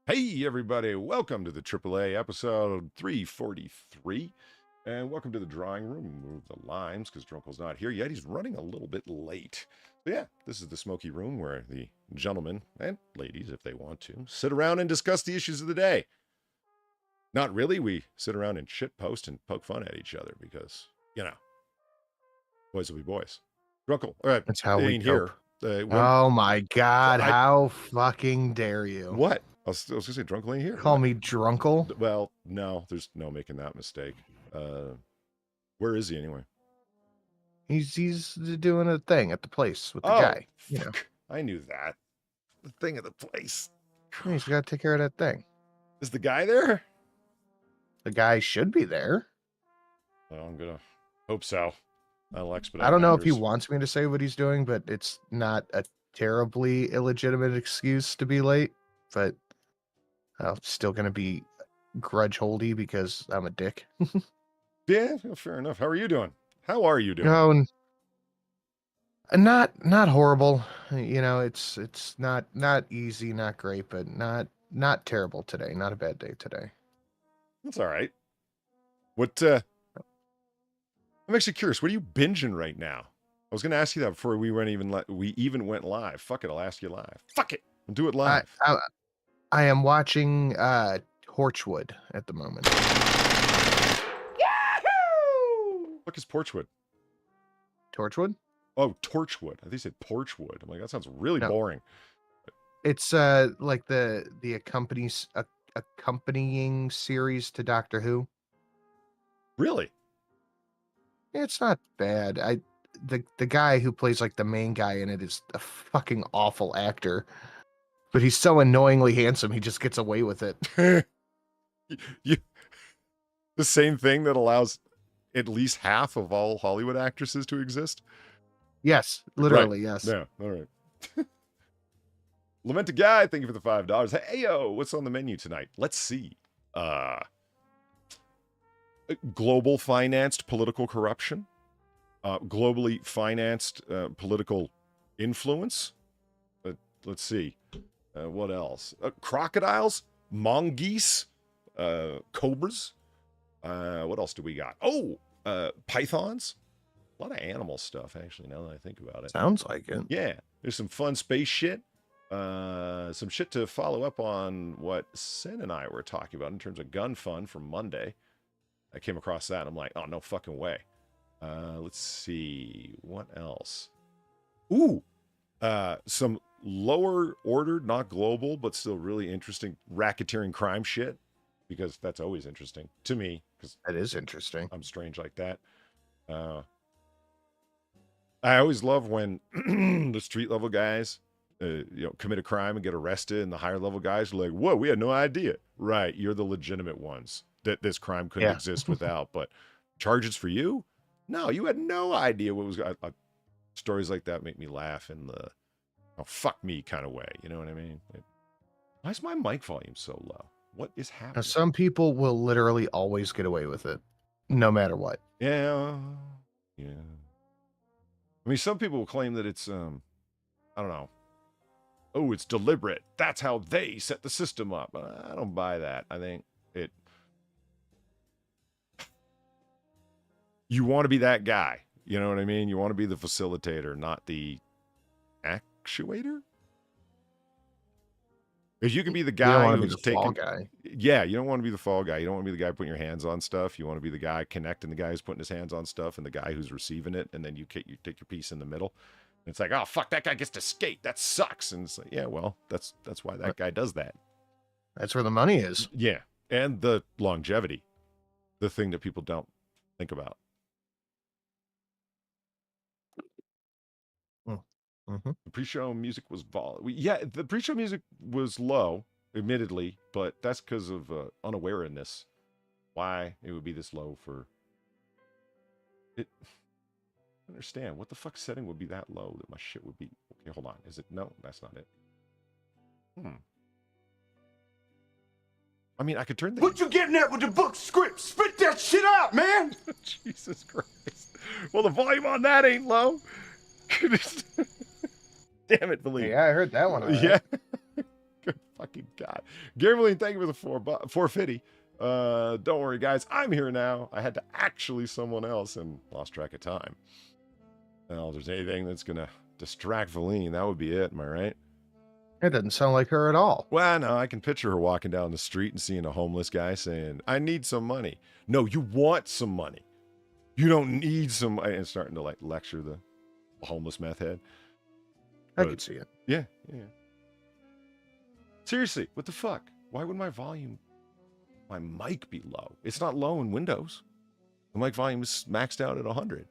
Hey, everybody. Welcome to the AAA episode 343. And welcome to the drawing room. Move the lines because Drunkle's not here yet. He's running a little bit late. So yeah, this is the smoky room where the gentlemen and ladies, if they want to, sit around and discuss the issues of the day. Not really. We sit around and shitpost and poke fun at each other because, you know, boys will be boys. Drunkle, all right, That's how they we ain't here. Oh my God, how fucking dare you? What? I was going to say Drunkle ain't here. Call What? me Drunkle? Well, no, there's no making that mistake. Where is he anyway? He's doing a thing at the place with the guy. You know. I knew that. The thing at the place. Yeah, he's got to take care of that thing. Is the guy there? The guy should be there. Well, I'm gonna hope so. I'll expedite. I don't know if he wants me to say what he's doing, but it's not a terribly illegitimate excuse to be late. But I'm still gonna be grudge holdy because I'm a dick. Yeah, fair enough. How are you doing? How are you doing? No, not horrible. You know, it's not easy, not great, but not terrible today. Not a bad day today. That's all right. What? I'm actually curious. What are you binging right now? I was gonna ask you that before we even went live. Fuck it, I'll ask you live. Fuck it, we'll do it live. I am watching Torchwood at the moment. Yahoo! What is Torchwood? Torchwood? Oh, Torchwood. I think you said Porchwood. I'm like, that sounds really boring. It's like the accompanying series to Doctor Who. Really? It's not bad. The guy who plays like the main guy in it is a fucking awful actor. But he's so annoyingly handsome, he just gets away with it. The same thing that allows at least half of all Hollywood actresses to exist? Yes, literally, right. Yes. Yeah, all right. Lament a Guy, thank you for the $5. Hey, yo, what's on the menu tonight? Let's see. Global financed political corruption. Globally financed political influence. Let's see. What else? Crocodiles, mongoose, cobras. What else do we got? Oh, pythons. A lot of animal stuff, actually, now that I think about it. Sounds like it. Yeah, there's some fun space shit. Some shit to follow up on what Sin and I were talking about in terms of gun fun from Monday. I came across that, and I'm like, oh, no fucking way. Let's see. What else? Ooh, some lower ordered, not global, but still really interesting racketeering crime shit, because that's always interesting to me. Because that is interesting. I'm strange like that. I always love when the street level guys, commit a crime and get arrested, and the higher level guys are like, "Whoa, we had no idea." Right, you're the legitimate ones that this crime couldn't exist without. But charges for you? No, you had no idea what was. Stories like that make me laugh in the fuck me kind of way. You know what I mean? Why is my mic volume so low? What is happening? Now, some people will literally always get away with it, no matter what. Yeah. I mean, some people will claim that it's, I don't know. Oh, it's deliberate. That's how they set the system up. I don't buy that. I think you want to be that guy. You know what I mean? You want to be the facilitator, not the actuator. If you can be the guy who's taking, yeah, you don't want to be the fall guy. You don't want to be the guy putting your hands on stuff. You want to be the guy connecting the guy who's putting his hands on stuff and the guy who's receiving it, and then you take your piece in the middle. And it's like, oh fuck, that guy gets to skate. That sucks. And it's like, yeah, well, that's why that guy does that. That's where the money is. Yeah, and the longevity, the thing that people don't think about. Mm-hmm. The pre-show music was the pre-show music was low, admittedly, but that's because of unawareness. Why it would be this low for it? I understand what the fuck setting would be that low that my shit would be. Okay, hold on. Is it? No, that's not it. I mean, I could turn the. What you getting at with the book script? Spit that shit out, man! Jesus Christ. Well, the volume on that ain't low. Damn it, believe. Yeah, I heard that one. Yeah. Fucking God. Gamerline, thank you for the 450. Don't worry, guys. I'm here now. I had to actually someone else and lost track of time. Well, if there's anything that's going to distract Valine, that would be it. Am I right? It doesn't sound like her at all. Well, no, I can picture her walking down the street and seeing a homeless guy saying, I need some money. No, you want some money. You don't need some, and starting to like lecture the homeless meth head. I could see it. Yeah. Seriously, what the fuck? Why would my mic be low? It's not low in Windows. The mic volume is maxed out at 100.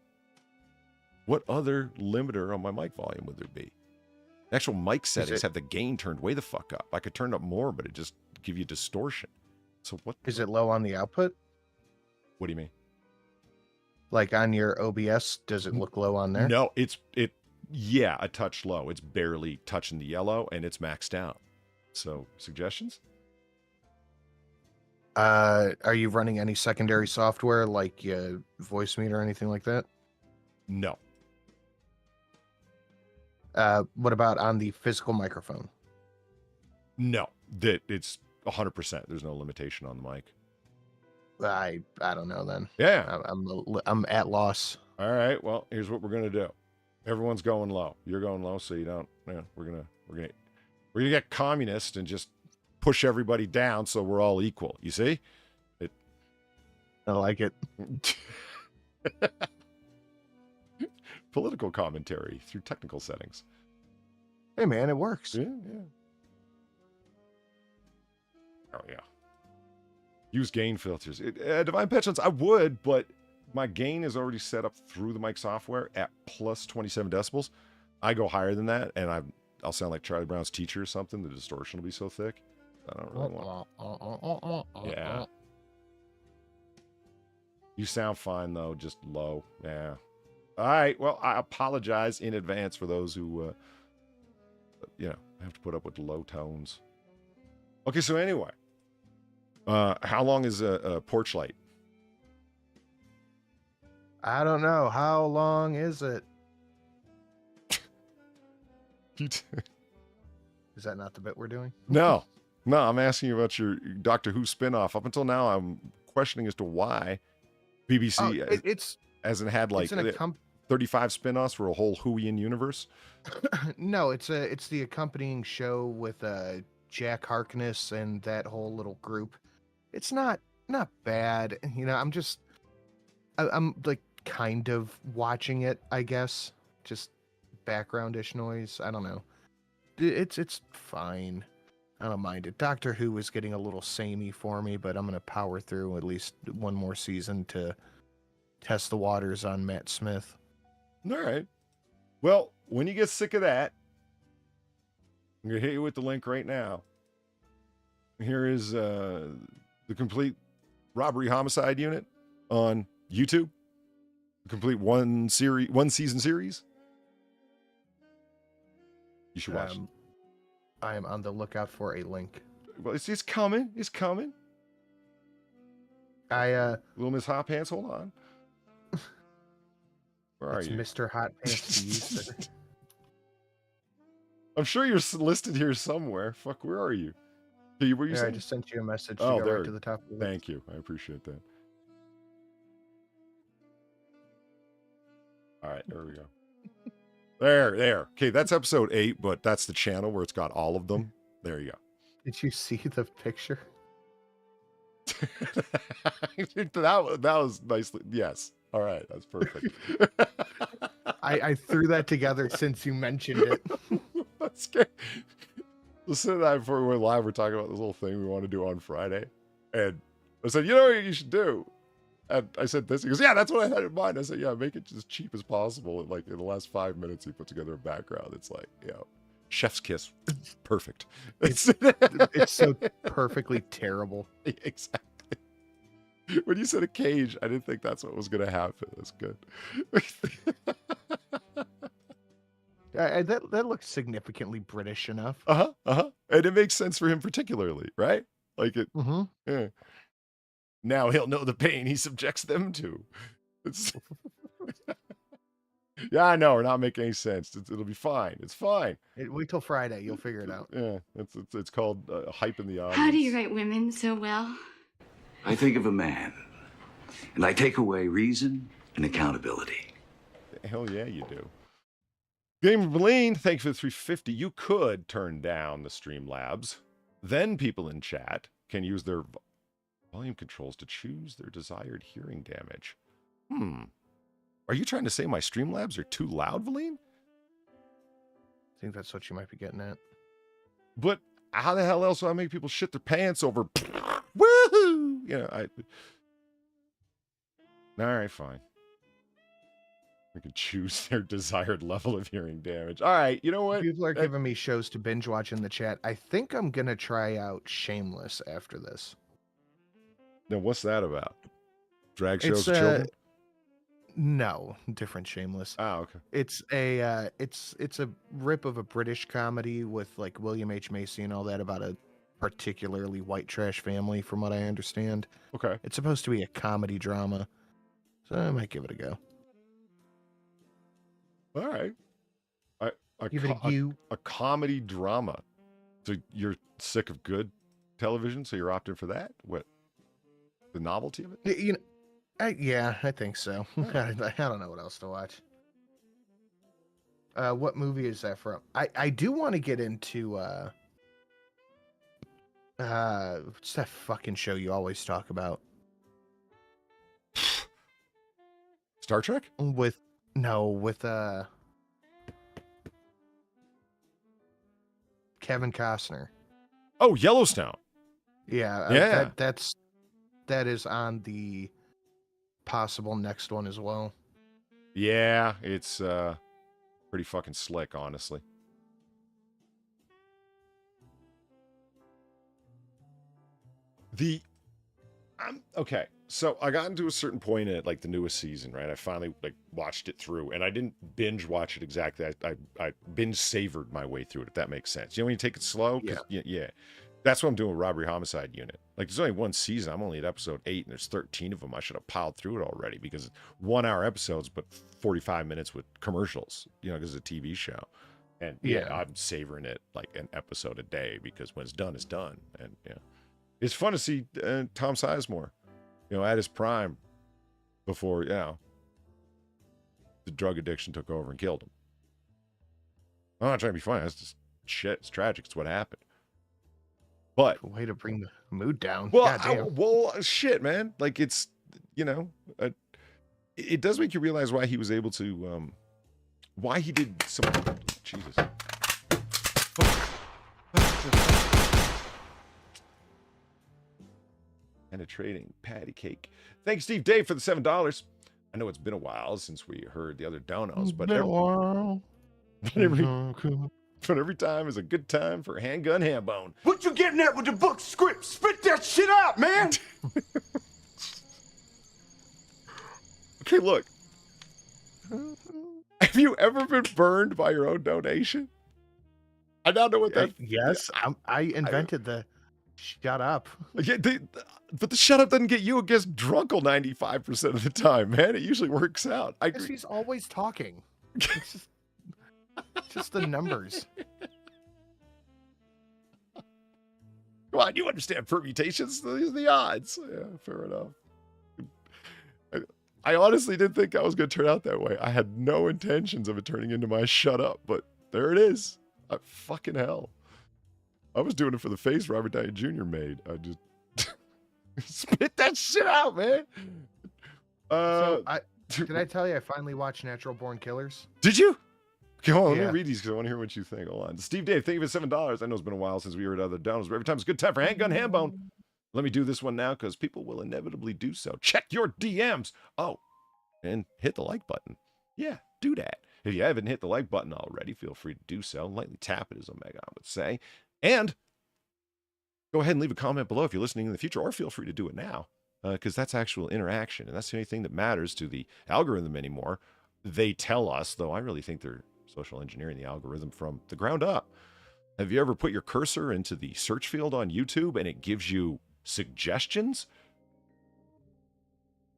What other limiter on my mic volume would there be? The actual mic settings have the gain turned way the fuck up. I could turn it up more, but it just give you distortion. So what? Is it low on the output? What do you mean? Like on your OBS, does it look low on there? No, yeah, a touch low. It's barely touching the yellow, and it's maxed out. So, suggestions? Are you running any secondary software like voice meter or anything like that? No. What about on the physical microphone? No, that it's 100%. There's no limitation on the mic. I don't know then. Yeah. I'm at loss. All right. Well, here's what we're gonna do. Everyone's going low. You're going low, so you don't. Yeah, we're gonna get communist and just push everybody down so we're all equal. You see? I like it. Political commentary through technical settings. Hey man, it works. Yeah. Oh yeah. Use gain filters. Divine Petulance, I would, but my gain is already set up through the mic software at plus 27 decibels. I go higher than that, and I'll sound like Charlie Brown's teacher or something. The distortion will be so thick. I don't really want. Yeah. You sound fine though, just low. Yeah. All right. Well, I apologize in advance for those who, have to put up with the low tones. Okay. So anyway, how long is a porch light? I don't know. How long is it? Is that not the bit we're doing? No, I'm asking you about your Doctor Who spinoff. Up until now, I'm questioning as to why BBC hasn't had like 35 spinoffs for a whole Whoian universe. No, it's the accompanying show with Jack Harkness and that whole little group. It's not bad. I'm like kind of watching it, I guess. Just backgroundish noise. I don't know. It's fine. I don't mind it. Doctor Who is getting a little samey for me, but I'm gonna power through at least one more season to test the waters on Matt Smith. All right. Well, when you get sick of that, I'm gonna hit you with the link right now. Here is the complete robbery homicide unit on YouTube. The complete one season series. You should watch. I am on the lookout for a link. Well, it's coming. It's coming. Little Miss Hot Pants, hold on. Where are it's you? Mr. Hot Pants. I'm sure you're listed here somewhere. Fuck, where are you? Were you saying? I just sent you a message to go right to the top of the list. Thank you. I appreciate that. All right, there we go. There. Okay, that's episode 8, but that's the channel where it's got all of them. There you go. Did you see the picture? that was nicely. Yes. All right, that's perfect. I threw that together since you mentioned it. That's good. Listen to that before we went live. We're talking about this little thing we want to do on Friday, and I said, you know what you should do. And I said this. He goes, yeah, that's what I had in mind. I said, yeah, make it as cheap as possible. And like in the last 5 minutes, he put together a background. It's like, chef's kiss. Perfect. It's so perfectly terrible. Exactly. When you said a cage, I didn't think that's what was going to happen. That's good. That looks significantly British enough. And it makes sense for him particularly, right? Like it. Mm-hmm. Yeah. Now he'll know the pain he subjects them to. Yeah, I know. We're not making any sense. It'll be fine. It's fine. Wait till Friday. You'll figure it out. Yeah, it's called hype in the audience. How do you write women so well? I think of a man, and I take away reason and accountability. Hell yeah, you do. Game Blaine, thank you for the 350. You could turn down the Streamlabs. Then people in chat can use their volume controls to choose their desired hearing damage. Are you trying to say my Streamlabs are too loud, Valine? I think that's what you might be getting at. But how the hell else do I make people shit their pants over? Woohoo! You know, all right, fine. We can choose their desired level of hearing damage. All right, you know what? People are giving me shows to binge watch in the chat. I think I'm gonna try out Shameless after this. Now, what's that about? Drag shows It's of children? no, different Shameless. Oh, okay. It's a rip of a British comedy with like William H. Macy and all that about a particularly white trash family, from what I understand. Okay. It's supposed to be a comedy drama, so I might give it a go. All right. Give it a you. A comedy drama. So you're sick of good television, so you're opting for that? What? The novelty of it? You know, yeah, I think so. I don't know what else to watch. What movie is that from? I do want to get into what's that fucking show you always talk about? Star Trek? With Kevin Costner. Oh, Yellowstone. Yeah, Yeah. that is on the possible next one as well. Yeah, it's pretty fucking slick, honestly. Okay, so I got into a certain point at like the newest season, right? I finally like watched it through, and I didn't binge watch it exactly. I binge savored my way through it, if that makes sense. You know, when you take it slow, yeah. That's what I'm doing with Robbery Homicide Unit. Like, there's only one season. I'm only at episode 8, and there's 13 of them. I should have piled through it already because it's 1 hour episodes, but 45 minutes with commercials, you know, because it's a TV show. And yeah, I'm savoring it like an episode a day because when it's done, it's done. And yeah, it's fun to see Tom Sizemore, you know, at his prime before, you know, the drug addiction took over and killed him. I'm not trying to be funny. That's just shit. It's tragic. It's what happened. But way to bring the mood down. Well, shit, man. Like, it's, you know, it does make you realize why he was able to, why he did some. Jesus. Penetrating patty cake. Thanks, Steve Dave, for the $7. I know it's been a while since we heard the other donos, but every time is a good time for Handgun Hambone. What you getting at with the book script? Spit that shit out, man! Okay, look. Have you ever been burned by your own donation? I don't know what that. Yes, I invented the shut up. Yeah, but the shut up doesn't get you. It gets drunkle 95% of the time, man. It usually works out. Because he's always talking. It's just the numbers. Come on, you understand permutations. These are the odds. Yeah, fair enough. I honestly didn't think I was going to turn out that way. I had no intentions of it turning into my shut up, but there it is. Fucking hell. I was doing it for the face Robert Downey Jr. made. I just spit that shit out, man. Did I tell you I finally watched Natural Born Killers? Did you? Come on, let me read these because I want to hear what you think. Hold on. Steve Dave, thank you for $7. I know it's been a while since we heard other downloads, but every time it's a good time for Handgun Hambone. Let me do this one now because people will inevitably do so. Check your DMs. Oh, and hit the like button. Yeah, do that. If you haven't hit the like button already, feel free to do so. Lightly tap it, as Omega would say. And go ahead and leave a comment below if you're listening in the future, or feel free to do it now because that's actual interaction. And that's the only thing that matters to the algorithm anymore. They tell us, though I really think they're social engineering the algorithm from the ground up. Have you ever put your cursor into the search field on YouTube and it gives you suggestions?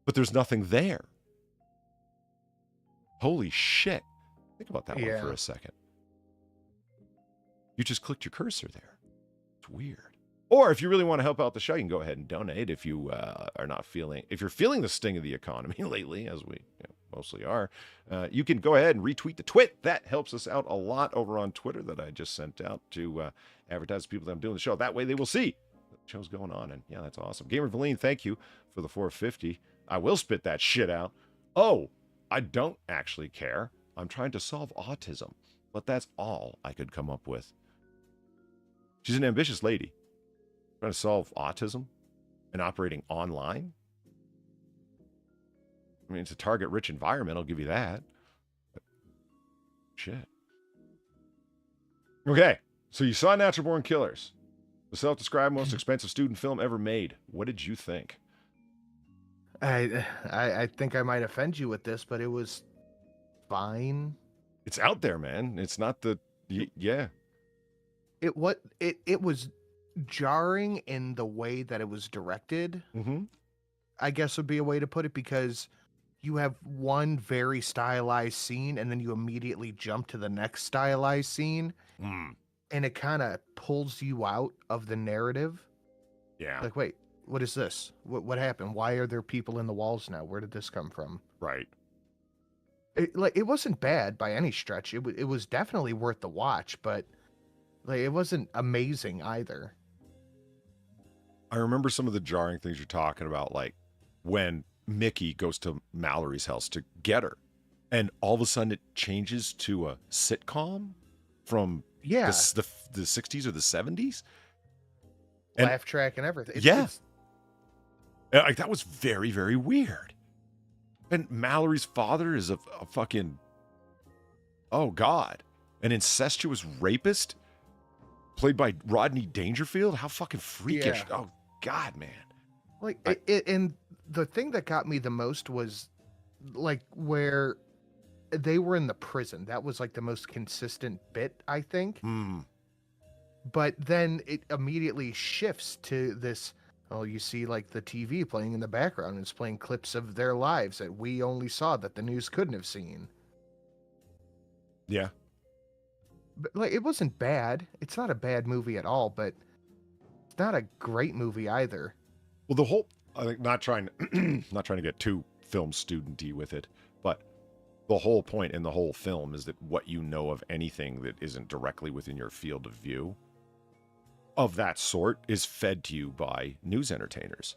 But there's nothing there. Holy shit. Think about that one Yeah. for a second. You just clicked your cursor there. It's weird. Or if you really want to help out the show, you can go ahead and donate if you are not feeling, if you're feeling the sting of the economy lately, as we mostly are, you can go ahead and retweet the twit. That helps us out a lot over on Twitter that I just sent out to advertise to people that I'm doing the show. That way they will see the show's going on. And yeah, that's awesome. Gamer Valine, thank you for the 450. I will spit that shit out. Oh, I don't actually care. I'm trying to solve autism, but that's all I could come up with. She's an ambitious lady. Trying to solve autism and operating online. I mean, it's a target-rich environment, I'll give you that. But shit. Okay, so you saw Natural Born Killers, the self-described most expensive student film ever made. What did you think? I think I might offend you with this, but it was fine. It's out there, man. It's not the... Yeah. It was jarring in the way that it was directed. Mm-hmm. I guess would be a way to put it, because you have one very stylized scene and then you immediately jump to the next stylized scene, and it kind of pulls you out of the narrative. Yeah. Like, wait, what is this? What happened? Why are there people in the walls now? Where did this come from? Right. It wasn't bad by any stretch. It was definitely worth the watch, but like, it wasn't amazing either. I remember some of the jarring things you're talking about, like when Mickey goes to Mallory's house to get her, and all of a sudden it changes to a sitcom from the 60s or the 70s. And, Laugh track and everything. Like, that was very, very weird. And Mallory's father is a fucking, oh God, an incestuous rapist played by Rodney Dangerfield. How fucking freakish. Yeah. Oh God, man. Like, and the thing that got me the most was like where they were in the prison. That was like the most consistent bit, I think. But then it immediately shifts to this. Oh, you see like the TV playing in the background, and it's playing clips of their lives that we only saw, that the news couldn't have seen. Yeah. But like, it wasn't bad. It's not a bad movie at all, but it's not a great movie either. Well, the whole, I think, not trying to get too film student-y with it, but the whole point in the whole film is that what you know of anything that isn't directly within your field of view of that sort is fed to you by news entertainers.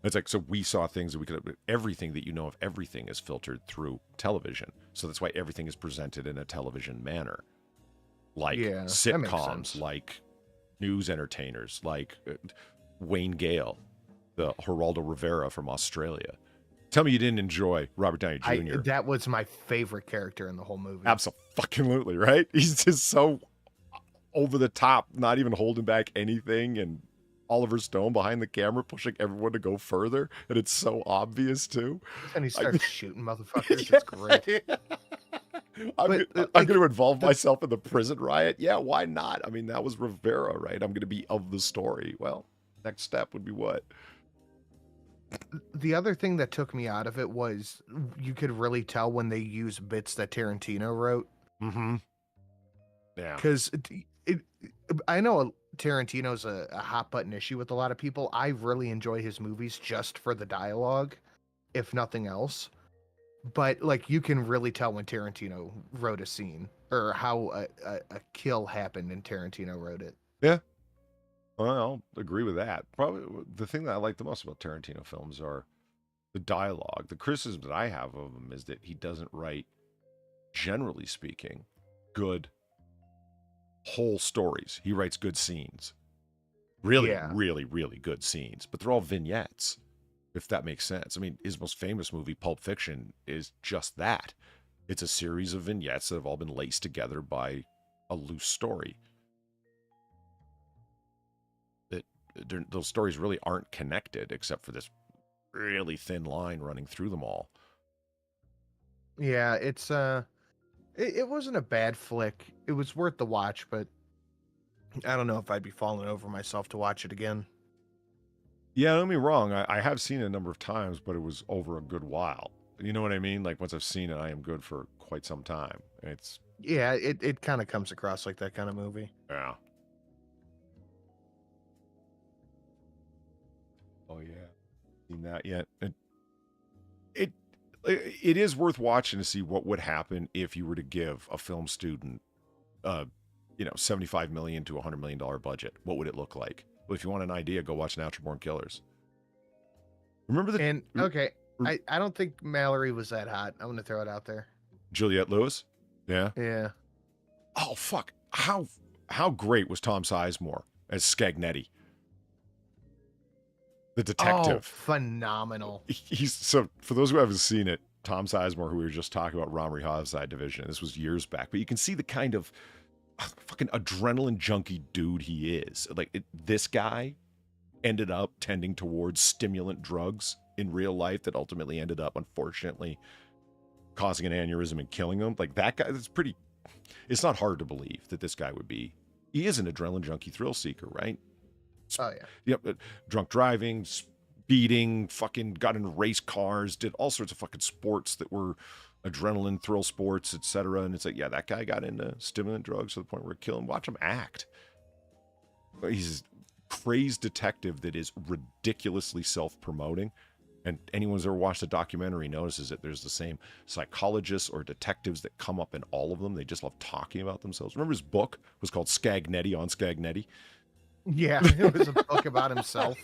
It's like, so we saw things that we could, everything that you know of everything is filtered through television. So that's why everything is presented in a television manner. Like sitcoms, like news entertainers, like Wayne Gale, the Geraldo Rivera from Australia. Tell me you didn't enjoy Robert Downey Jr. That was my favorite character in the whole movie. Absolutely, right? He's just so over the top, not even holding back anything, and Oliver Stone behind the camera pushing everyone to go further, and it's so obvious too. And he starts shooting motherfuckers. It's great. I'm going to involve myself in the prison riot. Yeah, why not? I mean, that was Rivera, right? I'm going to be of the story. Well, next step would be what? The other thing that took me out of it was you could really tell when they use bits that Tarantino wrote. Mm-hmm. Yeah. Because I know Tarantino's a hot button issue with a lot of people. I really enjoy his movies just for the dialogue, if nothing else. But like, you can really tell when Tarantino wrote a scene, or how a kill happened and Tarantino wrote it. Yeah. Well, I'll agree with that. Probably the thing that I like the most about Tarantino films are the dialogue. The criticism that I have of him is that he doesn't write, generally speaking, good whole stories. He writes good scenes. Really, really, really good scenes. But they're all vignettes, if that makes sense. I mean, his most famous movie, Pulp Fiction, is just that. It's a series of vignettes that have all been laced together by a loose story. Those stories really aren't connected except for this really thin line running through them all. Yeah, it's it wasn't a bad flick. It was worth the watch, but I don't know if I'd be falling over myself to watch it again. Yeah, don't get me wrong. I have seen it a number of times, but it was over a good while. You know what I mean? Like once I've seen it, I am good for quite some time. It's Yeah, it kind of comes across like that kind of movie. yeah. Oh yeah, seen that yet? It is worth watching to see what would happen if you were to give a film student, $75 million to $100 million budget. What would it look like? Well, if you want an idea, go watch Natural Born Killers. Remember the And okay, I don't think Mallory was that hot. I'm gonna throw it out there. Juliette Lewis? Yeah. Yeah. Oh fuck! How great was Tom Sizemore as Scagnetti, the detective? Oh, phenomenal. He's so for those who haven't seen it, Tom Sizemore, who we were just talking about, Romney Homicide Division. This was years back, but you can see the kind of fucking adrenaline junkie dude he is. Like this guy ended up tending towards stimulant drugs in real life that ultimately ended up, unfortunately, causing an aneurysm and killing him. Like that guy, that's pretty. It's not hard to believe that this guy would be. He is an adrenaline junkie, thrill seeker, right? Oh yeah. Yep. Drunk driving, speeding, fucking got into race cars, did all sorts of fucking sports that were adrenaline, thrill sports, etc. And it's like, yeah, that guy got into stimulant drugs to the point where it killed him. Watch him act. He's a crazed detective that is ridiculously self-promoting. And anyone who's ever watched the documentary notices that there's the same psychologists or detectives that come up in all of them. They just love talking about themselves. Remember his book was called Scagnetti on Scagnetti? Yeah, it was a book about himself.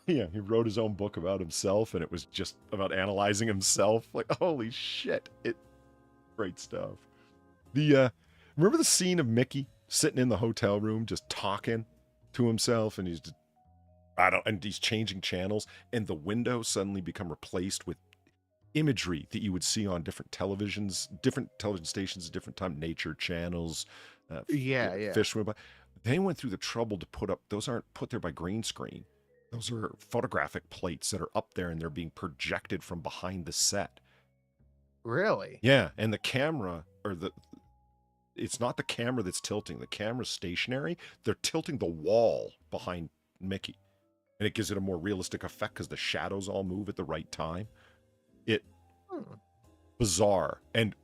Yeah, he wrote his own book about himself, and it was just about analyzing himself. Like, holy shit. Great stuff. Remember the scene of Mickey sitting in the hotel room just talking to himself, and he's changing channels, and the windows suddenly become replaced with imagery that you would see on different television stations at different time, nature channels, fish swim by. They went through the trouble to put up, those aren't put there by green screen. Those are photographic plates that are up there, and they're being projected from behind the set. Really? Yeah, and the camera, it's not the camera that's tilting. The camera's stationary. They're tilting the wall behind Mickey. And it gives it a more realistic effect because the shadows all move at the right time. Bizarre. And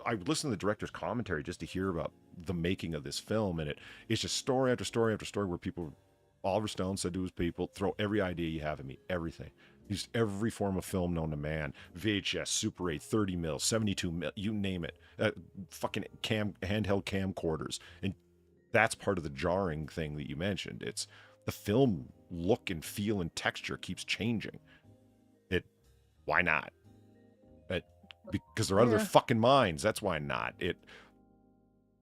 I would listen to the director's commentary just to hear about the making of this film, and it's just story after story after story where Oliver Stone said to his people, throw every idea you have at me, everything. Used every form of film known to man, VHS, Super 8, 30 mil, 72 mil, you name it, fucking handheld camcorders. And that's part of the jarring thing that you mentioned. It's the film look and feel and texture keeps changing. Why not? Because they're out of their fucking minds. That's why not.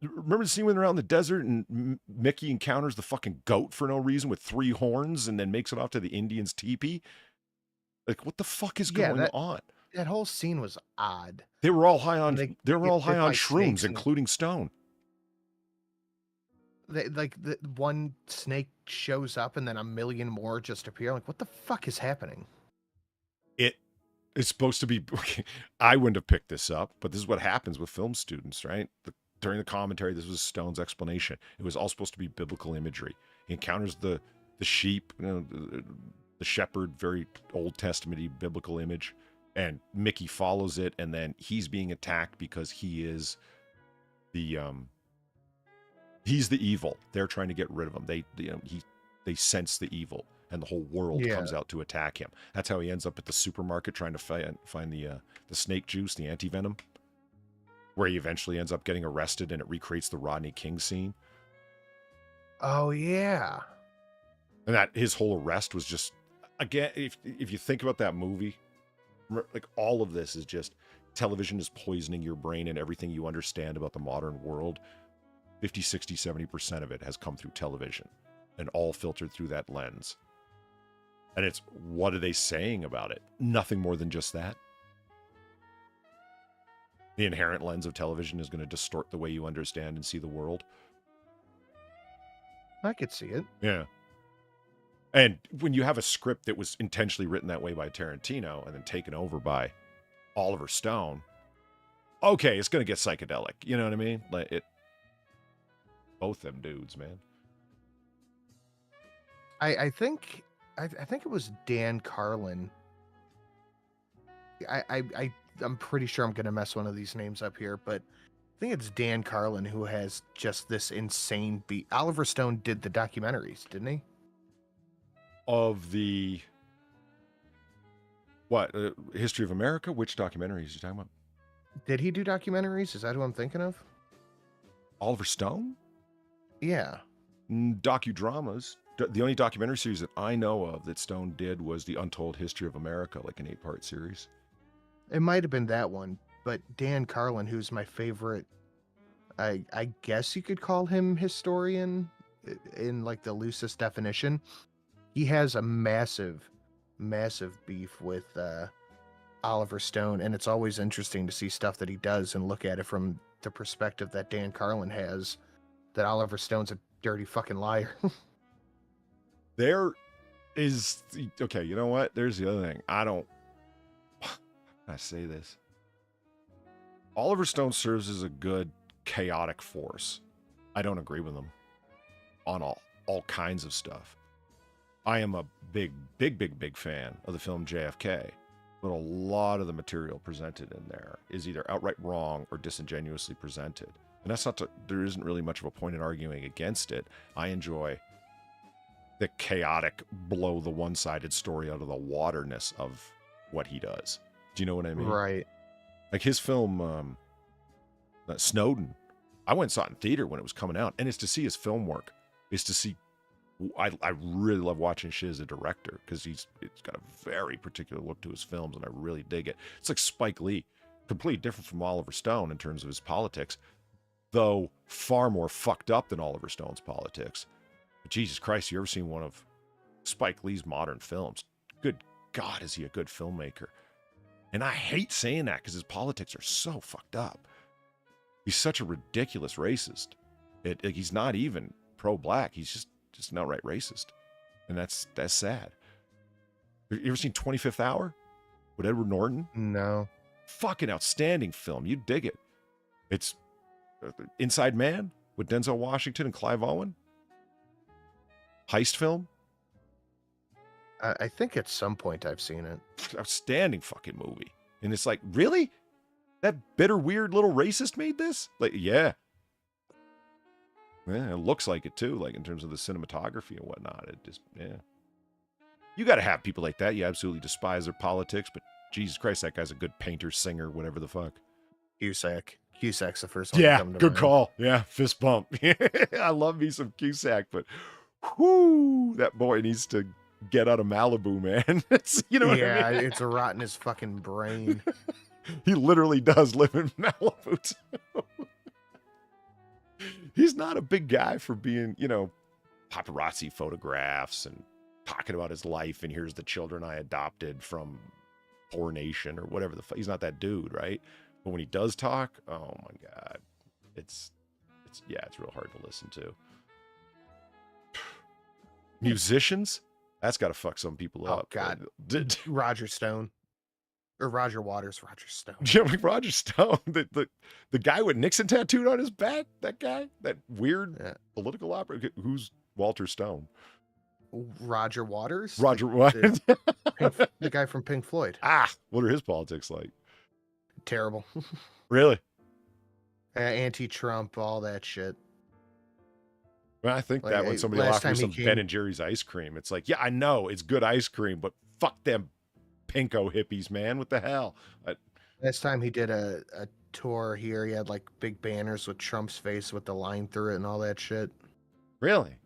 Remember the scene when they're out in the desert and Mickey encounters the fucking goat for no reason with 3 horns and then makes it off to the Indians' teepee? Like, what the fuck is going on? That whole scene was odd. They were all high on high on shrooms, including Stone. The one snake shows up and then a million more just appear. Like, what the fuck is happening? It's supposed to be. I wouldn't have picked this up, but this is what happens with film students, right? During the commentary, this was Stone's explanation. It was all supposed to be biblical imagery. He encounters the sheep, the shepherd, very Old Testament-y biblical image, and Mickey follows it, and then he's being attacked because he is he's the evil. They're trying to get rid of him. They sense the evil, and the whole world comes out to attack him. That's how he ends up at the supermarket trying to find the snake juice, the anti-venom, where he eventually ends up getting arrested, and it recreates the Rodney King scene. Oh yeah. And that his whole arrest was just, again, if you think about that movie, like all of this is just television is poisoning your brain, and everything you understand about the modern world, 50, 60, 70% of it has come through television and all filtered through that lens. And it's, what are they saying about it? Nothing more than just that. The inherent lens of television is going to distort the way you understand and see the world. I could see it. Yeah. And when you have a script that was intentionally written that way by Tarantino and then taken over by Oliver Stone, okay, it's going to get psychedelic. You know what I mean? Like both them dudes, man. I think I think it was Dan Carlin. I'm pretty sure I'm gonna mess one of these names up here, but I think it's Dan Carlin who has just this insane beat. Oliver Stone did the documentaries, didn't he? Of the what? History of America? Which documentaries are you talking about? Did he do documentaries? Is that who I'm thinking of? Oliver Stone? Yeah. Docudramas. The only documentary series that I know of that Stone did was The Untold History of America, like an 8-part series. It might have been that one, but Dan Carlin, who's my favorite, I guess you could call him historian in like the loosest definition. He has a massive beef with Oliver Stone, and it's always interesting to see stuff that he does and look at it from the perspective that Dan Carlin has, that Oliver Stone's a dirty fucking liar. There is, okay, you know what? There's the other thing. I say this. Oliver Stone serves as a good chaotic force. I don't agree with him on all kinds of stuff. I am a big fan of the film JFK, but a lot of the material presented in there is either outright wrong or disingenuously presented. And that's not there isn't really much of a point in arguing against it. I enjoy the chaotic, blow the one-sided story out of the waterness of what he does. Do you know what I mean? Right. Like his film, Snowden. I went and saw it in theater when it was coming out, and it's to see his film work. It's to see. I really love watching shit as a director because it's got a very particular look to his films, and I really dig it. It's like Spike Lee, completely different from Oliver Stone in terms of his politics, though far more fucked up than Oliver Stone's politics. But Jesus Christ, you ever seen one of Spike Lee's modern films? Good God, is he a good filmmaker? And I hate saying that because his politics are so fucked up. He's such a ridiculous racist. He's not even pro-black. He's just an outright racist. And that's sad. You ever seen 25th Hour with Edward Norton? No. Fucking outstanding film. You'd dig it. It's Inside Man with Denzel Washington and Clive Owen. Heist film. I think at some point I've seen it. Outstanding fucking movie. And it's like, really? That bitter, weird little racist made this? Like, yeah. Yeah, it looks like it too, like in terms of the cinematography and whatnot. It just, yeah. You got to have people like that. You absolutely despise their politics, but Jesus Christ, that guy's a good painter, singer, whatever the fuck. Cusack. Cusack's the first one. Yeah, to come to good mind. call. Yeah, fist bump. I love me some Cusack, but whoo, that boy needs to get out of Malibu, man. You know what I mean? It's a rot in his fucking brain. He literally does live in Malibu too. He's not a big guy for being, paparazzi photographs and talking about his life. And here's the children I adopted from Poor Nation or whatever the fuck. He's not that dude, right? But when he does talk, oh my God, it's real hard to listen to. Musicians, that's got to fuck some people up. Oh God, Roger Stone. Or Roger Waters, Roger Stone. Yeah, like Roger Stone, the guy with Nixon tattooed on his back, that guy, that weird political operator. Who's Walter Stone? Roger Waters? Roger Waters. The guy from Pink Floyd. What are his politics like? Terrible. Really? Anti-Trump, all that shit. Well, I think that when somebody offers some Ben and Jerry's ice cream, it's like, yeah, I know it's good ice cream, but fuck them pinko hippies, man. What the hell? Last time he did a tour here, he had like big banners with Trump's face with the line through it and all that shit. Really?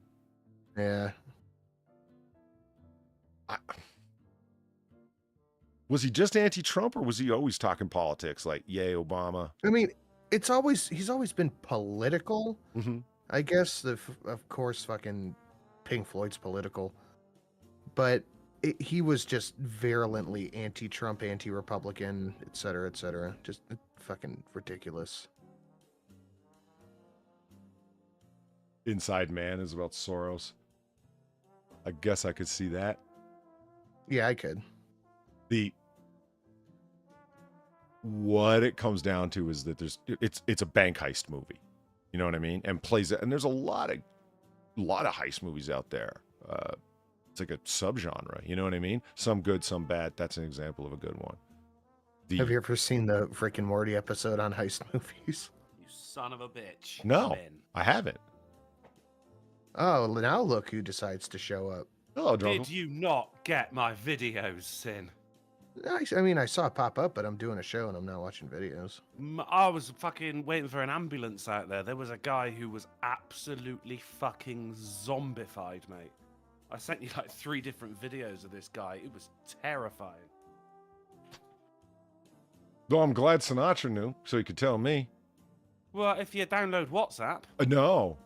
Yeah. Was he just anti-Trump, or was he always talking politics? Like, yay, Obama. I mean, he's always been political. Mm-hmm. I guess of course, fucking Pink Floyd's political, but he was just virulently anti-Trump, anti-Republican, et cetera, just fucking ridiculous. Inside Man is about Soros. I guess I could see that. Yeah, I could. What it comes down to is that it's a bank heist movie. You know what I mean? And there's a lot of heist movies out there. it's like a subgenre. You know what I mean? Some good, some bad. That's an example of a good one. Have you ever seen the Rick and Morty episode on heist movies? You son of a bitch. No, I'm in. I haven't. Oh, now look who decides to show up. Hello, Drunkle. Did you not get my videos, Sin? I mean, I saw it pop up, but I'm doing a show and I'm not watching videos. I was fucking waiting for an ambulance out there. There was a guy who was absolutely fucking zombified, mate. I sent you like 3 different videos of this guy. It was terrifying. Though I'm glad Sinatra knew, so he could tell me. Well, if you download WhatsApp. No,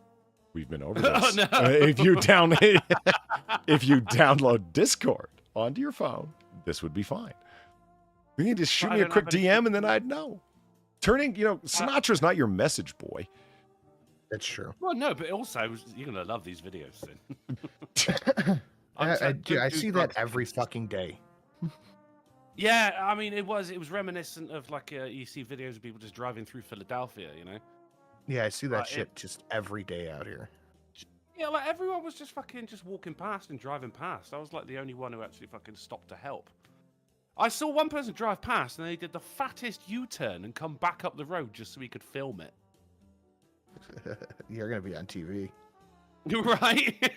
we've been over Oh, this. no. If you download Discord onto your phone, this would be fine. You can just shoot But I me a don't quick have any- DM and then I'd know. Sinatra's not your message boy. That's true. Well, no, but also, you're going to love these videos, Sin. I see that every fucking day. Yeah, I mean, it was reminiscent of like you see videos of people just driving through Philadelphia, you know? Yeah, I see that Right, shit just every day out here. Yeah, like everyone was just walking past and driving past. I was like the only one who actually fucking stopped to help. I saw one person drive past and they did the fattest U-turn and come back up the road just so he could film it. You're gonna be on TV. Right?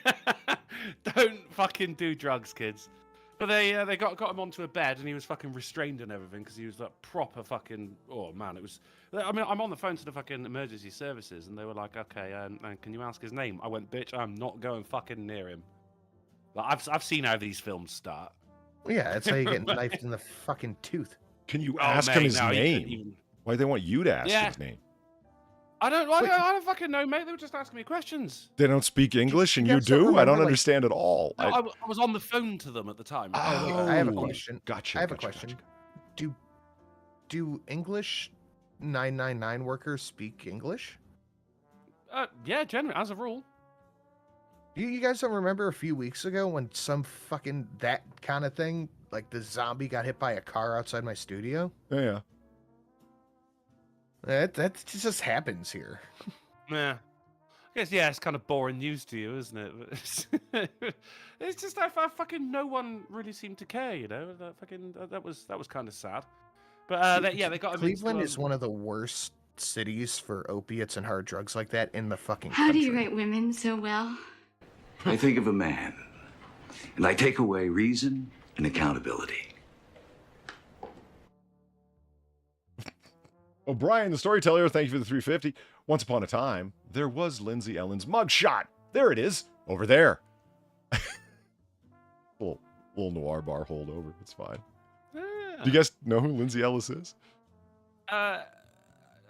Don't fucking do drugs, kids. But they got him onto a bed and he was fucking restrained and everything because he was like proper fucking. Oh man, it was. I mean, I'm on the phone to the fucking emergency services and they were like, "Okay, and can you ask his name?" I went, "Bitch, I'm not going fucking near him." Like, I've seen how these films start. Yeah, that's how you get knifed in the fucking tooth. Can you Oh, ask mate, him his no, he couldn't name? even- Why do they want you to ask Yeah. his name? I don't fucking know, mate. They were just asking me questions. They don't speak English and you you guys don't do? I don't remember, like- understand at all. No, I was on the phone to them at the time. I have a Oh, question. Gotcha. I have a gotcha, question. gotcha. Do English 999 workers speak English? Yeah, generally, as a rule. You guys don't remember a few weeks ago when some fucking that kind of thing, like the zombie got hit by a car outside my studio? Yeah. That just happens here. Yeah. I guess, yeah, it's kind of boring news to you, isn't it? It's just that fucking no one really seemed to care, you know? That was kind of sad. But they got him Cleveland into, is one of the worst cities for opiates and hard drugs like that in the fucking How do country. you write women so well? I think of a man, and I take away reason and accountability. O'Brien, the storyteller, thank you for the 350. Once upon a time, there was Lindsay Ellen's mugshot. There it is, over there. little noir bar holdover. It's fine. Yeah. Do you guys know who Lindsay Ellis is? I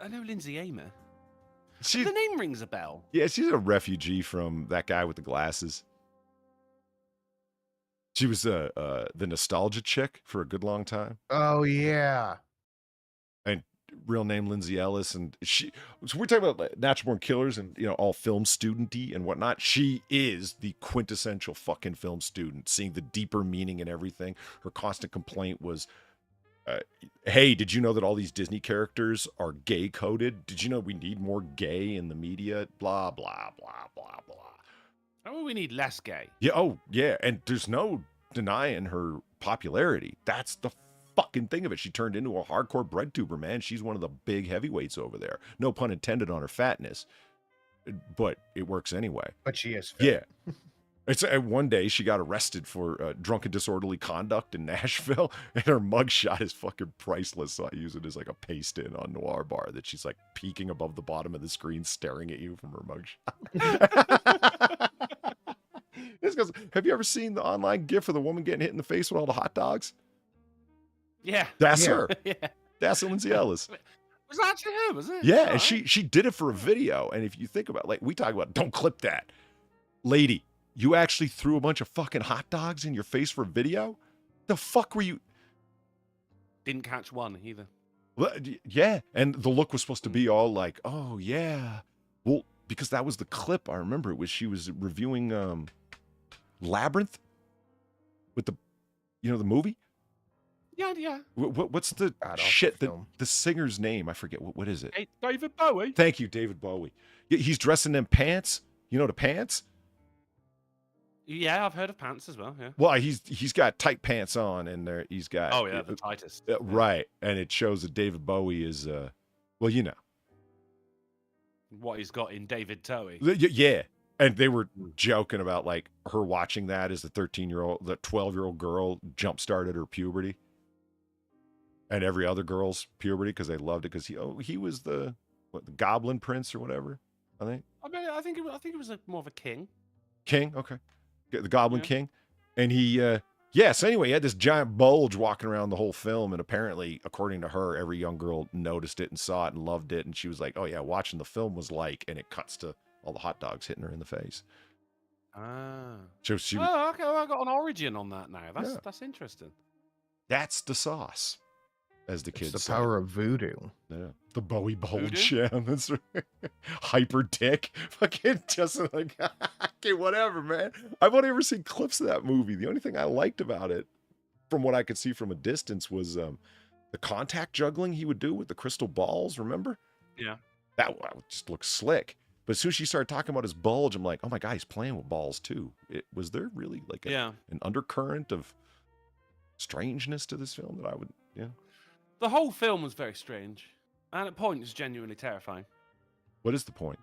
know Lindsay Amer. She, The name rings a bell. yeah, she's a refugee from that guy with the glasses. She was the nostalgia chick for a good long time. Oh yeah. Real name Lindsay Ellis, and so we're talking about like, natural born killers and all film studenty and whatnot. She is the quintessential fucking film student, seeing the deeper meaning in everything. Her constant complaint was, hey, did you know that all these Disney characters are gay coded? Did you know we need more gay in the media? Blah blah blah blah blah. Oh, we need less gay. Yeah, oh yeah, and there's no denying her popularity. That's the fucking thing of it. She turned into a hardcore bread tuber, man. She's one of the big heavyweights over there. No pun intended on her fatness, but it works anyway. But she is. Yeah. It's one day she got arrested for drunken disorderly conduct in Nashville, and her mugshot is fucking priceless. So I use it as like a paste in on Noir Bar that she's like peeking above the bottom of the screen, staring at you from her mugshot. This goes, have you ever seen the online gif of the woman getting hit in the face with all the hot dogs? Yeah. That's Yeah. her. Yeah. That's Lindsay Ellis. Was that actually her, was it? Yeah, and Alright. she did it for a video. And if you think about, like, we talk about, don't clip that, lady. You actually threw a bunch of fucking hot dogs in your face for a video? The fuck were you? Didn't catch one either. Well, yeah, and the look was supposed to be all like, oh yeah, well, because that was the clip. I remember it was she was reviewing Labyrinth with the movie. Yeah. What's the God, awful shit that film. the singer's name? I forget. What is it? Hey, David Bowie. Thank you, David Bowie. He's dressed in them pants. You know the pants? Yeah, I've heard of pants as well. Yeah. Well, he's got tight pants on, and he's got Oh yeah, the tightest. right, and it shows that David Bowie is well, you know, What he's got in David Towie. yeah. And they were joking about like her watching that as the 12-year-old girl jump started her puberty, and every other girl's puberty because they loved it because he was the Goblin Prince or whatever. I think. I mean, I think it was more of a king. King, okay, the Goblin Yeah. King, and he so anyway, he had this giant bulge walking around the whole film, and apparently, according to her, every young girl noticed it and saw it and loved it, and she was like, "Oh yeah, watching the film was like," and it cuts to all the hot dogs hitting her in the face. Ah. So she, Oh, okay. Well, I got an origin on that now. Yeah. That's interesting. that's the sauce, as the It's kids the say. power of voodoo. Yeah, the Bowie bulge. Voodoo? Yeah, that's right. Hyper dick. Fucking just like, okay, whatever, man. I've only ever seen clips of that movie. The only thing I liked about it, from what I could see from a distance, was the contact juggling he would do with the crystal balls. Remember? Yeah. That just looked slick. But as soon as she started talking about his bulge, I'm like, oh my God, he's playing with balls too. Was there really like Yeah. an undercurrent of strangeness to this film that I would, yeah. The whole film was very strange, and at points genuinely terrifying. What is the point?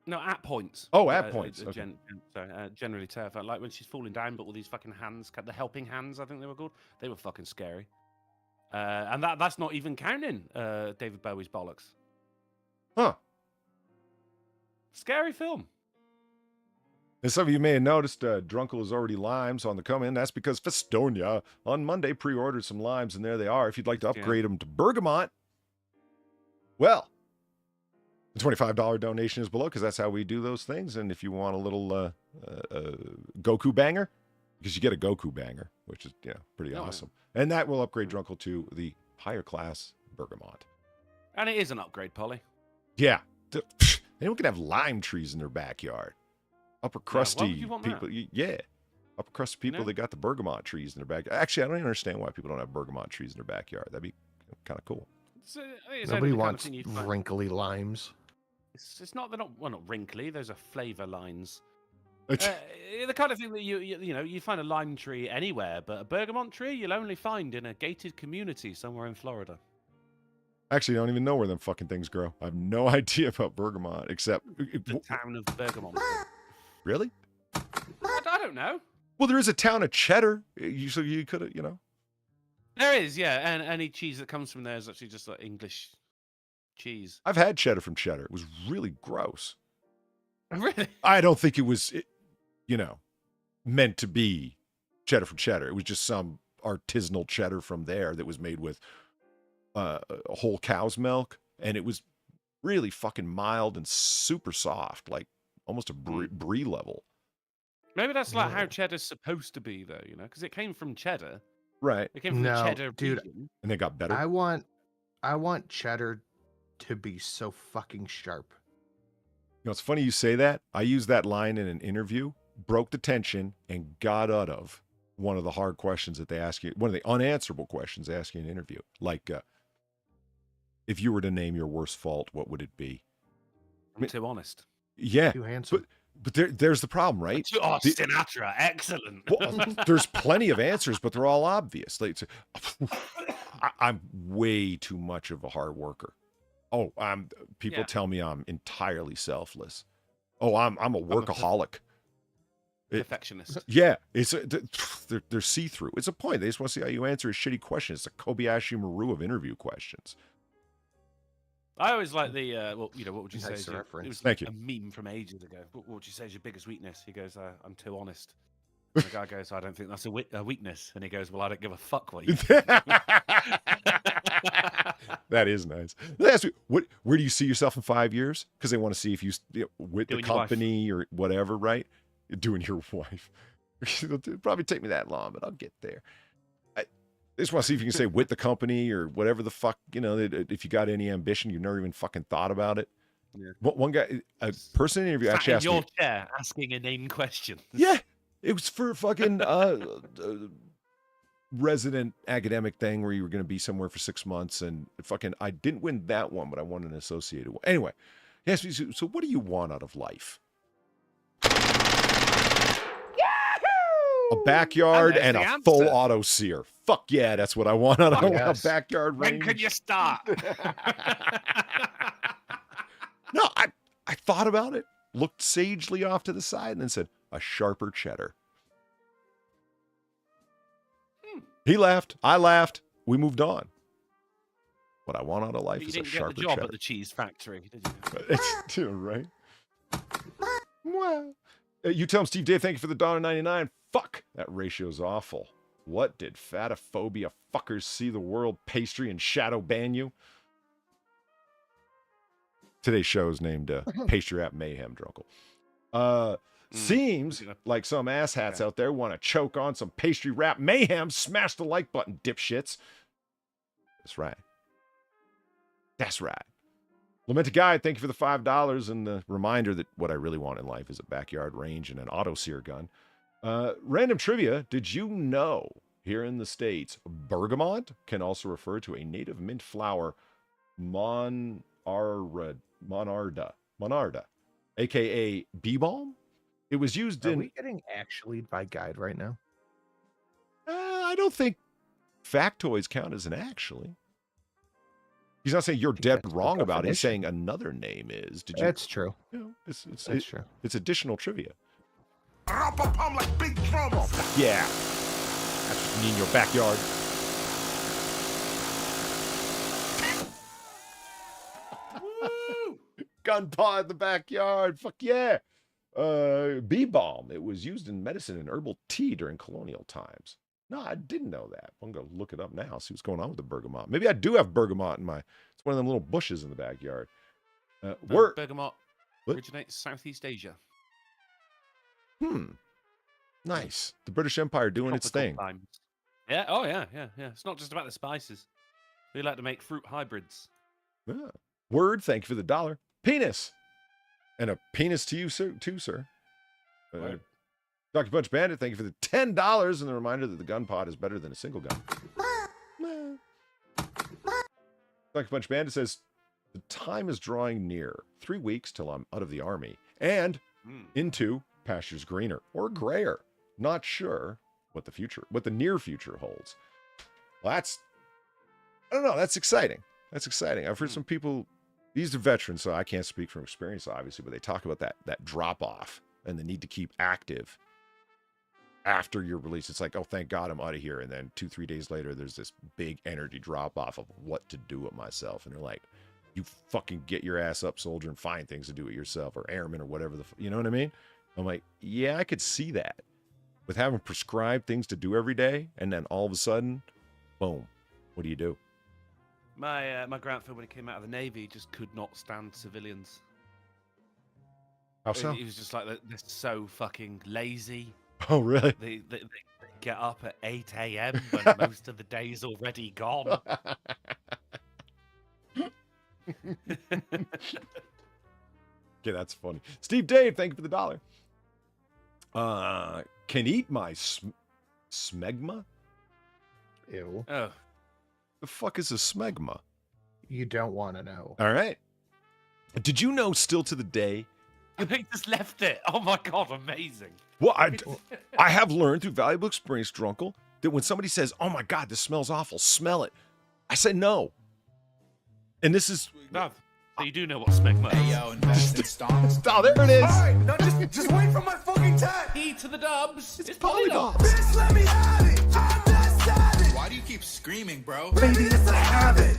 No, at points. Oh, at points, okay. Generally terrifying. Like when she's falling down, but all these fucking hands, the helping hands, I think they were called. They were fucking scary. And that's not even counting David Bowie's bollocks. Huh. Scary film. And some of you may have noticed Drunkle is already limes on the come in. That's because Festonia on Monday pre-ordered some limes, and there they are. If you'd like to upgrade them to bergamot, well, the $25 donation is below because that's how we do those things. And if you want a little Goku banger, because you get a Goku banger, which is pretty awesome. And that will upgrade Drunkle to the higher class bergamot. And it is an upgrade, Polly. Yeah. Anyone can have lime trees in their backyard. Upper crusty would you want people. Yeah. Upper crusty people, they got the bergamot trees in their backyard. Actually, I don't even understand why people don't have bergamot trees in their backyard. That'd be kind of cool. Nobody wants wrinkly limes. It's not, they're not wrinkly. Those are flavor lines. The kind of thing that you find a lime tree anywhere, but a bergamot tree you'll only find in a gated community somewhere in Florida. Actually, I don't even know where them fucking things grow. I have no idea about bergamot, except The town of Bergamot. Really? I don't know. Well, there is a town of Cheddar. So you could have, There is, yeah, and any cheese that comes from there is actually just like English cheese. I've had cheddar from Cheddar. It was really gross. Really? I don't think it was, meant to be cheddar from Cheddar. It was just some artisanal cheddar from there that was made with whole cow's milk, and it was really fucking mild and super soft, like almost a brie level. Maybe that's like how cheddar's supposed to be, though, because it came from cheddar. Right. It came from the No, cheddar dude. region. And they got better. I want cheddar to be so fucking sharp. It's funny you say that. I used that line in an interview, broke the tension, and got out of one of the hard questions that they ask you, one of the unanswerable questions they ask you in an interview. Like, if you were to name your worst fault, what would it be? I'm too honest. Yeah. Too handsome. But there's the problem, right? Sinatra, excellent. Well, there's plenty of answers, but they're all obvious. Like, I'm way too much of a hard worker. Oh, people tell me I'm entirely selfless. Oh, I'm a workaholic. Perfectionist. Yeah, they're see-through. It's a point. They just want to see how you answer a shitty question. It's a Kobayashi Maru of interview questions. I always like the, what would you say? Nice reference. It was Thank you. a meme from ages ago. What would you say is your biggest weakness? He goes, I'm too honest. And the guy goes, I don't think that's a weakness. And he goes, well, I don't give a fuck what you think. That is nice. They ask me, where do you see yourself in 5 years? Because they want to see if you with the Doing your wife. company or whatever, right? Doing your wife. It'll probably take me that long, but I'll get there. I just want to see if you can say with the company or whatever the fuck, if you got any ambition, you've never even fucking thought about it. Yeah. One guy, a person in the interview actually asked in your me, chair asking a name question. yeah, it was for fucking resident academic thing where you were going to be somewhere for 6 months, and fucking I didn't win that one, but I won an associated one. Anyway, he asked me, so what do you want out of life? a backyard there's and the a answer. full auto sear. Fuck yeah, that's what I want out of Oh, a yes. backyard When range. can you start? No, I thought about it, looked sagely off to the side, and then said, a sharper cheddar. He laughed. I laughed. We moved on. What I want out of life But you is a didn't get sharper the job cheddar. at the cheese factory, did you? It's too, right? Well, you tell him, Steve Dave, thank you for the $1.99. Fuck, that ratio's awful. What did fatophobia fuckers see the world pastry and shadow ban you? Today's show is named Pastry App Mayhem, Drunkle. Seems like some asshats out there want to choke on some pastry wrap mayhem. Smash the like button, dipshits. That's right. That's right. Lamented Guy, thank you for the $5 and the reminder that what I really want in life is a backyard range and an auto sear gun. Random trivia, did you know here in the States, bergamot can also refer to a native mint flower, monarda, aka bee balm? It was used Are in... we getting actually by guide right now? I don't think factoids count as an actually. He's not saying you're dead that's the wrong about it. He's definition. saying another name is. Did you? That's true. You know, it's That's true. it's additional trivia. Pum like big drums. Yeah. That's me in your backyard. Gun paw in the backyard. Fuck yeah. Bee balm. It was used in medicine and herbal tea during colonial times. No, I didn't know that. I'm going to look it up now, see what's going on with the bergamot. Maybe I do have bergamot in my... It's one of them little bushes in the backyard. Bergamot What? originates Southeast Asia. Nice. The British Empire doing its Tropical thing. climes. Yeah. Oh, yeah. It's not just about the spices. We like to make fruit hybrids. Yeah. Word, thank you for the $1. Penis. And a penis to you, sir, too, sir. Word. Dr. Punch Bandit, thank you for the $10 and the reminder that the gun pod is better than a single gun. Dr. Punch Bandit says, the time is drawing near. 3 weeks till I'm out of the army and into pastures greener or grayer. Not sure what the near future holds. Well, I don't know. That's exciting. I've heard some people, these are veterans, so I can't speak from experience, obviously, but they talk about that drop off and the need to keep active after your release. It's like, oh, thank God I'm out of here. And then 2-3 days later, there's this big energy drop off of what to do with myself. And they're like, you fucking get your ass up, soldier, and find things to do it yourself, or airman, or whatever you know what I mean? I'm like, yeah, I could see that. With having prescribed things to do every day, and then all of a sudden, boom, what do? My grandfather, when he came out of the Navy, just could not stand civilians. How so? He was just like, they're so fucking lazy. Oh, really? They get up at 8 a.m. when most of the day's already gone. Okay, that's funny. Steve Dave, thank you for the $1. Can eat my smegma? Ew. Oh, The fuck is a smegma? You don't want to know. All right. Did you know still to the day? they just left it. Oh my God, amazing. Well, I have learned through valuable experience, Drunkle, that when somebody says, oh my God, this smells awful, smell it. I say no. And this is... No, so you do know what smegma is. Hey, yo, invest in stocks. Oh, there it is. All right, now just wait for my fucking time. E to the dubs. It's Polygons. Bitch, let me have it. I'm that savage. Why do you keep screaming, bro? Maybe it's a habit.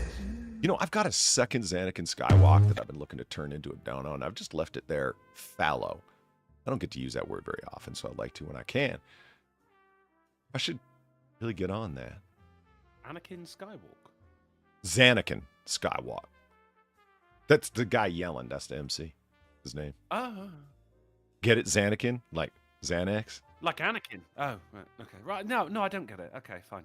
You know, I've got a second Xanakin Skywalk that I've been looking to turn into a dono, and I've just left it there fallow. I don't get to use that word very often, so I'd like to when I can. I should really get on that. Anakin Skywalk. Xanakin Skywalk. That's the guy yelling. That's the MC. His name. Oh. Get it, Xanakin? Like Xanax? Like Anakin. Oh, right. Okay. Right. No, I don't get it. Okay, fine.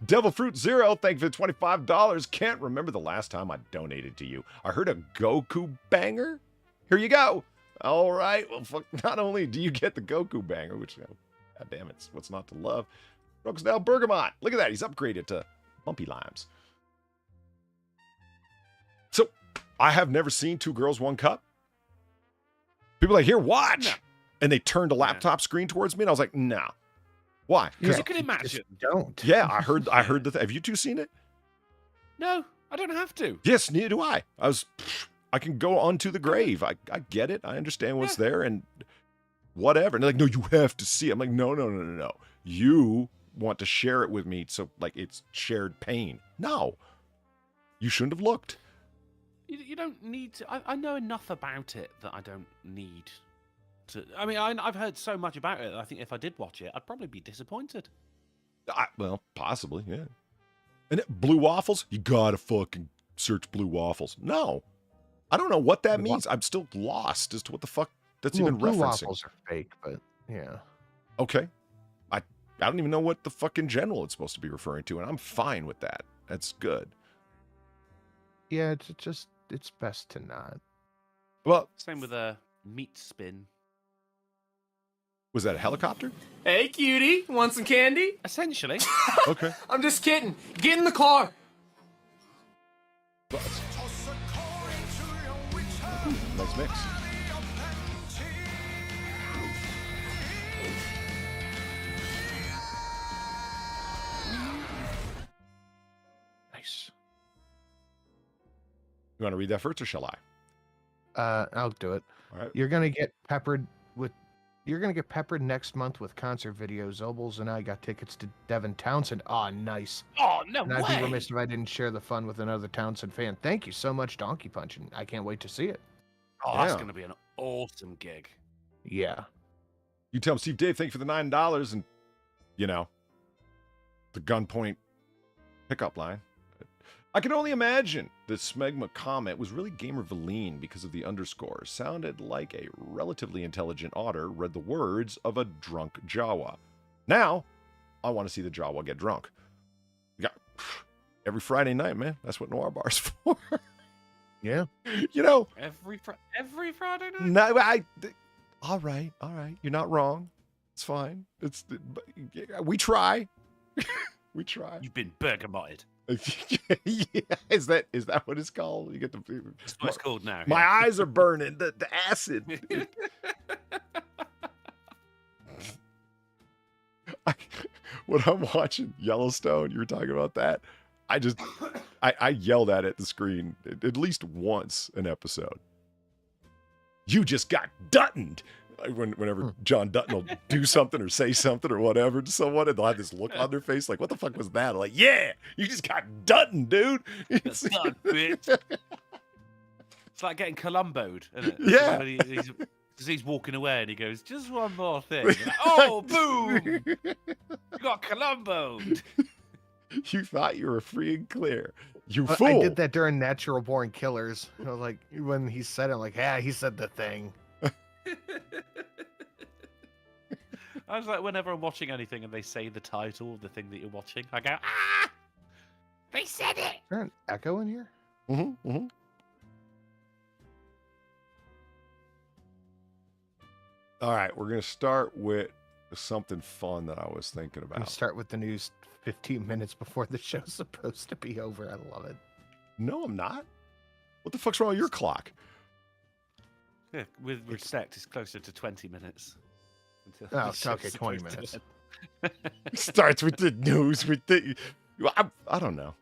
Devil Fruit Zero, thank you for the $25. Can't remember the last time I donated to you. I heard a Goku banger. Here you go. All right. Well, fuck, not only do you get the Goku banger, which, god damn it, what's not to love? Brooks now Bergamot. Look at that. He's upgraded to Bumpy Limes. So, I have never seen Two Girls, One Cup. People are like, here, watch. No. and they turned a laptop screen towards me, and I was like, nah. Why? Because you can imagine. Just don't. Yeah, I heard have you two seen it? No, I don't have to. Yes, neither do I. I can go onto the grave. I get it. I understand what's there and whatever. And they're like, no, you have to see it. I'm like, no. You want to share it with me, so like it's shared pain. No. You shouldn't have looked. You don't need to. I know enough about it that I don't need to. I mean, I've heard so much about it that I think if I did watch it, I'd probably be disappointed. Well, possibly, yeah. And blue waffles? You gotta fucking search blue waffles. No. I don't know what that means. I'm still lost as to what the fuck that's even blue referencing. waffles are fake, but yeah. Okay. I don't even know what the fuck in general it's supposed to be referring to, and I'm fine with that. That's good. Yeah, it's best to not. Well, Same with a meat spin. was that a helicopter? Hey, cutie, want some candy? Essentially. Okay. I'm just kidding. Get in the car. Nice mix. Nice. You want to read that first, or shall I? I'll do it. All right. You're gonna get peppered next month with concert videos. Obles and I got tickets to Devin Townsend. Oh, nice. Oh, no And I'd be remiss if I didn't share the fun with another Townsend fan. Thank you so much, Donkey Punch, and I can't wait to see it. Oh, that's Yeah. going to be an awesome gig. Yeah. You tell him, Steve Dave, thank you for the $9 and, the gunpoint pickup line. I can only imagine that Smegma comment was really gamer Valine because of the underscore. Sounded like a relatively intelligent Otter read the words of a drunk Jawa. Now, I want to see the Jawa get drunk. Yeah, every Friday night, man. That's what Noir Bar's for. Yeah. Every Friday night? No, all right. You're not wrong. It's fine. We try. We try. You've been bergamotted. Yeah, is that what it's called? You get the. That's what it's called now. My eyes are burning. The acid. When I'm watching Yellowstone, you were talking about that. I yelled at the screen at least once an episode. You just got Duttoned. Whenever John Dutton will do something or say something or whatever to someone, and they'll have this look on their face like, what the fuck was that? I'm like, yeah, you just got Dutton, dude. That's done, bitch. It's like getting Columboed, isn't it? Yeah. He's walking away and he goes, just one more thing. Like, oh, boom! You got Columboed. You thought you were free and clear. You I fool. did that during Natural Born Killers. I was like, when he said it, I'm like, yeah, he said the thing. I was like, whenever I'm watching anything and they say the title of the thing that you're watching, I go, ah! They said it! Is there an echo in here? Mm-hmm. All right, we're going to start with something fun that I was thinking I'm going about. to start with the news 15 minutes before the show's supposed to be over. I love it. No, I'm not. What the fuck's wrong with your clock? Yeah, with respect, it's closer to 20 minutes. Oh, okay, 20 minutes. Starts with the news. I don't know.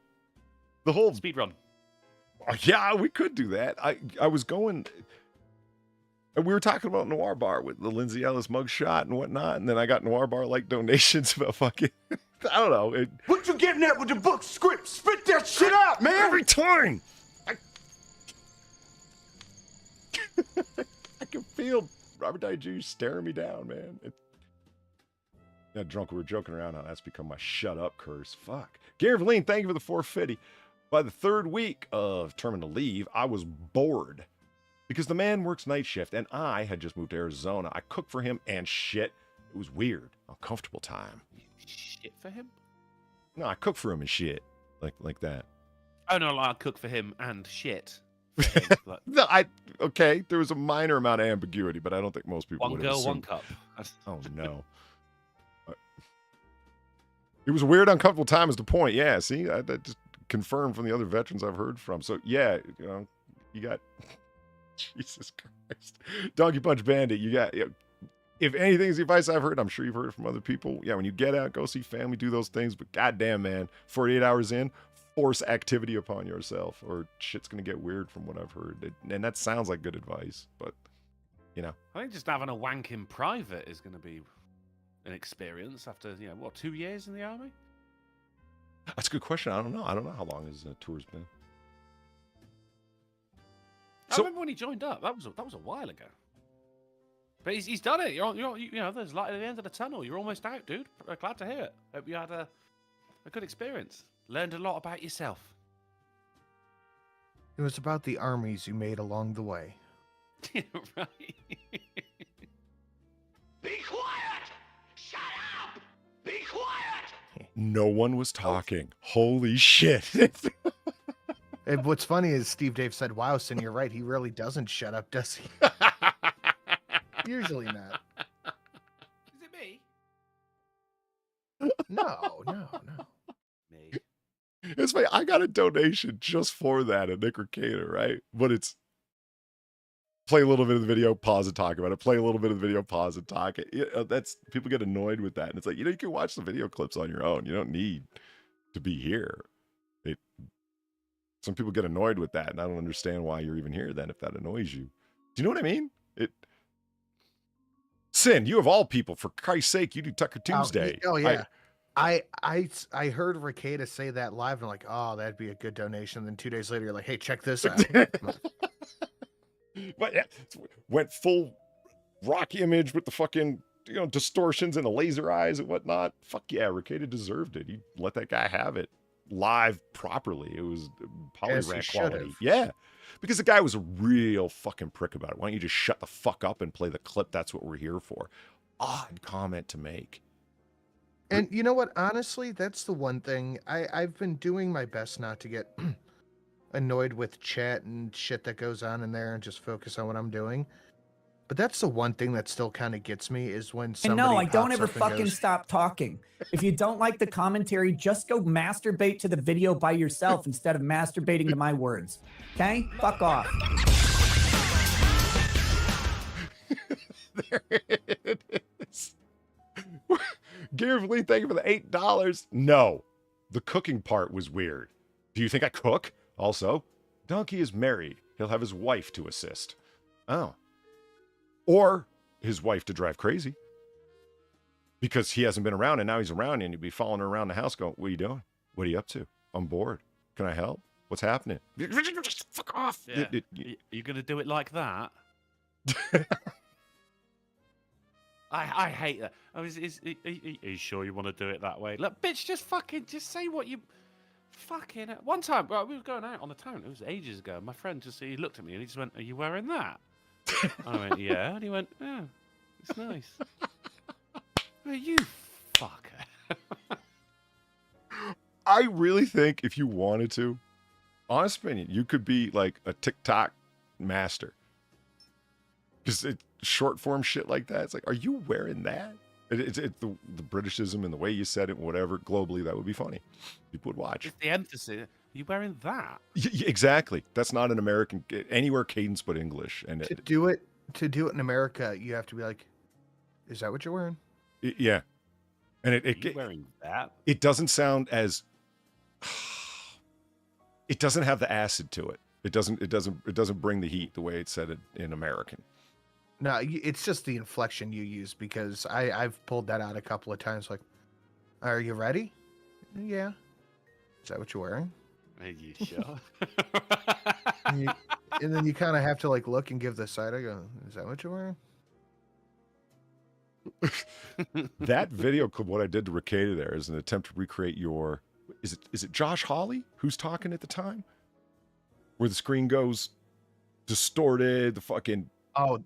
The whole Speed run. Oh, yeah, we could do that. I was going. And we were talking about Noir Bar with the Lindsay Ellis mugshot and whatnot, and then I got Noir Bar like donations about fucking. I don't know. What you getting at with the book script? Spit that shit out, man! Every time. I can feel Robert Downey Jr. staring me down, man. Got drunk. We were joking around how that's become my shut up curse. Fuck. Gary Valine, thank you for the 450. By the third week of terminal leave, I was bored because the man works night shift and I had just moved to Arizona. I cooked for him and shit. It was weird. Uncomfortable time. Shit for him? No, I cook for him and shit. Like that. Oh, no, I cook for him and shit. For him. Like, No, okay, there was a minor amount of ambiguity, but I don't think most people one would have girl, one assumed. cup. Oh, no. It was a weird, uncomfortable time is the point. Yeah, see? That just confirmed from the other veterans I've heard from. So, yeah, you got... Jesus Christ. Donkey Punch Bandit, you got... if anything is the advice I've heard, I'm sure you've heard it from other people. Yeah, when you get out, go see family, do those things. But goddamn, man, 48 hours in, force activity upon yourself, or shit's gonna get weird from what I've heard. And that sounds like good advice, but you know, I think just having a wank in private is going to be an experience after 2 years in the army. that's a good question. I don't know how long his tour's been. I remember when he joined up. That was a while ago. But he's done it. There's light at the end of the tunnel. You're almost out, dude. Glad to hear it. Hope you had a good experience. Learned a lot about yourself. It was about the armies you made along the way. Yeah, right. Be quiet! Shut up! Be quiet! No one was talking. Holy shit. And what's funny is Steve Dave said, wow, Sin, you're right. He really doesn't shut up, does he? Usually not. Is it me? No. Me. It's funny. I got a donation just for that at Nick Ricada, right? But it's play a little bit of the video, pause and talk about it. Play a little bit of the video, pause and talk. That's people get annoyed with that, and it's like you can watch the video clips on your own. You don't need to be here. Some people get annoyed with that, and I don't understand why you're even here then if that annoys you. Do you know what I mean? Sin, you of all people, for Christ's sake, you do Tucker Tuesday. Oh yeah. I heard Ricada say that live, and I'm like, oh, that'd be a good donation. And then 2 days later, you're like, hey, check this out. But yeah, went full rock image with the fucking distortions and the laser eyes and whatnot. Fuck yeah, Ricada deserved it. He let that guy have it live properly. It was polyrack quality. Yeah, because the guy was a real fucking prick about it. Why don't you just shut the fuck up and play the clip? That's what we're here for. Odd comment to make. And you know what? Honestly, that's the one thing. I've been doing my best not to get annoyed with chat and shit that goes on in there and just focus on what I'm doing. But that's the one thing that still kind of gets me is when somebody And no, I don't pops ever up and fucking goes, stop talking. If you don't like the commentary, just go masturbate to the video by yourself instead of masturbating to my words. Okay? Fuck off. There it is. Gary, thank you for the $8. No, the cooking part was weird. Do you think I cook? Also, Donkey is married. He'll have his wife to assist. Oh. Or his wife to drive crazy. Because he hasn't been around, and now he's around, and you'd be following her around the house going, what are you doing? What are you up to? I'm bored. Can I help? What's happening? Fuck off. Yeah. You're going to do it like that? I hate that. Are you sure you want to do it that way? Look, bitch, just say what you fucking. One time, we were going out on the town. It was ages ago. My friend he looked at me and he just went, "Are you wearing that?" I went, "Yeah." And he went, "Yeah, it's nice." Well, you fucker. I really think if you wanted to, honest opinion, you could be like a TikTok master. Because short form shit like that, it's like, are you wearing that? It's the Britishism and the way you said it, whatever. Globally, that would be funny. People would watch. It's the emphasis. Are you wearing that? Exactly. That's not an American anywhere cadence but English. And to do it in America, you have to be like, is that what you're wearing? Yeah. And Are you wearing that? It doesn't sound as. It doesn't have the acid to it. It doesn't bring the heat the way it's said it in American. No, it's just the inflection you use, because I've pulled that out a couple of times. Like, are you ready? Yeah. Is that what you're wearing? Are you sure? and then you kind of have to like look and give the side. I go, is that what you're wearing? That video clip, what I did to Ricada there, is an attempt to recreate your. Is it Josh Hawley who's talking at the time? Where the screen goes distorted, the fucking. Oh,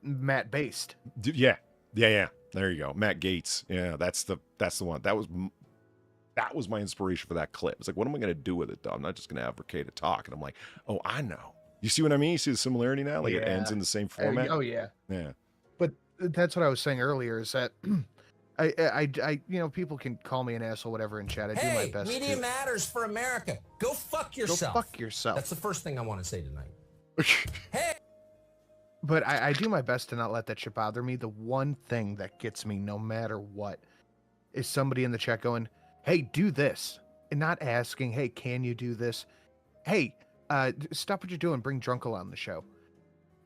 Matt Based. Yeah. There you go, Matt Gates. Yeah, that's the one. That was my inspiration for that clip. It's like, what am I going to do with it, though? I'm not just going to have Ricada talk. And I'm like, oh, I know. You see what I mean? You see the similarity now? Like, it ends in the same format. Oh yeah. Yeah. But that's what I was saying earlier. Is that I people can call me an asshole, whatever, in chat. I do my best. Media matters for America. Go fuck yourself. Go fuck yourself. That's the first thing I want to say tonight. Hey. But I do my best to not let that shit bother me. The one thing that gets me no matter what is somebody in the chat going, hey, do this. And not asking, hey, can you do this? Hey, stop what you're doing. Bring Drunkle on the show.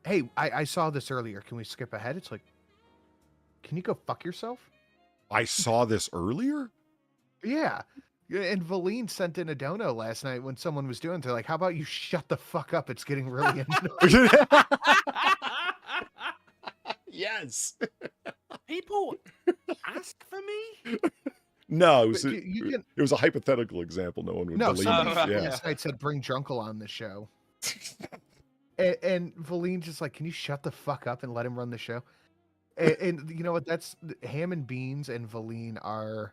Hey, I saw this earlier. Can we skip ahead? It's like, can you go fuck yourself? I saw this earlier? Yeah. And Valine sent in a dono last night when someone was doing it. They're like, how about you shut the fuck up? It's getting really annoying. Yes. People ask for me? No, It was a hypothetical example. No one would No, believe somebody it. Yeah. last night said bring Drunkle on the show. and Valine's just like, can you shut the fuck up and let him run the show? And you know what? That's Ham and Beans and Valine are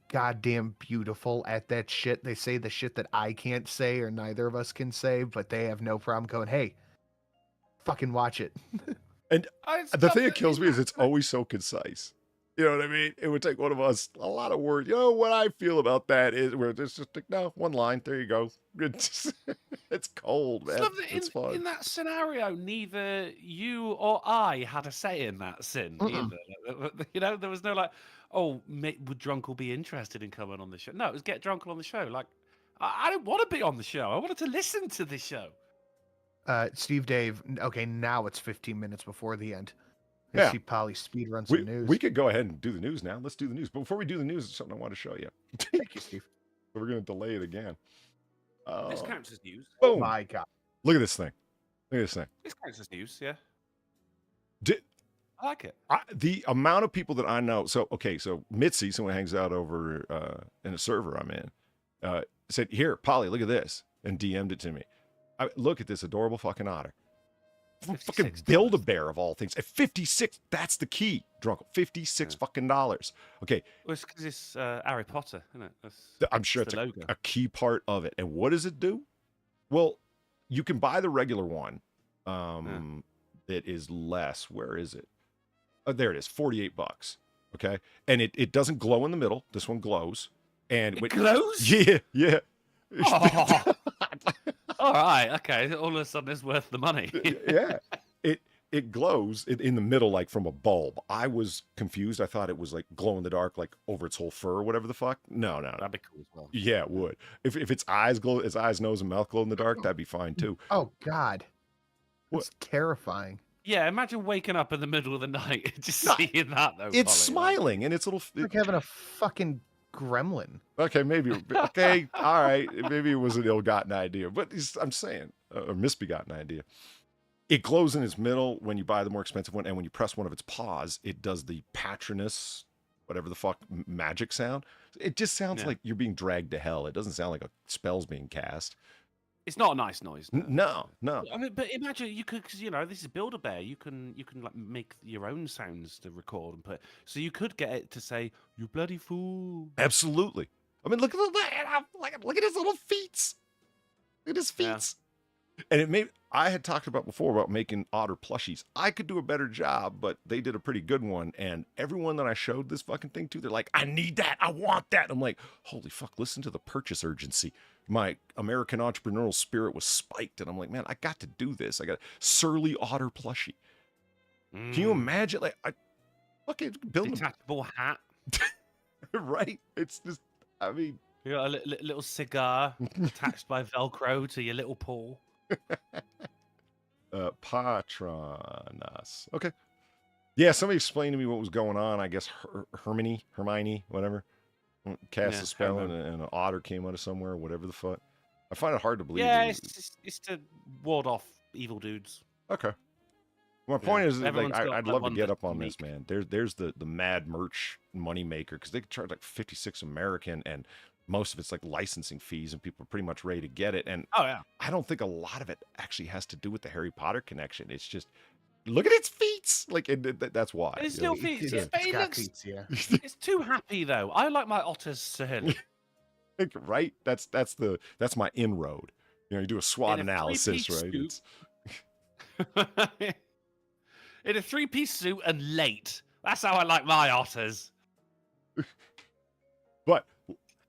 goddamn beautiful at that shit. They say the shit that I can't say or neither of us can say, but they have no problem going, hey, fucking watch it. And the thing that kills me is it's always so concise. You know what I mean? It would take one of us a lot of words. You know, what I feel about that is where it's just like, no, one line. There you go. It's cold, man. It's fun. In that scenario, neither you or I had a say in that sin either. You know, there was no like, oh, would Drunkle be interested in coming on the show? No, it was get Drunkle on the show. Like, I don't want to be on the show. I wanted to listen to the show. Steve Dave, okay, now it's 15 minutes before the end. Yeah. See Polly speed run some news. We could go ahead and do the news now. Let's do the news. But before we do the news, there's something I want to show you. Thank you, Steve. We're going to delay it again. This counts as news. Oh Boom. my God. Look at this thing. Look at this thing. This counts as news, yeah. I like it. The amount of people that I know. So Mitzi, someone hangs out over in a server I'm in, said, here, Polly, look at this. And DM'd it to me. Look at this adorable fucking otter. Fucking Build-A-Bear of all things. At 56, that's the key, Drunkle. 56 fucking dollars. Okay. Well, it's because it's Harry Potter, isn't it? I'm sure it's a key part of it. And what does it do? Well, you can buy the regular one. That is less. Where is it? Oh, there it is. $48. Okay. And it doesn't glow in the middle. This one glows. And it glows? Yeah. Oh. All right, okay. All of a sudden, it's worth the money. Yeah, it glows in the middle, like from a bulb. I was confused. I thought it was like glow in the dark, like over its whole fur or whatever the fuck. No. That'd be cool as well. Yeah, it would. If its eyes glow, its eyes, nose, and mouth glow in the dark, that'd be fine too. Oh God, that's terrifying. Yeah, imagine waking up in the middle of the night just seeing that though. It's smiling and it's little. It's like having a fucking gremlin. Okay, maybe. Okay, all right. Maybe it was an ill-gotten idea, but I'm saying a misbegotten idea. It glows in its middle when you buy the more expensive one, and when you press one of its paws, it does the Patronus, whatever the fuck, magic sound. It just sounds like you're being dragged to hell. It doesn't sound like a spell's being cast. It's not a nice noise. No. I mean, but imagine you could, because this is Build-A-Bear. You can like make your own sounds to record and put. So you could get it to say, "You bloody fool." Absolutely. I mean, look at that. Look at his little feet. Look at his feet. Yeah. And I had talked about before about making Otter plushies. I could do a better job, but they did a pretty good one. And everyone that I showed this fucking thing to, they're like, I need that. I want that. I'm like, holy fuck, listen to the purchase urgency. My American entrepreneurial spirit was spiked. And I'm like, man, I got to do this. I got a surly Otter plushie. Can you imagine? Like, I fucking build detachable hat. Right? It's just, I mean. You got a little cigar attached by Velcro to your little paw. Patronus. Okay. Yeah, somebody explained to me what was going on. I guess Hermione, whatever, cast a spell and an otter came out of somewhere, whatever the fuck. I find it hard to believe. Yeah, it's to ward off evil dudes. Okay. My point is, like, I'd love to get up on this, man. There's the mad merch money maker, because they could charge like 56 American, and most of it's like licensing fees, and people are pretty much ready to get it. And I don't think a lot of it actually has to do with the Harry Potter connection. It's just, look at its feet. Like, that's why. It's still feet. It's too happy though. I like my otters, Sir. Right? That's my inroad. You do a SWOT analysis, right? In a three-piece suit and late. That's how I like my otters. But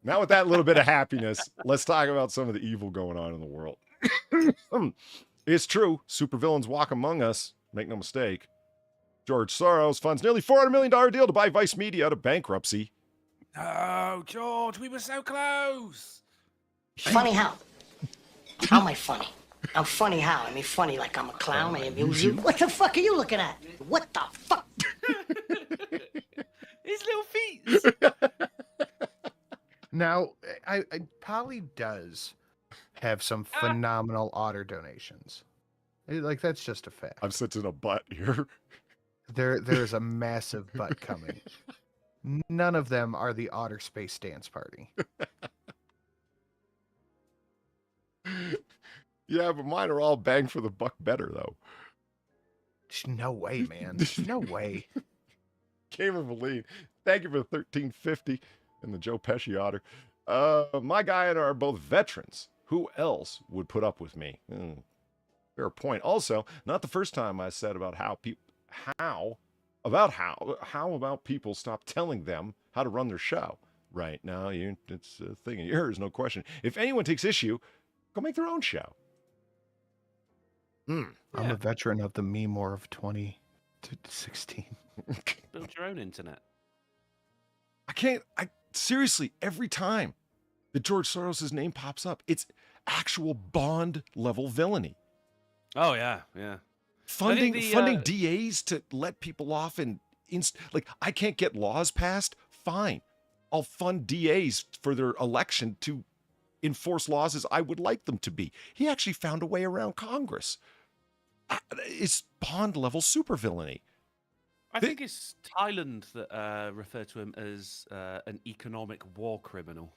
now with that little bit of happiness, let's talk about some of the evil going on in the world. It's true. Supervillains walk among us. make no mistake. George Soros funds nearly $400 million deal to buy Vice Media out of bankruptcy. Oh, George, we were so close. Funny how? How am I funny? I'm funny how? I mean, funny like I'm a clown. I amuse you. What the fuck are you looking at? What the fuck? His little feet. Now, I Polly does have some phenomenal Otter donations. Like, that's just a fact. I'm sitting a butt here. There's a massive butt coming. None of them are the Otter Space Dance Party. Yeah, but mine are all bang for the buck better, though. No way, man. No way. Gamer Valine, thank you for the 1350 and the Joe Pesci Otter. My guy and I are both veterans. Who else would put up with me? Fair point. Also, not the first time I said about how about people stop telling them how to run their show. Right now, it's a thing of yours, no question. If anyone takes issue, go make their own show. I'm a veteran of the meme war of 2016. Build your own internet. Seriously, every time that George Soros' name pops up, it's actual Bond level villainy. Oh, yeah, yeah. Funding DAs to let people off I can't get laws passed? Fine. I'll fund DAs for their election to enforce laws as I would like them to be. He actually found a way around Congress. It's Bond level supervillainy. I think it's Thailand that refer to him as an economic war criminal.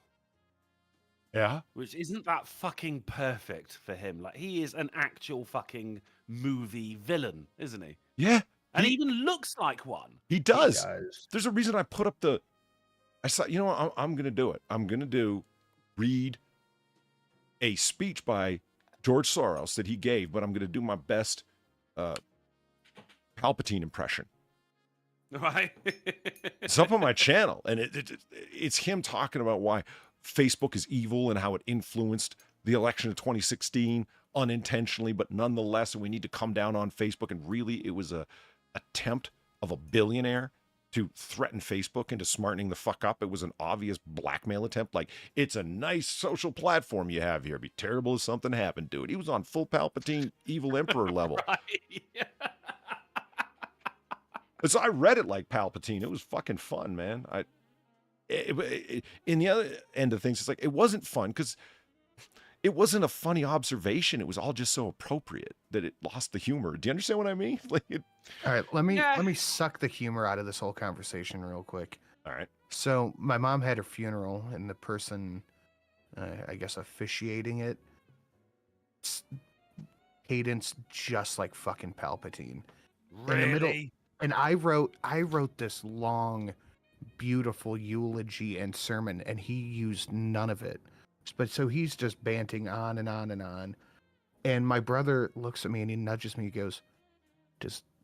Yeah? Which isn't that fucking perfect for him. Like, he is an actual fucking movie villain, isn't he? Yeah. And he even looks like one. He does. There's a reason I put up I said, you know what, I'm going to do it. I'm going to read a speech by George Soros that he gave, but I'm going to do my best Palpatine impression. Right. It's up on my channel, and it's him talking about why Facebook is evil and how it influenced the election of 2016 unintentionally, but nonetheless, and we need to come down on Facebook. And really, it was a attempt of a billionaire to threaten Facebook into smartening the fuck up. It was an obvious blackmail attempt. Like, it's a nice social platform you have here. It'd be terrible if something happened to it. He was on full Palpatine evil emperor level. Right. Yeah. So I read it like Palpatine. It was fucking fun, man. In the other end of things, it's like, it wasn't fun because it wasn't a funny observation. It was all just so appropriate that it lost the humor. Do you understand what I mean? All right, let me suck the humor out of this whole conversation real quick. All right. So my mom had her funeral, and the person, I guess, officiating it, cadence just like fucking Palpatine. Really? In the middle. And I wrote this long, beautiful eulogy and sermon, and he used none of it. But so he's just banting on and on and on. And my brother looks at me and he nudges me. He goes,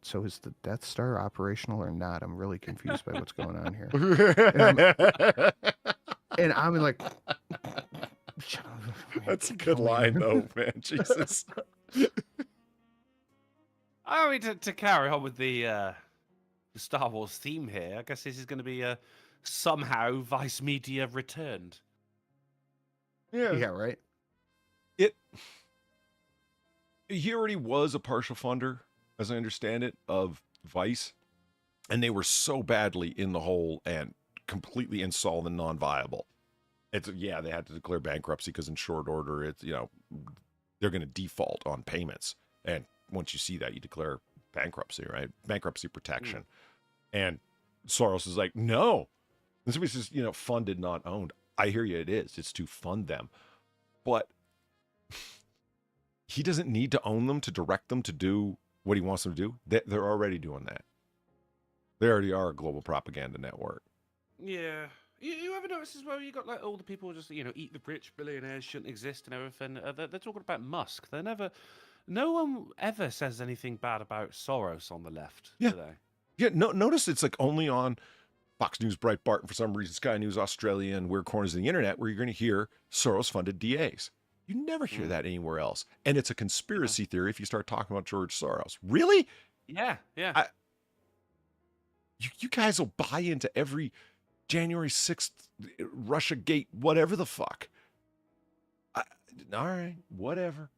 so is the Death Star operational or not? I'm really confused by what's going on here. And I'm like, that's a good line, though, man. Jesus. I mean, to carry on with the Star Wars theme here, I guess this is going to be somehow Vice Media returned. Yeah, right. He already was a partial funder, as I understand it, of Vice, and they were so badly in the hole and completely insolvent and non-viable. They had to declare bankruptcy because in short order, they're going to default on payments, and once you see that, you declare bankruptcy, right? Bankruptcy protection. And Soros is like, no. And somebody says, funded, not owned. I hear you, it is. It's to fund them. But he doesn't need to own them to direct them to do what he wants them to do. They're already doing that. They already are a global propaganda network. Yeah. You ever notice as well, you got like all the people just, eat the rich, billionaires shouldn't exist and everything. They're talking about Musk. No one ever says anything bad about Soros on the left, do they? Yeah, notice it's like only on Fox News, Breitbart, and for some reason Sky News Australia and weird corners of the internet where you're going to hear Soros-funded DAs. You never hear that anywhere else. And it's a conspiracy theory if you start talking about George Soros. Really? Yeah, yeah. You guys will buy into every January 6th Russia Gate, whatever the fuck. All right, whatever.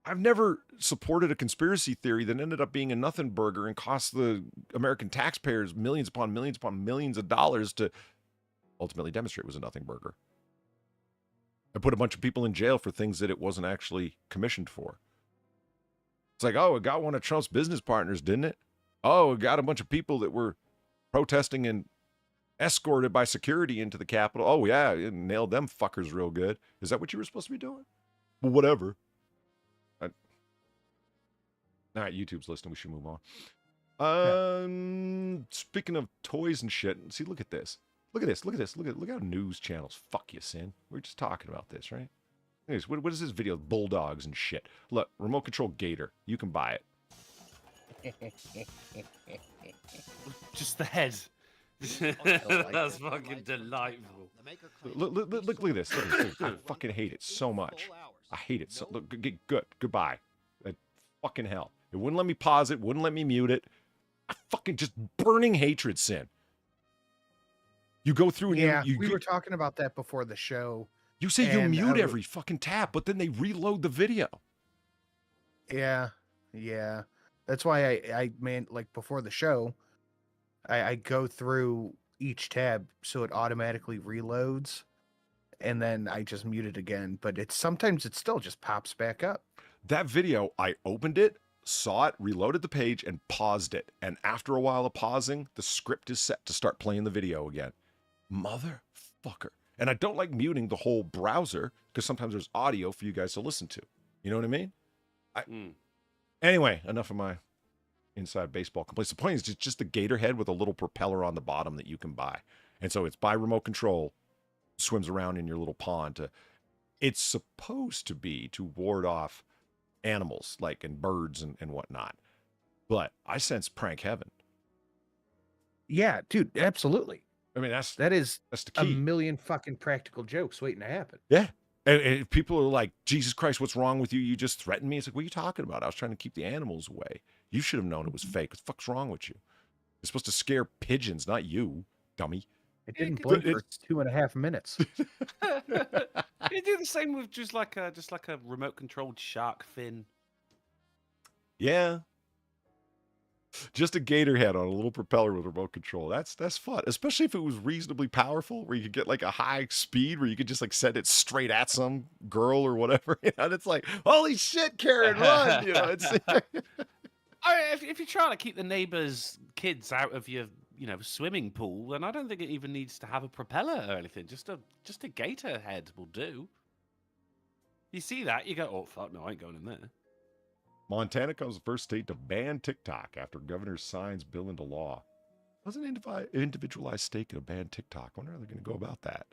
I've never supported a conspiracy theory that ended up being a nothing burger and cost the American taxpayers millions upon millions upon millions of dollars to ultimately demonstrate it was a nothing burger. I put a bunch of people in jail for things that it wasn't actually commissioned for. It's like, oh, it got one of Trump's business partners, didn't it? Oh, it got a bunch of people that were protesting and escorted by security into the Capitol. Oh, yeah, it nailed them fuckers real good. Is that what you were supposed to be doing? Well, whatever. All right, YouTube's listening. We should move on. Speaking of toys and shit, see, look at this. Look at this. Look at this. Look how news channels fuck you, Sin. We are just talking about this, right? Anyways, what is this video? Bulldogs and shit. Look, remote control gator. You can buy it. Just the head. That's fucking delightful. Look at this. I fucking hate it so much. I hate it. So look, goodbye. Fucking hell. It wouldn't let me pause it. Wouldn't let me mute it. I fucking just burning hatred, Sin. You go through and we were talking about that before the show. You say you mute every fucking tab, but then they reload the video. Yeah. That's why I like before the show, I go through each tab so it automatically reloads, and then I just mute it again. But sometimes it still just pops back up. That video, I opened it, saw it, reloaded the page, and paused it. And after a while of pausing, the script is set to start playing the video again. Motherfucker. And I don't like muting the whole browser because sometimes there's audio for you guys to listen to. You know what I mean? Anyway, enough of my inside baseball complaints. The point is it's just the gator head with a little propeller on the bottom that you can buy. And so it's by remote control, swims around in your little pond. It's supposed to be to ward off animals and birds and whatnot. But I sense prank heaven. Yeah, dude, absolutely. I mean, that's the key. A million fucking practical jokes waiting to happen. Yeah. And people are like, Jesus Christ, what's wrong with you? You just threatened me. It's like, what are you talking about? I was trying to keep the animals away. You should have known it was fake. What the fuck's wrong with you? You're supposed to scare pigeons, not you, dummy. It didn't blink for 2.5 minutes. You do the same with just like a remote controlled shark fin. Yeah. Just a gator head on a little propeller with remote control. That's fun, especially if it was reasonably powerful, where you could get like a high speed, where you could just like send it straight at some girl or whatever. And it's like, holy shit, Karen, run! It's. If you're trying to keep the neighbors' kids out of your, swimming pool, then I don't think it even needs to have a propeller or anything. Just a gator head will do. You see that, you go, oh fuck, no, I ain't going in there. Montana comes the first state to ban TikTok after governor signs bill into law. What's an individualized state going to ban TikTok? I wonder how they're going to go about that.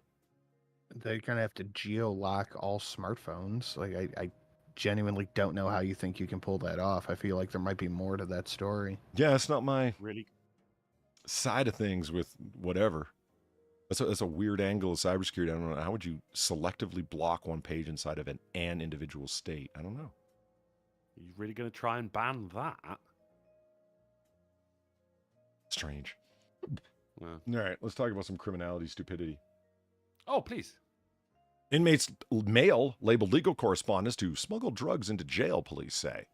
They're going to have to geo-lock all smartphones. Like, I genuinely don't know how you think you can pull that off. I feel like there might be more to that story. Yeah, it's not my really side of things with whatever. That's a weird angle of cybersecurity. I don't know. How would you selectively block one page inside of an individual state? I don't know. Are you really going to try and ban that? Strange. Well. All right, let's talk about some criminality stupidity. Oh, please. Inmates mail labeled legal correspondence to smuggle drugs into jail, police say.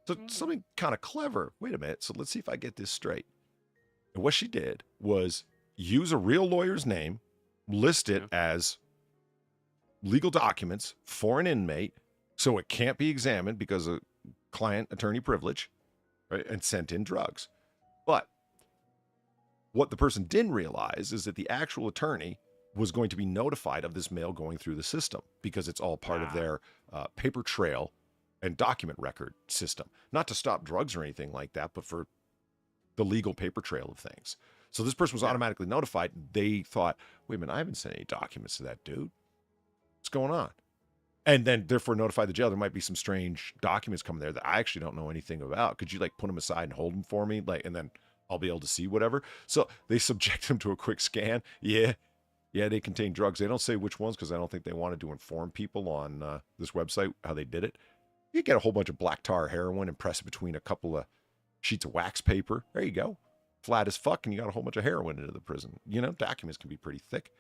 So something kind of clever. Wait a minute. So let's see if I get this straight. And what she did was use a real lawyer's name, list it as legal documents for an inmate, so it can't be examined because of client-attorney privilege, right, and sent in drugs. But what the person didn't realize is that the actual attorney was going to be notified of this mail going through the system because it's all part of their paper trail and document record system. Not to stop drugs or anything like that, but for the legal paper trail of things. So this person was automatically notified. They thought, wait a minute, I haven't sent any documents to that dude. What's going on? And then therefore notify the jail. There might be some strange documents coming there that I actually don't know anything about. Could you put them aside and hold them for me? And then I'll be able to see whatever. So they subject them to a quick scan. Yeah, they contain drugs. They don't say which ones because I don't think they wanted to inform people on this website how they did it. You get a whole bunch of black tar heroin and press it between a couple of sheets of wax paper. There you go. Flat as fuck, and you got a whole bunch of heroin into the prison. You know, documents can be pretty thick.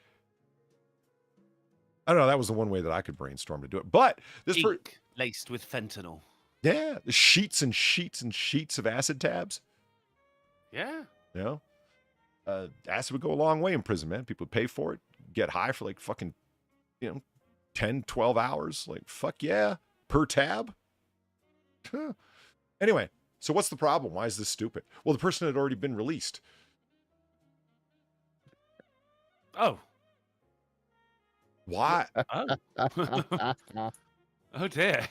I don't know. That was the one way that I could brainstorm to do it. But this Ink laced with fentanyl. yeah, the sheets and sheets and sheets of acid tabs. Yeah. You know, acid would go a long way in prison, man. People would pay for it, get high for like fucking, 10, 12 hours. Like, fuck yeah, per tab. Huh. Anyway, so what's the problem? Why is this stupid? Well, the person had already been released. Oh. Why? Oh. Oh dear.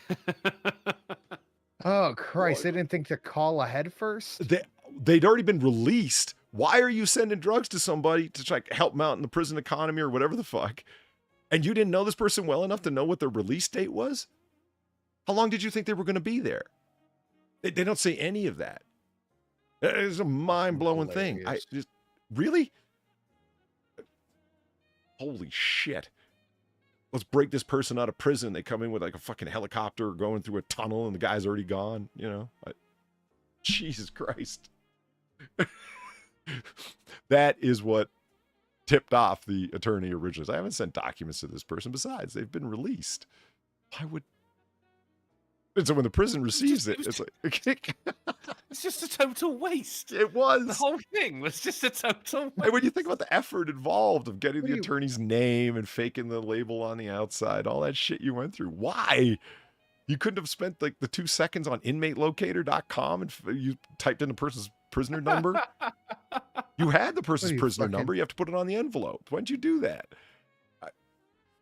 Oh Christ! They didn't think to call ahead first. They'd already been released. Why are you sending drugs to somebody to try to help them out in the prison economy or whatever the fuck? And you didn't know this person well enough to know what their release date was? How long did you think they were going to be there? They don't say any of that. It's a mind-blowing thing. I just really? Holy shit. Let's break this person out of prison. They come in with like a fucking helicopter going through a tunnel and the guy's already gone, Jesus Christ. That is what tipped off the attorney originally. I haven't sent documents to this person. Besides, they've been released. Why would... And so when the prison receives it's like... It's just a total waste. It was. The whole thing was just a total waste. And when you think about the effort involved of getting the attorney's name and faking the label on the outside, all that shit you went through, why? You couldn't have spent like the 2 seconds on inmatelocator.com and you typed in a person's prisoner number? You had the person's prisoner number. You have to put it on the envelope. Why'd you do that?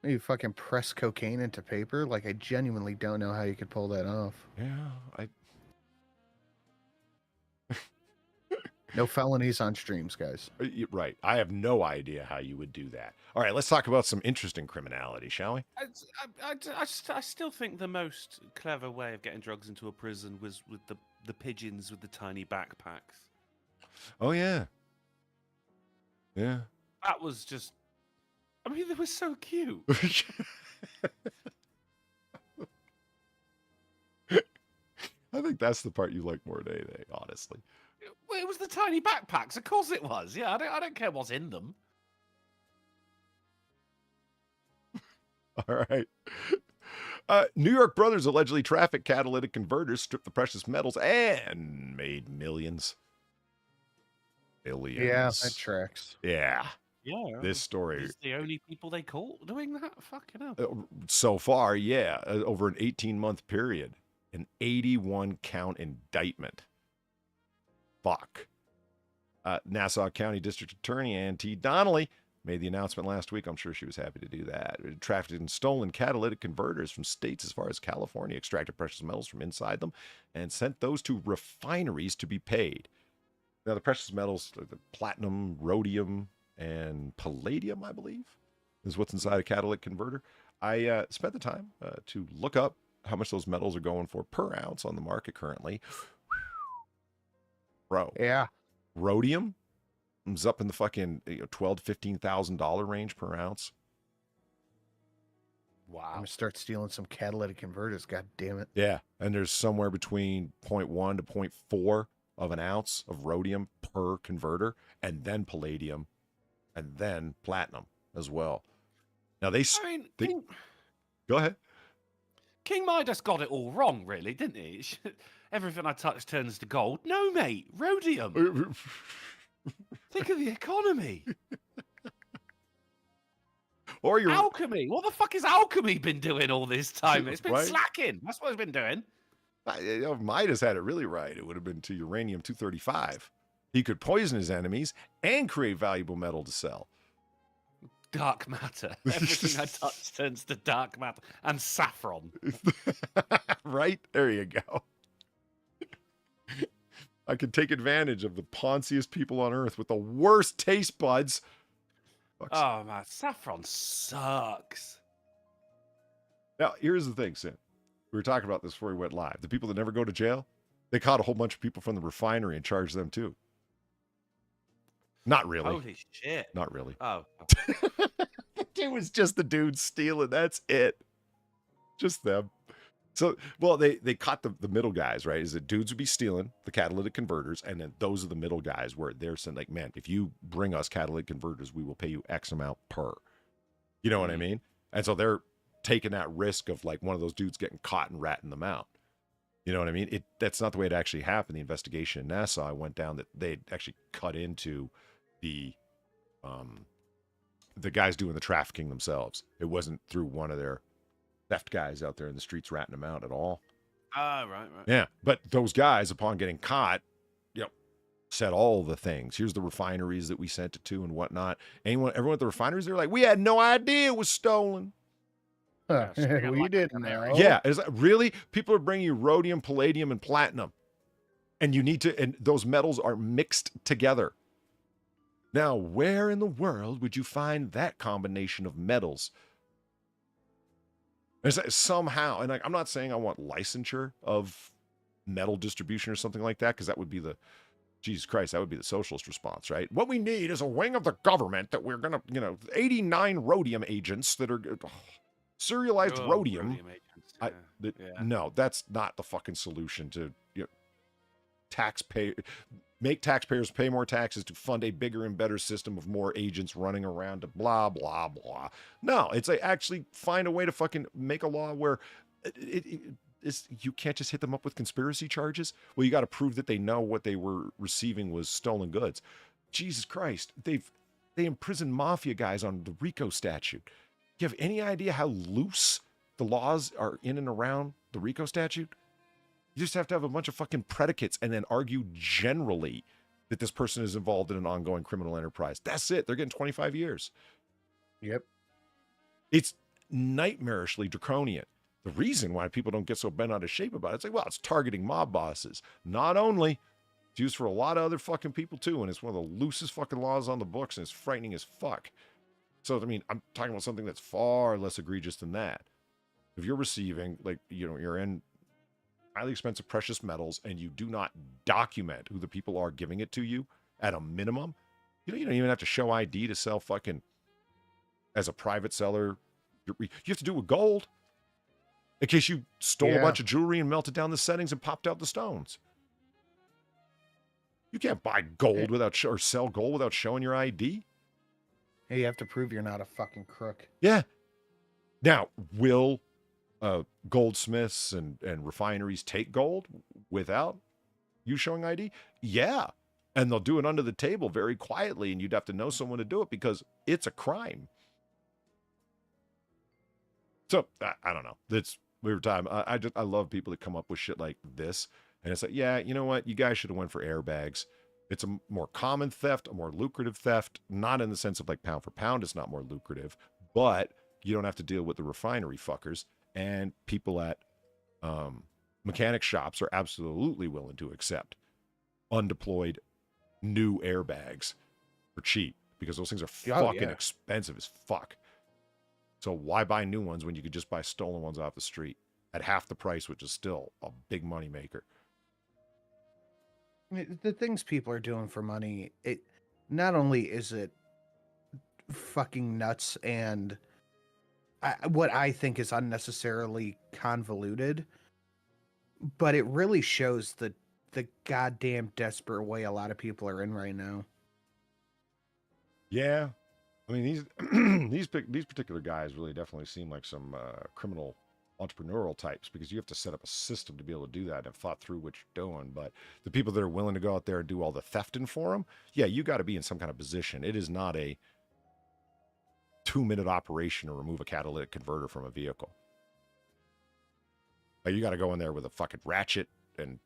You fucking press cocaine into paper? Like, I genuinely don't know how you could pull that off. Yeah, No felonies on streams, guys. Right. I have no idea how you would do that. All right, let's talk about some interesting criminality, shall we? I still think the most clever way of getting drugs into a prison was with the pigeons with the tiny backpacks. Oh, yeah. Yeah. That was just... I mean, they were so cute. I think that's the part you like more than anything, honestly. Well, it was the tiny backpacks. Of course it was. Yeah, I don't care what's in them. All right. New York brothers allegedly trafficked catalytic converters, stripped the precious metals, and made millions. Billions. Yeah, that tracks. Yeah. Yeah. This story. Is the only people they caught doing that? Fucking hell. So far, yeah. Over an 18-month period. An 81-count indictment. Fuck. Nassau County District Attorney Ann T. Donnelly made the announcement last week. I'm sure she was happy to do that. Trafficked and stolen catalytic converters from states as far as California, extracted precious metals from inside them, and sent those to refineries to be paid. Now, the precious metals, the platinum, rhodium, and palladium, I believe, is what's inside a catalytic converter. I spent the time to look up how much those metals are going for per ounce on the market currently. Bro. Yeah. Rhodium is up in the fucking $12,000 to $15,000 range per ounce. Wow. I'm gonna start stealing some catalytic converters. God damn it. Yeah, and there's somewhere between 0.1 to 0.4 of an ounce of rhodium per converter, and then palladium, and then platinum as well. Now they go ahead. King Midas got it all wrong, really, didn't he? Everything I touch turns to gold. No, mate, rhodium. Think of the economy. Or your alchemy. What the fuck has alchemy been doing all this time? It's been right? slacking. That's what it's been doing. If Midas had it really right, it would have been to uranium-235. He could poison his enemies and create valuable metal to sell. Dark matter. Everything I touch turns to dark matter. And saffron. Right? There you go. I could take advantage of the ponziest people on earth with the worst taste buds. Oh, man. Saffron sucks. Now, here's the thing, Sim. We were talking about this before we went live. The people that never go to jail, they caught a whole bunch of people from the refinery and charged them too. Not really. Holy shit. Not really. Oh. It was just the dudes stealing. That's it. Just them. So, well, they caught the middle guys, right? Is that dudes would be stealing the catalytic converters, and then those are the middle guys where they're saying, like, man, if you bring us catalytic converters, we will pay you X amount per. You know what I mean? And so they're taking that risk of like one of those dudes getting caught and ratting them out. You know what I mean? That's not the way it actually happened. The investigation in Nassau went down that they actually cut into the guys doing the trafficking themselves. It wasn't through one of their theft guys out there in the streets ratting them out at all. Ah, right. Yeah, but those guys, upon getting caught, said all the things. Here's the refineries that we sent it to and whatnot. Everyone at the refineries, they're like, we had no idea it was stolen. We didn't know. Yeah, it's like, really? People are bringing you rhodium, palladium, and platinum, and you need to, and those metals are mixed together. Now, where in the world would you find that combination of metals? It's like somehow, and like, I'm not saying I want licensure of metal distribution or something like that, because that would be Jesus Christ, that would be the socialist response, right? What we need is a wing of the government that we're going to, 89 rhodium agents that are serialized rhodium. No, that's not the fucking solution to make taxpayers pay more taxes to fund a bigger and better system of more agents running around to blah, blah, blah. No, it's like actually find a way to fucking make a law where you can't just hit them up with conspiracy charges. Well, you got to prove that they know what they were receiving was stolen goods. Jesus Christ, they imprisoned mafia guys on the RICO statute. You have any idea how loose the laws are in and around the RICO statute? You just have to have a bunch of fucking predicates and then argue generally that this person is involved in an ongoing criminal enterprise. That's it. They're getting 25 years. Yep. It's nightmarishly draconian. The reason why people don't get so bent out of shape about it, it's like, well, it's targeting mob bosses. Not only, it's used for a lot of other fucking people too, and it's one of the loosest fucking laws on the books, and it's frightening as fuck. So, I mean, I'm talking about something that's far less egregious than that. If you're receiving, like, you're in highly expensive precious metals, and you do not document who the people are giving it to you at a minimum, you don't even have to show ID to sell fucking, as a private seller, you have to do it with gold. In case you stole a bunch of jewelry and melted down the settings and popped out the stones. You can't buy gold without or sell gold without showing your ID. Hey, you have to prove you're not a fucking crook. Yeah. Now, will goldsmiths and refineries take gold without you showing ID? Yeah. And they'll do it under the table very quietly, and you'd have to know someone to do it because it's a crime. So, I don't know. It's weird time. I love people that come up with shit like this. And it's like, yeah, you know what? You guys should have went for airbags. It's a more common theft, a more lucrative theft. Not in the sense of like pound for pound, it's not more lucrative. But you don't have to deal with the refinery fuckers. And people at mechanic shops are absolutely willing to accept undeployed new airbags for cheap. Because those things are fucking expensive as fuck. So why buy new ones when you could just buy stolen ones off the street at half the price, which is still a big money maker? The things people are doing for money, it not only is it fucking nuts and what I think is unnecessarily convoluted, but it really shows the goddamn desperate way a lot of people are in right now. Yeah. I mean, these particular guys really definitely seem like some criminal entrepreneurial types, because you have to set up a system to be able to do that and have thought through what you're doing. But the people that are willing to go out there and do all the thefting for them, yeah, you got to be in some kind of position. It is not a 2-minute operation to remove a catalytic converter from a vehicle. Like, you got to go in there with a fucking ratchet, and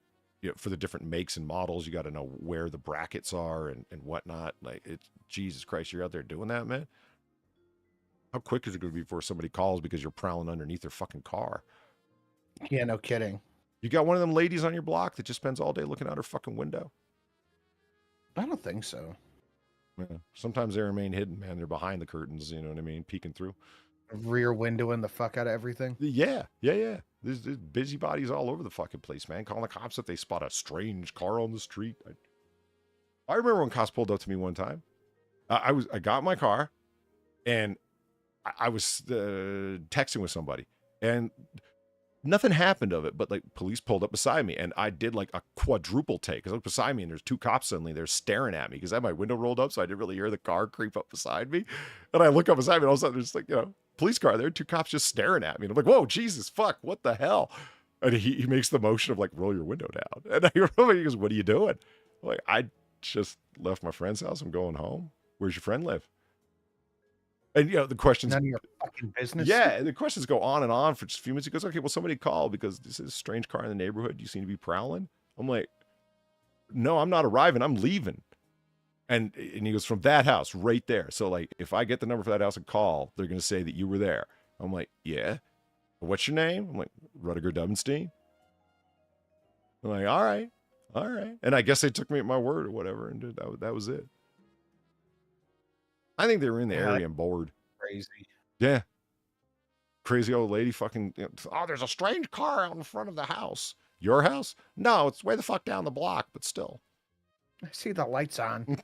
for the different makes and models, you got to know where the brackets are and whatnot. Like, it's Jesus Christ, you're out there doing that, man? How quick is it going to be before somebody calls because you're prowling underneath their fucking car? Yeah, no kidding. You got one of them ladies on your block that just spends all day looking out her fucking window? I don't think so. Yeah. Sometimes they remain hidden, man. They're behind the curtains, you know what I mean? Peeking through. Rear windowing the fuck out of everything. Yeah. There's busybodies all over the fucking place, man. Calling the cops if they spot a strange car on the street. I remember when cops pulled up to me one time. I got in my car, and I was texting with somebody, and nothing happened of it, but like police pulled up beside me and I did like a quadruple take because I looked beside me and there's two cops suddenly. They're staring at me because I had my window rolled up, so I didn't really hear the car creep up beside me. And I look up beside me and all of a sudden there's like, police car there, two cops just staring at me. And I'm like, whoa, Jesus, fuck, what the hell? And he makes the motion of like, roll your window down. And I remember he goes, what are you doing? I'm like, I just left my friend's house. I'm going home. Where's your friend live? And the questions. None of your fucking business. Yeah, the questions go on and on for just a few minutes. He goes, okay, well, somebody called because this is a strange car in the neighborhood. You seem to be prowling. I'm like, no, I'm not arriving. I'm leaving. And he goes, from that house right there. So like, if I get the number for that house and call, they're going to say that you were there. I'm like, yeah. What's your name? I'm like, Rudiger Dubenstein. I'm like, all right. And I guess they took me at my word or whatever. And that was it. I think they were in the area and bored. Crazy. Yeah. Crazy old lady fucking, oh, there's a strange car out in front of the house. Your house? No, it's way the fuck down the block, but still. I see the lights on.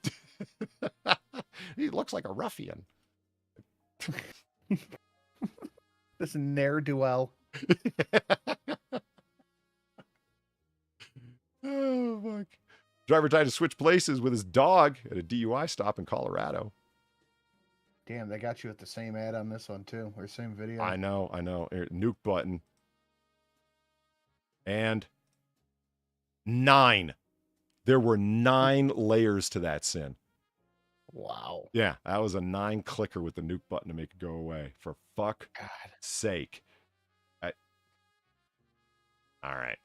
He looks like a ruffian. This ne'er-do-well. Oh, fuck. Driver tried to switch places with his dog at a DUI stop in Colorado. Damn, they got you at the same ad on this one too, or same video. I know. Here, nuke button. And 9. There were 9 layers to that sin. Wow. Yeah, that was a 9 clicker with the nuke button to make it go away. For fuck's sake. All right.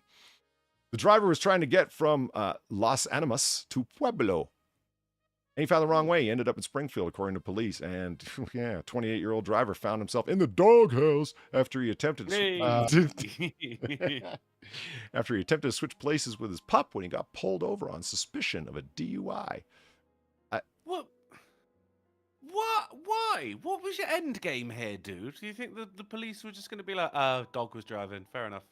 The driver was trying to get from Los Animas to Pueblo. And he found the wrong way. He ended up in Springfield, according to police. And yeah, 28-year-old driver found himself in the doghouse after he attempted to switch places with his pup when he got pulled over on suspicion of a DUI. What? Why? What was your end game here, dude? Do you think the police were just going to be like, dog was driving? Fair enough.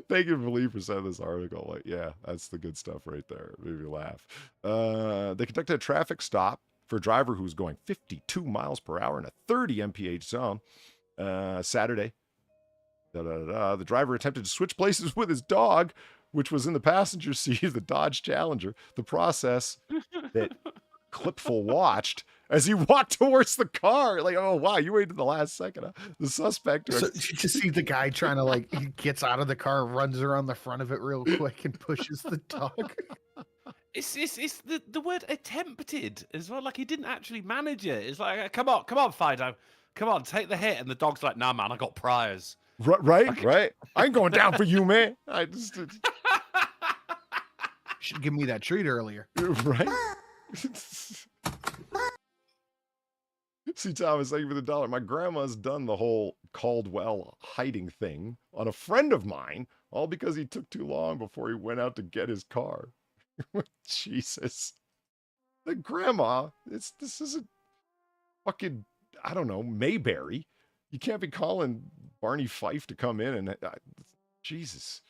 Thank you, Lee, for sending this article. Like, yeah, that's the good stuff right there. It made me laugh. They conducted a traffic stop for a driver who was going 52 miles per hour in a 30 mph zone Saturday. The driver attempted to switch places with his dog, which was in the passenger seat of the Dodge Challenger. The process that Clipful watched as he walked towards the car. Like, oh, wow, you waited the last second. Huh? The suspect. So you just see the guy trying to, like, he gets out of the car, runs around the front of it real quick, and pushes the dog. It's the word attempted as well. Like, he didn't actually manage it. It's like, come on, Fido. Come on, take the hit. And the dog's like, nah, man, I got priors. Right. I ain't going down for you, man. I just should give me that treat earlier. Right? See, Thomas, thank you for the $1. My grandma's done the whole Caldwell hiding thing on a friend of mine, all because he took too long before he went out to get his car. Jesus. The grandma, this isn't fucking, I don't know, Mayberry. You can't be calling Barney Fife to come in and Jesus.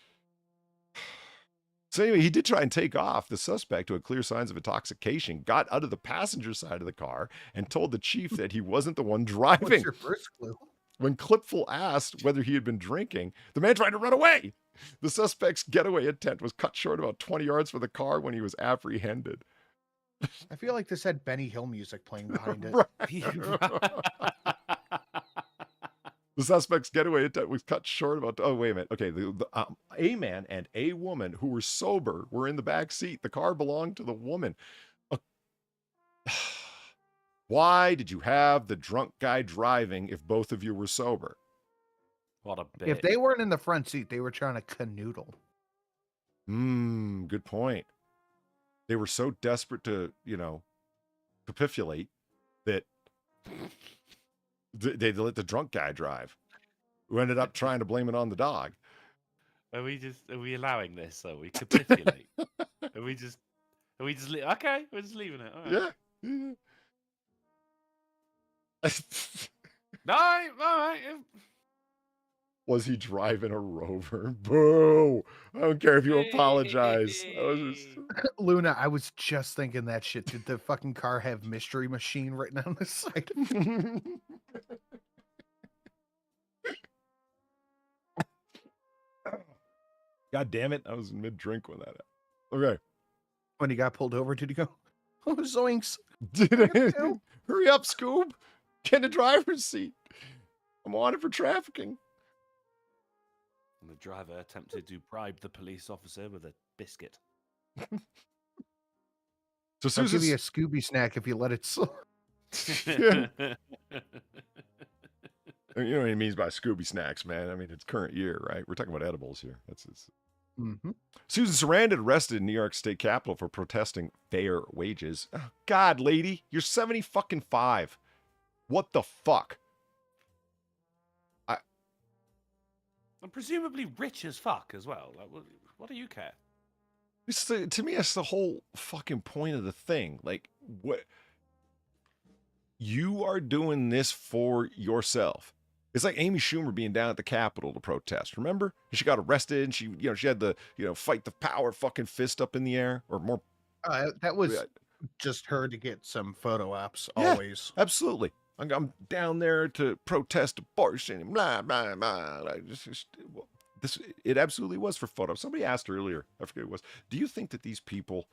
So anyway, he did try and take off. The suspect, who had clear signs of intoxication, got out of the passenger side of the car and told the chief that he wasn't the one driving. What's your first clue? When Clipful asked whether he had been drinking, the man tried to run away. The suspect's getaway attempt was cut short about 20 yards from the car when he was apprehended. I feel like this had Benny Hill music playing behind it. The suspect's getaway attempt was cut short about... Oh, wait a minute. Okay, a man and a woman who were sober were in the back seat. The car belonged to the woman. Why did you have the drunk guy driving if both of you were sober? What a bitch. If they weren't in the front seat, they were trying to canoodle. Good point. They were so desperate to, capitulate that... They let the drunk guy drive, who ended up trying to blame it on the dog. Are we allowing this? Are we capitulate? Are we just okay, we're just leaving it. All right. Yeah. No, all right. Was he driving a Rover? Boo! I don't care if you apologize. That was just... Luna, I was just thinking that shit. Did the fucking car have mystery machine written on the side? God damn it. I was mid-drink when that happened. Okay. When he got pulled over, did he go, oh, zoinks? Hurry up, Scoob. Get in the driver's seat. I'm wanted for trafficking. And the driver attempted to bribe the police officer with a biscuit. So I'll give you a Scooby snack if you let it slip. You know what he means by Scooby snacks, man. I mean, it's current year, right? We're talking about edibles here. That's Susan Sarandon arrested in New York State Capitol for protesting fair wages. Oh, God, lady, you're 75. What the fuck? And presumably rich as fuck as well. Like, what do you care? To me, that's the whole fucking point of the thing. Like, what? You are doing this for yourself. It's like Amy Schumer being down at the Capitol to protest. Remember? She got arrested and she had the, fight the power fucking fist up in the air or more. That was just her to get some photo ops Yeah, always. Absolutely. I'm down there to protest abortion and blah, blah, blah. It absolutely was for photo. Somebody asked earlier, I forget who it was, do you think that these people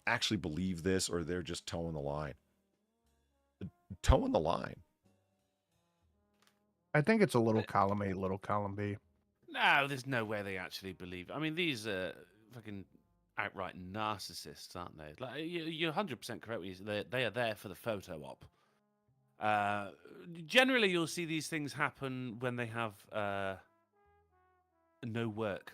actually believe this or they're just towing the line? Towing the line. I think it's a little column A, little column B. No, there's no way they actually believe. I mean, these are fucking outright narcissists, aren't they? Like, you're 100% correct. They are there for the photo op. Generally, you'll see these things happen when they have no work.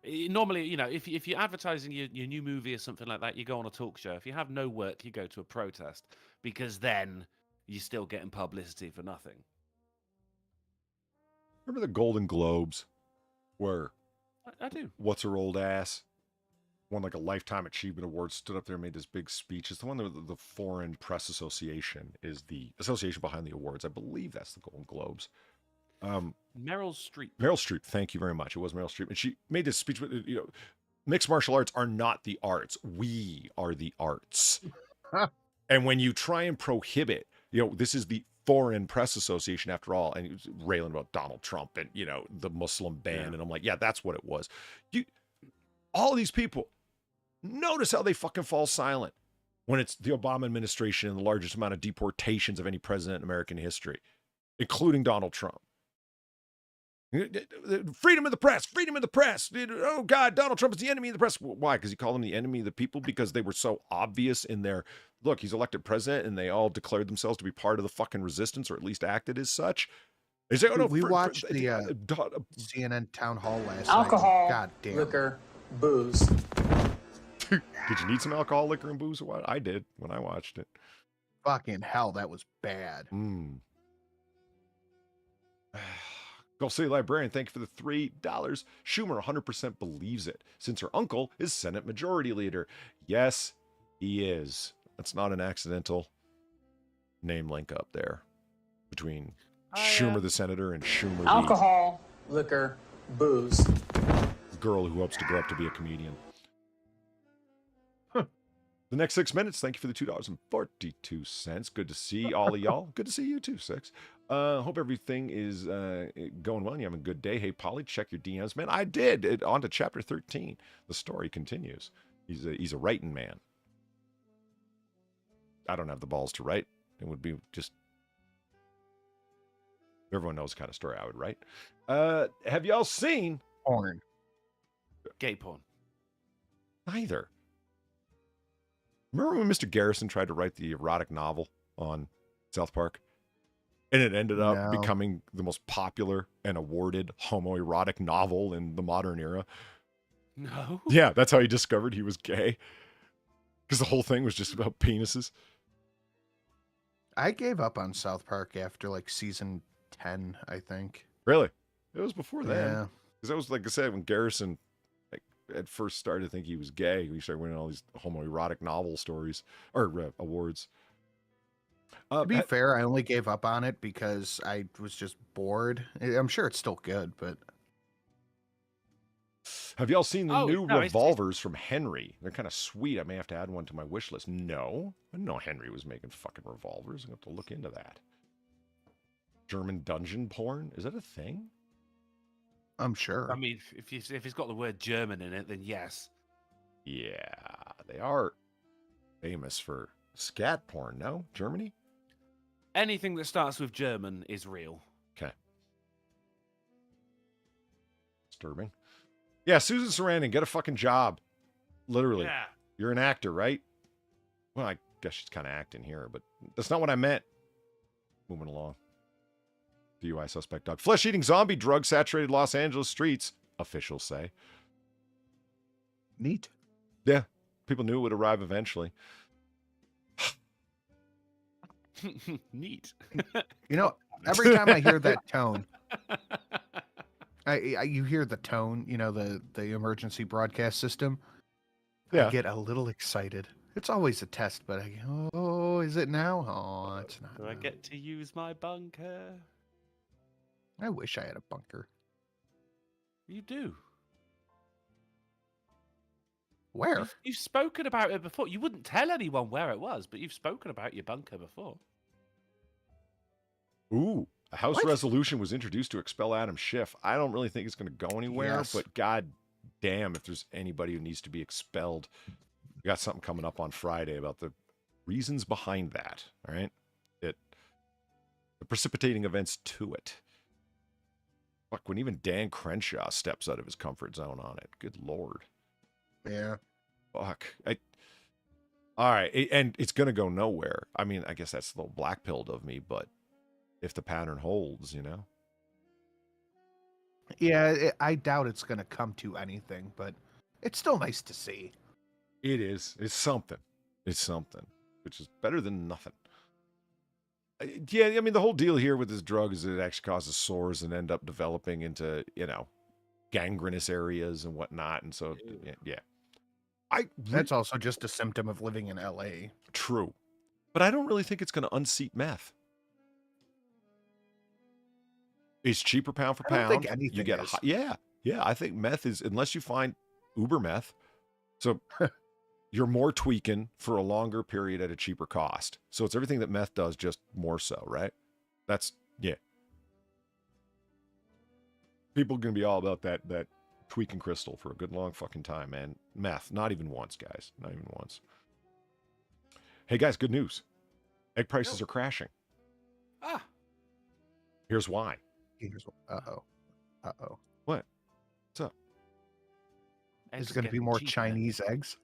Normally, if you're advertising your new movie or something like that, you go on a talk show. If you have no work, you go to a protest because then you're still getting publicity for nothing. Remember the Golden Globes where I do. What's her old ass won like a Lifetime Achievement Award, stood up there and made this big speech. It's the one that the Foreign Press Association is the association behind the awards. I believe that's the Golden Globes. Meryl Streep. Meryl Streep, thank you very much. It was Meryl Streep. And she made this speech, mixed martial arts are not the arts. We are the arts. And when you try and prohibit, this is the Foreign Press Association after all, and he was railing about Donald Trump and, the Muslim ban. And I'm like, yeah, that's what it was. All of these people, notice how they fucking fall silent when it's the Obama administration and the largest amount of deportations of any president in American history, including Donald Trump. Freedom of the press, freedom of the press. Oh, God, Donald Trump is the enemy of the press. Why? Because he called them the enemy of the people? Because they were so obvious in their, look, he's elected president, and they all declared themselves to be part of the fucking resistance, or at least acted as such. They say, oh, no, we watched the CNN town hall last night. Alcohol, God damn. liquor, booze. Did you need some alcohol, liquor, and booze? Or what? I did when I watched it. Fucking hell, that was bad. Gulf City Librarian, thank you for the $3. Schumer 100% believes it, since her uncle is Senate Majority Leader. Yes, he is. That's not an accidental name link up there between Schumer the senator and Schumer Alcohol, liquor, booze. the girl who hopes to grow up to be a comedian. The next 6 minutes, thank you for the $2.42. Good to see all of y'all. Good to see you too, Six. Hope everything is going well and you having a good day. Hey, Polly, check your DMs. Man, I did. On to chapter 13. The story continues. He's a writing man. I don't have the balls to write. It would be just... Everyone knows the kind of story I would write. Have y'all seen... Porn. Gay porn. Neither. Remember when Mr. Garrison tried to write the erotic novel on South Park? And it ended up becoming the most popular and awarded homoerotic novel in the modern era. No. Yeah, that's how he discovered he was gay. Because the whole thing was just about penises. I gave up on South Park after like season 10, I think. Really? It was before then. Yeah. Because that was, like I said, when Garrison at first started to think he was gay, he started winning all these homoerotic novel stories or awards. To be fair, I only gave up on it because I was just bored. I'm sure it's still good, but have y'all seen the Oh, new no, revolvers from Henry? They're kind of sweet. I may have to add one to my wish list. No, I didn't know Henry was making fucking revolvers. I'm going to have to look into that. German dungeon porn? Is that a thing? I'm sure. I mean, if it's got the word German in it, then yes. Yeah, they are famous for scat porn, no? Germany? Anything that starts with German is real. Okay. Disturbing. Yeah, Susan Sarandon, get a fucking job. Literally. Yeah. You're an actor, right? Well, I guess she's kind of acting here, but that's not what I meant. Moving along. DUI suspect dog. Flesh-eating zombie drug saturated Los Angeles streets, officials say. Neat. Yeah, people knew it would arrive eventually. Neat. You know, every time I hear that tone, you hear the tone, you know, the emergency broadcast system. Yeah. I get a little excited. It's always a test, but I go, oh, is it now? Oh, it's not. Do I get to use my bunker? I wish I had a bunker. You do. Where? You've spoken about it before. You wouldn't tell anyone where it was, but you've spoken about your bunker before. Ooh, a House What? resolution was introduced to expel Adam Schiff. I don't really think it's going to go anywhere, Yes. but god damn if there's anybody who needs to be expelled. We got something coming up on Friday about the reasons behind that, all right? The precipitating events to it. Fuck, when even Dan Crenshaw steps out of his comfort zone on it. Good Lord. Yeah. Fuck. All right, and it's going to go nowhere. I mean, I guess that's a little black-pilled of me, but if the pattern holds, you know? Yeah, I doubt it's going to come to anything, but it's still nice to see. It is. It's something. It's something, which is better than nothing. Yeah, I mean, the whole deal here with this drug is that it actually causes sores and end up developing into, you know, gangrenous areas and whatnot. And so, yeah. That's also just a symptom of living in LA. True. But I don't really think it's going to unseat meth. It's cheaper pound for I don't pound. think anything You get is. yeah. I think meth is, unless you find uber meth. So you're more tweaking for a longer period at a cheaper cost. So it's everything that meth does, just more so, right? That's, yeah. People are going to be all about that tweaking crystal for a good long fucking time, man. Meth, not even once, guys. Not even once. Hey, guys, good news. Egg prices are crashing. Ah. Here's why. Uh-oh. What? What's up? There's going to be more Chinese eggs.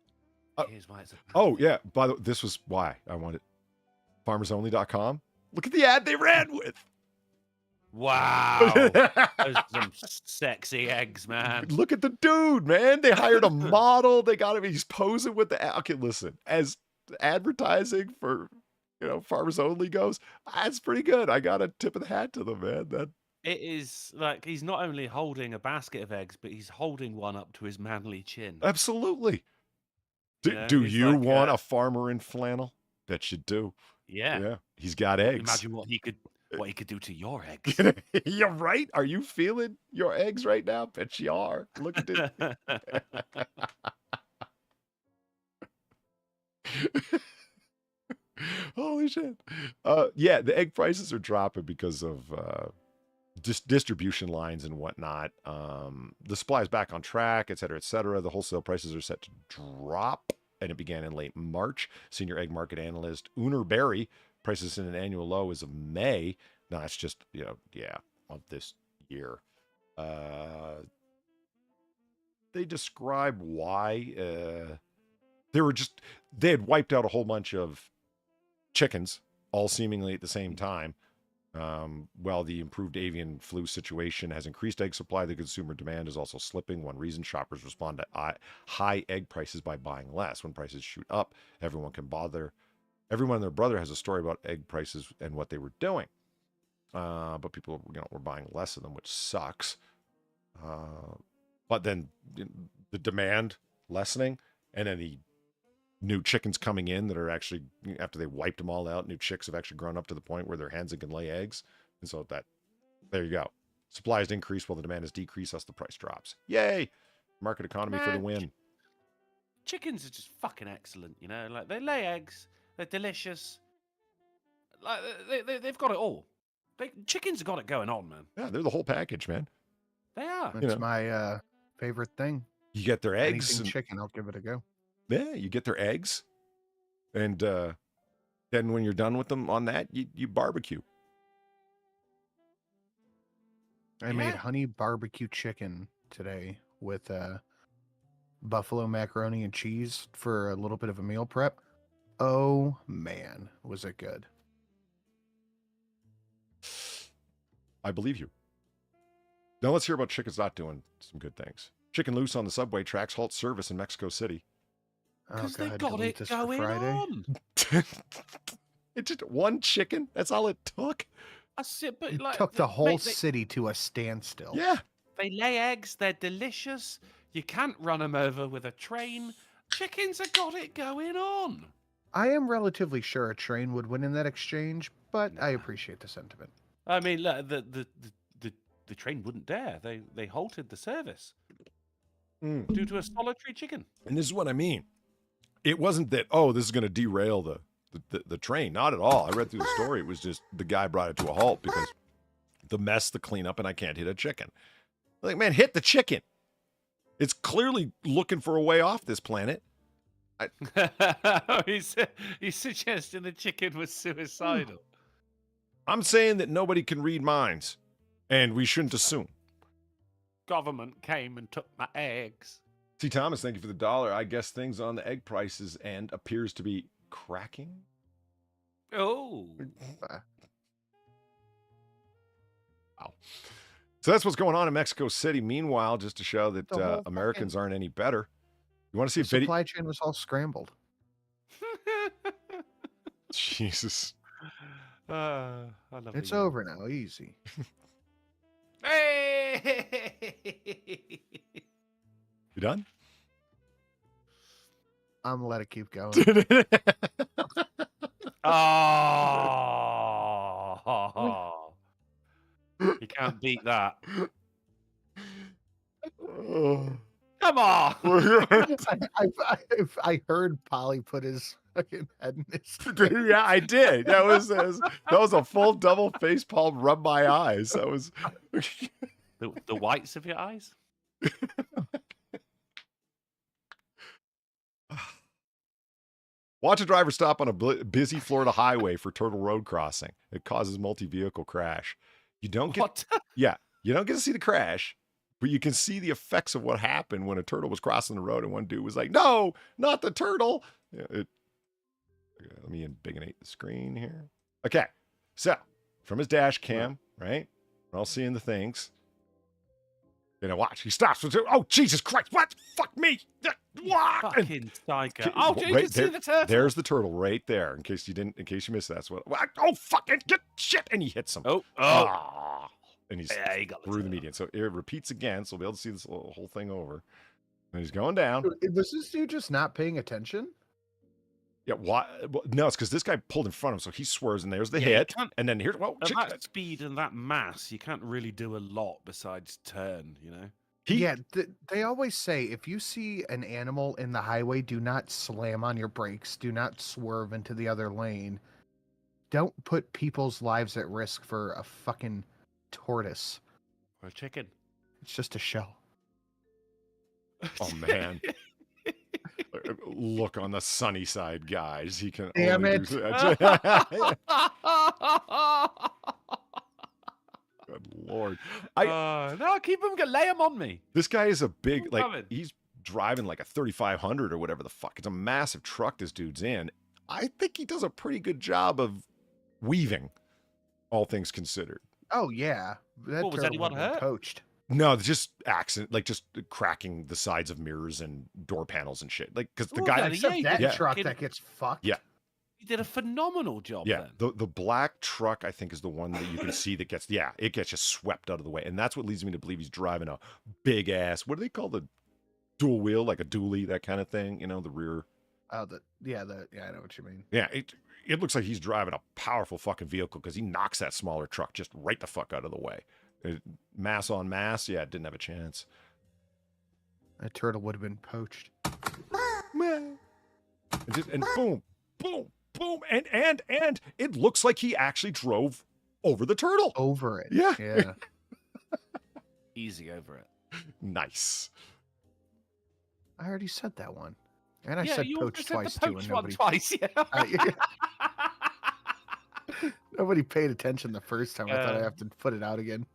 Here's why it's Oh, yeah. By the way, this was why I wanted farmersonly.com. Look at the ad they ran with. Wow. Those are some sexy eggs, man. Look at the dude, man. They hired a model. They got him. He's posing with the. Okay, listen. As advertising for, you know, Farmers Only goes, that's pretty good. I got a tip of the hat to them, man. That It is like he's not only holding a basket of eggs, but he's holding one up to his manly chin. absolutely. Yeah, Do he's you like, want a farmer in flannel? Bet you do. Yeah. Yeah. He's got eggs. Imagine what he could do to your eggs. You're right. Are you feeling your eggs right now? Bet you are. Look at it. Holy shit. Yeah, the egg prices are dropping because of distribution lines and whatnot. The supply is back on track, et cetera, et cetera. The wholesale prices are set to drop, and it began in late March. Senior egg market analyst Uner Berry, prices in an annual low as of May. No, it's just, you know, yeah, of this year. They describe why they had wiped out a whole bunch of chickens, all seemingly at the same time. While the improved avian flu situation has increased egg supply, the consumer demand is also slipping. One reason shoppers respond to high egg prices by buying less. When prices shoot up, everyone and their brother has a story about egg prices and what they were doing. But people, you know, were buying less of them, which sucks. But then the demand lessening, and then new chickens coming in that are actually, after they wiped them all out, new chicks have actually grown up to the point where they're hens and can lay eggs. And so there you go. Supply has increased while the demand has decreased, thus the price drops. Yay! Market economy for the win. Chickens are just fucking excellent, you know? Like, they lay eggs, they're delicious. Like, they've got it all. Chickens have got it going on, man. Yeah, they're the whole package, man. They are. It's my favorite thing. You get their eggs. Anything chicken, I'll give it a go. Yeah, you get their eggs. And then when you're done with them on that, you barbecue. I made honey barbecue chicken today with buffalo macaroni and cheese for a little bit of a meal prep. Oh, man, was it good. I believe you. Now let's hear about chickens not doing some good things. Chicken loose on the subway tracks halt service in Mexico City. Because they got it going on. It's just one chicken? That's all it took? That's it, but It like, took the whole they, city to a standstill. Yeah. They lay eggs, they're delicious. You can't run them over with a train. Chickens have got it going on. I am relatively sure a train would win in that exchange, but I appreciate the sentiment. I mean, look, the train wouldn't dare. They halted the service due to a solitary chicken. And this is what I mean. It wasn't that, oh, this is going to derail the train. Not at all. I read through the story. It was just the guy brought it to a halt because the mess, the cleanup, and I can't hit a chicken. Like, man, hit the chicken. It's clearly looking for a way off this planet. He's suggesting the chicken was suicidal. I'm saying that nobody can read minds, and we shouldn't assume. Government came and took my eggs. T. Thomas, thank you for the $1. I guess things on the egg prices end appears to be cracking. Oh. Wow. So that's what's going on in Mexico City. Meanwhile, just to show that Americans aren't any better. You want to see a video? Supply chain was all scrambled. Jesus. I love It's you. over now. Easy. Hey! You done? I'm gonna let it keep going. Oh. You can't beat that. Come on. I heard Polly put his fucking head in his. Yeah, I did. That was a full double face palm rub my eyes. That was The whites of your eyes? Watch a driver stop on a busy Florida highway for turtle road crossing. It causes multi-vehicle crash. You don't get you don't get to see the crash, but you can see the effects of what happened when a turtle was crossing the road and one dude was like, "No, not the turtle." Let me embiggenate the screen here. Okay, so from his dash cam, right? We're all seeing the things. Watch. He stops. Oh, Jesus Christ! What? Fuck me! What? Fucking psycho! Oh, you can see the turtle. There's the turtle right there. In case you missed that. That's what. Oh, fucking get shit! And he hits him. Oh. And he's he got through the median. So it repeats again. So we'll be able to see this whole thing over. And he's going down. Was this dude just not paying attention? Yeah. Why? Well, no, it's because this guy pulled in front of him, so he swerves, and there's the hit. And then here's at that speed and that mass, you can't really do a lot besides turn. You know. They always say if you see an animal in the highway, do not slam on your brakes. Do not swerve into the other lane. Don't put people's lives at risk for a fucking tortoise. Or a chicken. It's just a shell. Oh, man. Look on the sunny side, guys. He can Damn only it. do that. Good Lord. No, keep him. Lay him on me. This guy is a big, he's driving like a 3500 or whatever the fuck. It's a massive truck this dude's in. I think he does a pretty good job of weaving, all things considered. Oh, yeah. That was anyone hurt? Coached. No, just accident, like just cracking the sides of mirrors and door panels and shit. Like, because the guy, except that truck that gets fucked. Yeah, he did a phenomenal job. Yeah, then. the black truck I think is the one that you can see that gets it gets just swept out of the way, and that's what leads me to believe he's driving a big ass. What do they call the dual wheel, like a dually, that kind of thing? You know, the rear. Oh, yeah, I know what you mean. Yeah, it looks like he's driving a powerful fucking vehicle because he knocks that smaller truck just right the fuck out of the way. Mass on mass, yeah, it didn't have a chance. That turtle would have been poached. And boom, boom, boom, and it looks like he actually drove over the turtle. Over it. Yeah. Yeah. Easy over it. Nice. I already said that one. And I Yeah, said you poach also said twice the too, poach and one nobody twice. Yeah. Nobody paid attention the first time. I thought I Uh, have to put it out again.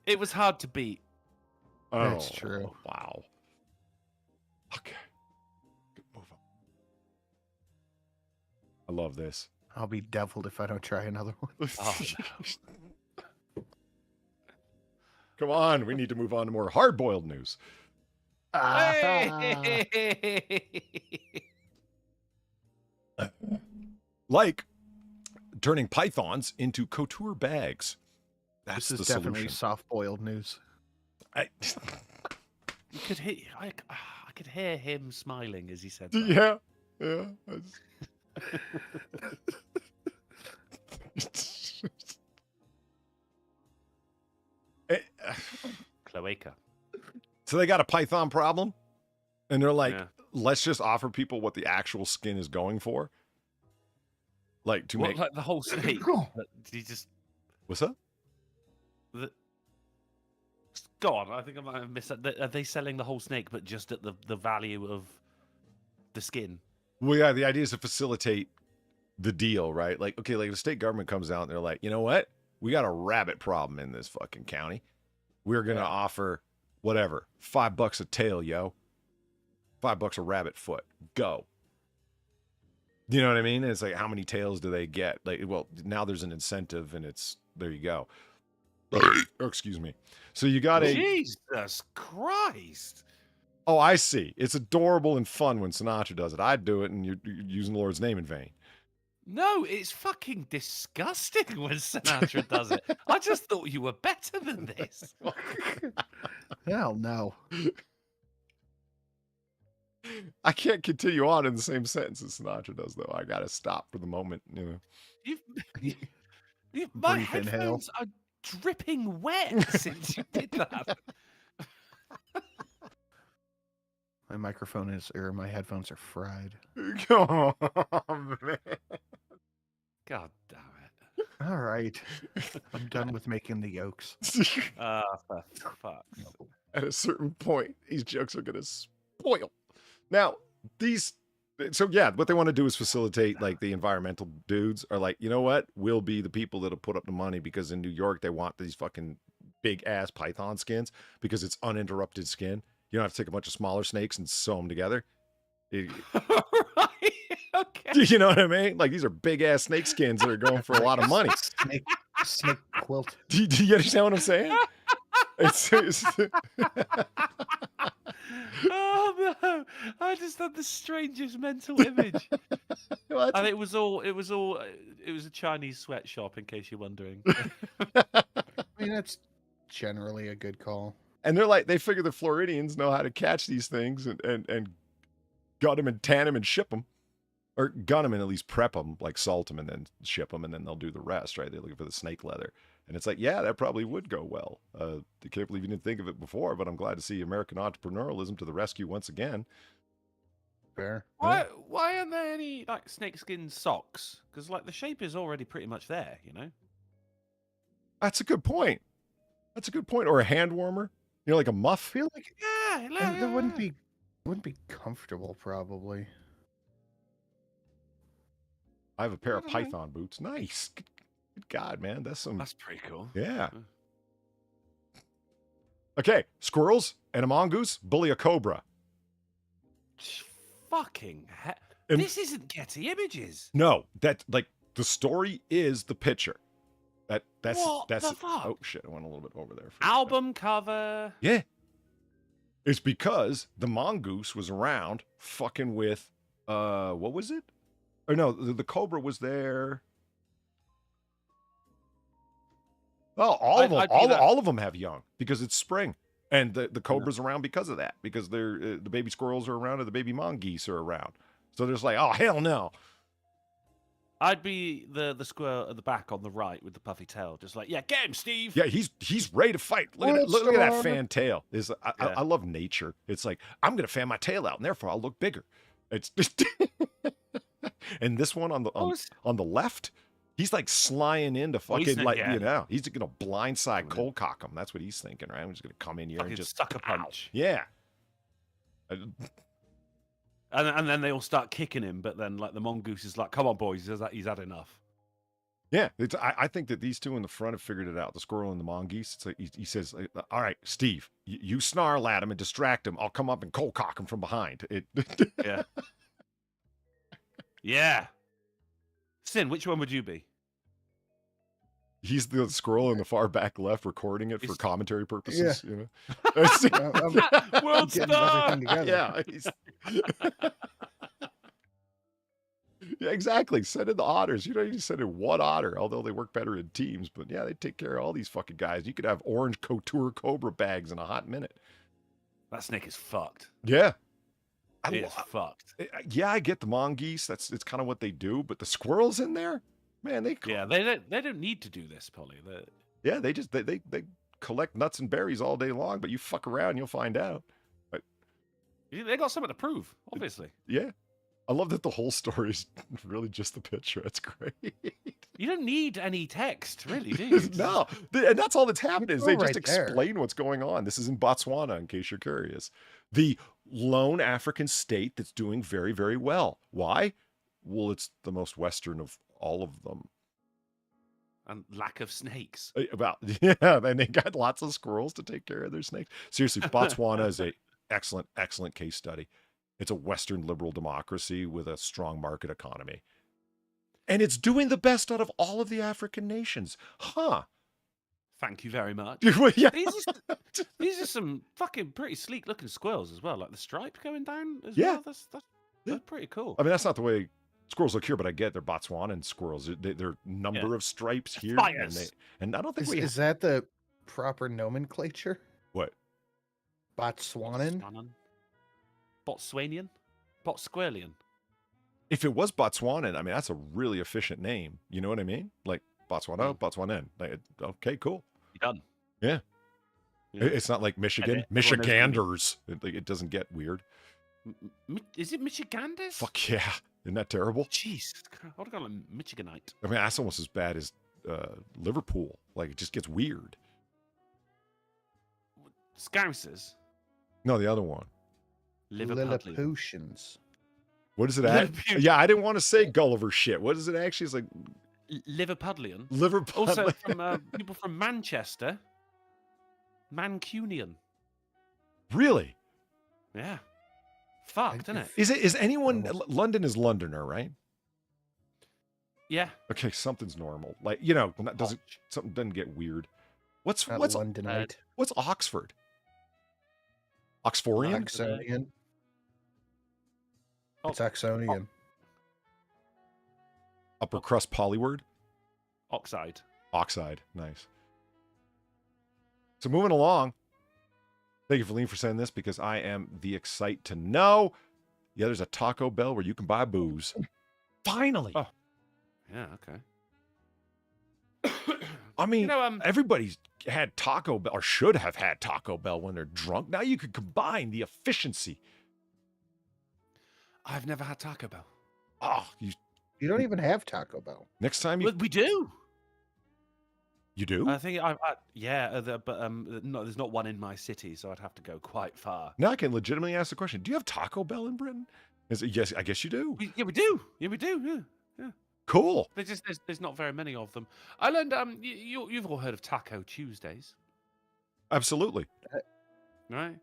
It was hard to beat. That's true. Wow. Okay. Good move on. I love this. I'll be deviled if I don't try another one. Oh, no. Come on, we need to move on to more hard-boiled news. Like turning pythons into couture bags. That's This is the definitely solution. soft-boiled news. You could hear, I could hear him smiling as he said that. Yeah. Yeah. Cloaca. So they got a python problem, and they're like, Yeah. let's just offer people what the actual skin is going for. Like to What, make like the whole snake? Did he just... what's up? Go on, I think I might have missed that. Are they selling the whole snake, but just at the value of the skin? Well, yeah, the idea is to facilitate the deal, right? Like, okay, like the state government comes out and they're like, you know what? We got a rabbit problem in this fucking county. We're gonna offer whatever, $5 a tail, yo. $5 a rabbit foot. Go. You know what I mean? And it's like, how many tails do they get? Like, well, now there's an incentive, and it's there. You go. Oh, excuse me. So you got a. Jesus Christ! Oh, I see. It's adorable and fun when Sinatra does it. I'd do it, and you're using the Lord's name in vain. No, it's fucking disgusting when Sinatra does it. I just thought you were better than this. Hell no. I can't continue on in the same sentence as Sinatra does, though. I gotta stop for the moment. You know. My Brief inhale. headphones are dripping wet since you did that. My microphone is, or my headphones are fried. Come on, man. God damn it. All right. I'm done with making the yolks. For fuck. At a certain point, these jokes are gonna spoil. Now, so yeah, what they want to do is facilitate, like, the environmental dudes are like, you know what? We'll be the people that'll put up the money, because in New York, they want these fucking big ass python skins because it's uninterrupted skin. You don't have to take a bunch of smaller snakes and sew them together. Right. Okay. You know what I mean? Like, these are big ass snake skins that are going for a lot of money. Snake quilt. Do you understand what I'm saying? It's Oh no! I just had the strangest mental image. And it was a Chinese sweatshop, in case you're wondering. I mean, that's generally a good call. And they're like, they figure the Floridians know how to catch these things and gut them and tan them and ship them. Or gun them and at least prep them, like salt them and then ship them, and then they'll do the rest, right? They're looking for the snake leather. And it's like, yeah, that probably would go well. I can't believe you didn't think of it before, but I'm glad to see American entrepreneurialism to the rescue once again. Fair. Why aren't there any, like, snakeskin socks? Because, like, the shape is already pretty much there, you know? That's a good point. That's a good point. Or a hand warmer, you know, like a muff. I feel like Yeah, that wouldn't be comfortable, probably. I have a pair of python boots. Nice. Good God, man. That's pretty cool. Yeah. Okay, squirrels and a mongoose bully a cobra. Fucking And- this isn't Getty Images. No, that, like, the story is the picture. That's What the fuck? Oh shit! I went a little bit over there. Album cover. Yeah. It's because the mongoose was around fucking with what was it? Or no, the cobra was there. Oh, all of them have young because it's spring, and the cobra's around because of that. Because they're the baby squirrels are around and the baby mongoose are around. So there's like, oh hell no. I'd be the squirrel at the back on the right with the puffy tail, just like, yeah, get him, Steve. Yeah, he's ready to fight. Look at that, look at that fan tail. I love nature. It's like, I'm gonna fan my tail out, and therefore I'll look bigger. It's just and this one on the left, he's like slying into fucking he's gonna blindside cold cock him. That's what he's thinking, right? I'm just gonna come in here and just suck a punch. Yeah. And then they all start kicking him, but then like the mongoose is like, "Come on, boys, he's had enough." Yeah, I think that these two in the front have figured it out. The squirrel and the mongoose. It's like he says, "All right, Steve, you snarl at him and distract him. I'll come up and cold cock him from behind." Yeah. Yeah. Sin, which one would you be? He's the squirrel in the far back left, recording it for commentary purposes. Yeah. You know, World star. Yeah, yeah, exactly. Send in the otters. You don't need to send in one otter, although they work better in teams. But yeah, they take care of all these fucking guys. You could have orange couture cobra bags in a hot minute. That snake is fucked. Yeah, It's fucked. Yeah, I get the mongoose. It's kind of what they do. But the squirrels in there. Man, they don't need to do this, Polly. Yeah, they collect nuts and berries all day long, but you fuck around, you'll find out. They got something to prove, obviously. Yeah, I love that the whole story is really just the picture. It's great. You don't need any text, really, do you? No, and that's all that's happening is they just right explain what's going on. This is in Botswana, in case you're curious. The lone African state that's doing very, very well. Why? Well, it's the most Western of all of them. And lack of snakes. Yeah, and they got lots of squirrels to take care of their snakes. Seriously, Botswana is a excellent case study. It's a Western liberal democracy with a strong market economy. And it's doing the best out of all of the African nations. Huh. Thank you very much. Yeah. These are some fucking pretty sleek looking squirrels as well. Like the stripe going down as Yeah. well. That's pretty cool. I mean, that's not the way squirrels look here, but I get they're Botswanan squirrels. They're number of stripes here. And I don't think is that the proper nomenclature? What? Botswanan? Botswanian? Botsqualian? If it was Botswanan, I mean, that's a really efficient name. You know what I mean? Like Botswana, Botswanan. Like, okay, cool. You're done. Yeah. It's not like Michigan. Michiganders. It doesn't get weird. Is it Michiganders? Fuck yeah. Isn't that terrible? Jeez. I would have gone like Michiganite. I mean, that's almost as bad as Liverpool. Like, it just gets weird. Scousers? No, the other one. Lilliputians. What is it at? Yeah, I didn't want to say Gulliver shit. What is it actually? It's like Liverpudlian. Liverpudlian. Also from people from Manchester. Mancunian. Really? Yeah. Fucked, isn't it? Is anyone London is Londoner, right? Yeah. Okay, something's normal. Like, something doesn't get weird. What's Londonite? What's Oxford? Oxforian? Oxonian. It's Oxonian. Upper crust polyword? Oxide. Nice. So moving along. Thank you, Feline, for sending this because I am the excite to know. Yeah, there's a Taco Bell where you can buy booze. Finally. Oh. Yeah, okay. I mean, everybody's had Taco Bell or should have had Taco Bell when they're drunk. Now you could combine the efficiency. I've never had Taco Bell. Oh, you don't even have Taco Bell. Next time we do. You do? I think no, there's not one in my city, so I'd have to go quite far. Now I can legitimately ask the question: do you have Taco Bell in Britain? Yes, I guess you do. Yeah, we do. Yeah. Cool. There's not very many of them. I learned you've all heard of Taco Tuesdays. Absolutely. Right.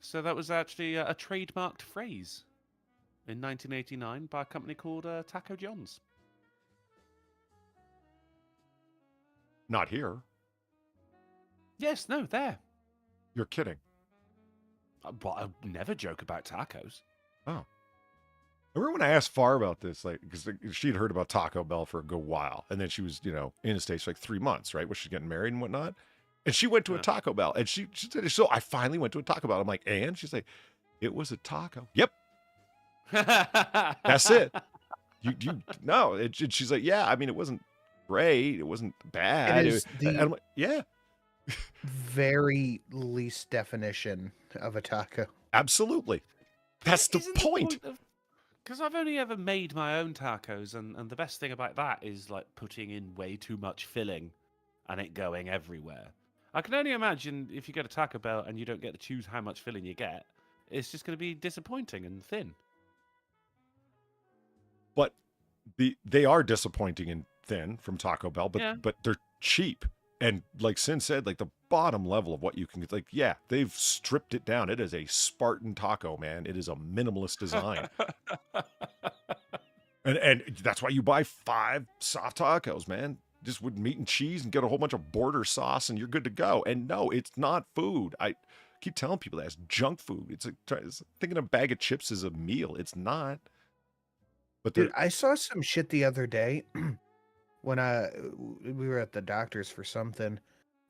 So that was actually a trademarked phrase in 1989 by a company called Taco John's. Not here. Yes, no, there. You're kidding. Well, I never joke about tacos. Oh. I remember when I asked Far about this, like, because she had heard about Taco Bell for a good while, and then she was, in the States for like 3 months, right? Where she's getting married and whatnot. And she went to a Taco Bell, and she said, so I finally went to a Taco Bell. I'm like, and? She's like, it was a taco. Yep. That's it. No. She's like, yeah. I mean, it wasn't great. It wasn't bad. It is and I'm like, yeah, very least definition of a taco. absolutely. That's the point. Because I've only ever made my own tacos, and the best thing about that is like putting in way too much filling and it going everywhere. I can only imagine if you get a Taco Bell and you don't get to choose how much filling you get, it's just going to be disappointing and thin. But they are disappointing and thin from Taco Bell, but they're cheap. And like Sin said, like the bottom level of what you can get, like, yeah, they've stripped it down. It is a Spartan taco, man. It is a minimalist design. and that's why you buy 5 soft tacos, man. Just with meat and cheese and get a whole bunch of border sauce and you're good to go. And no, it's not food. I keep telling people that it's junk food. It's thinking a bag of chips is a meal. It's not. But Dude, I saw some shit the other day when we were at the doctor's for something,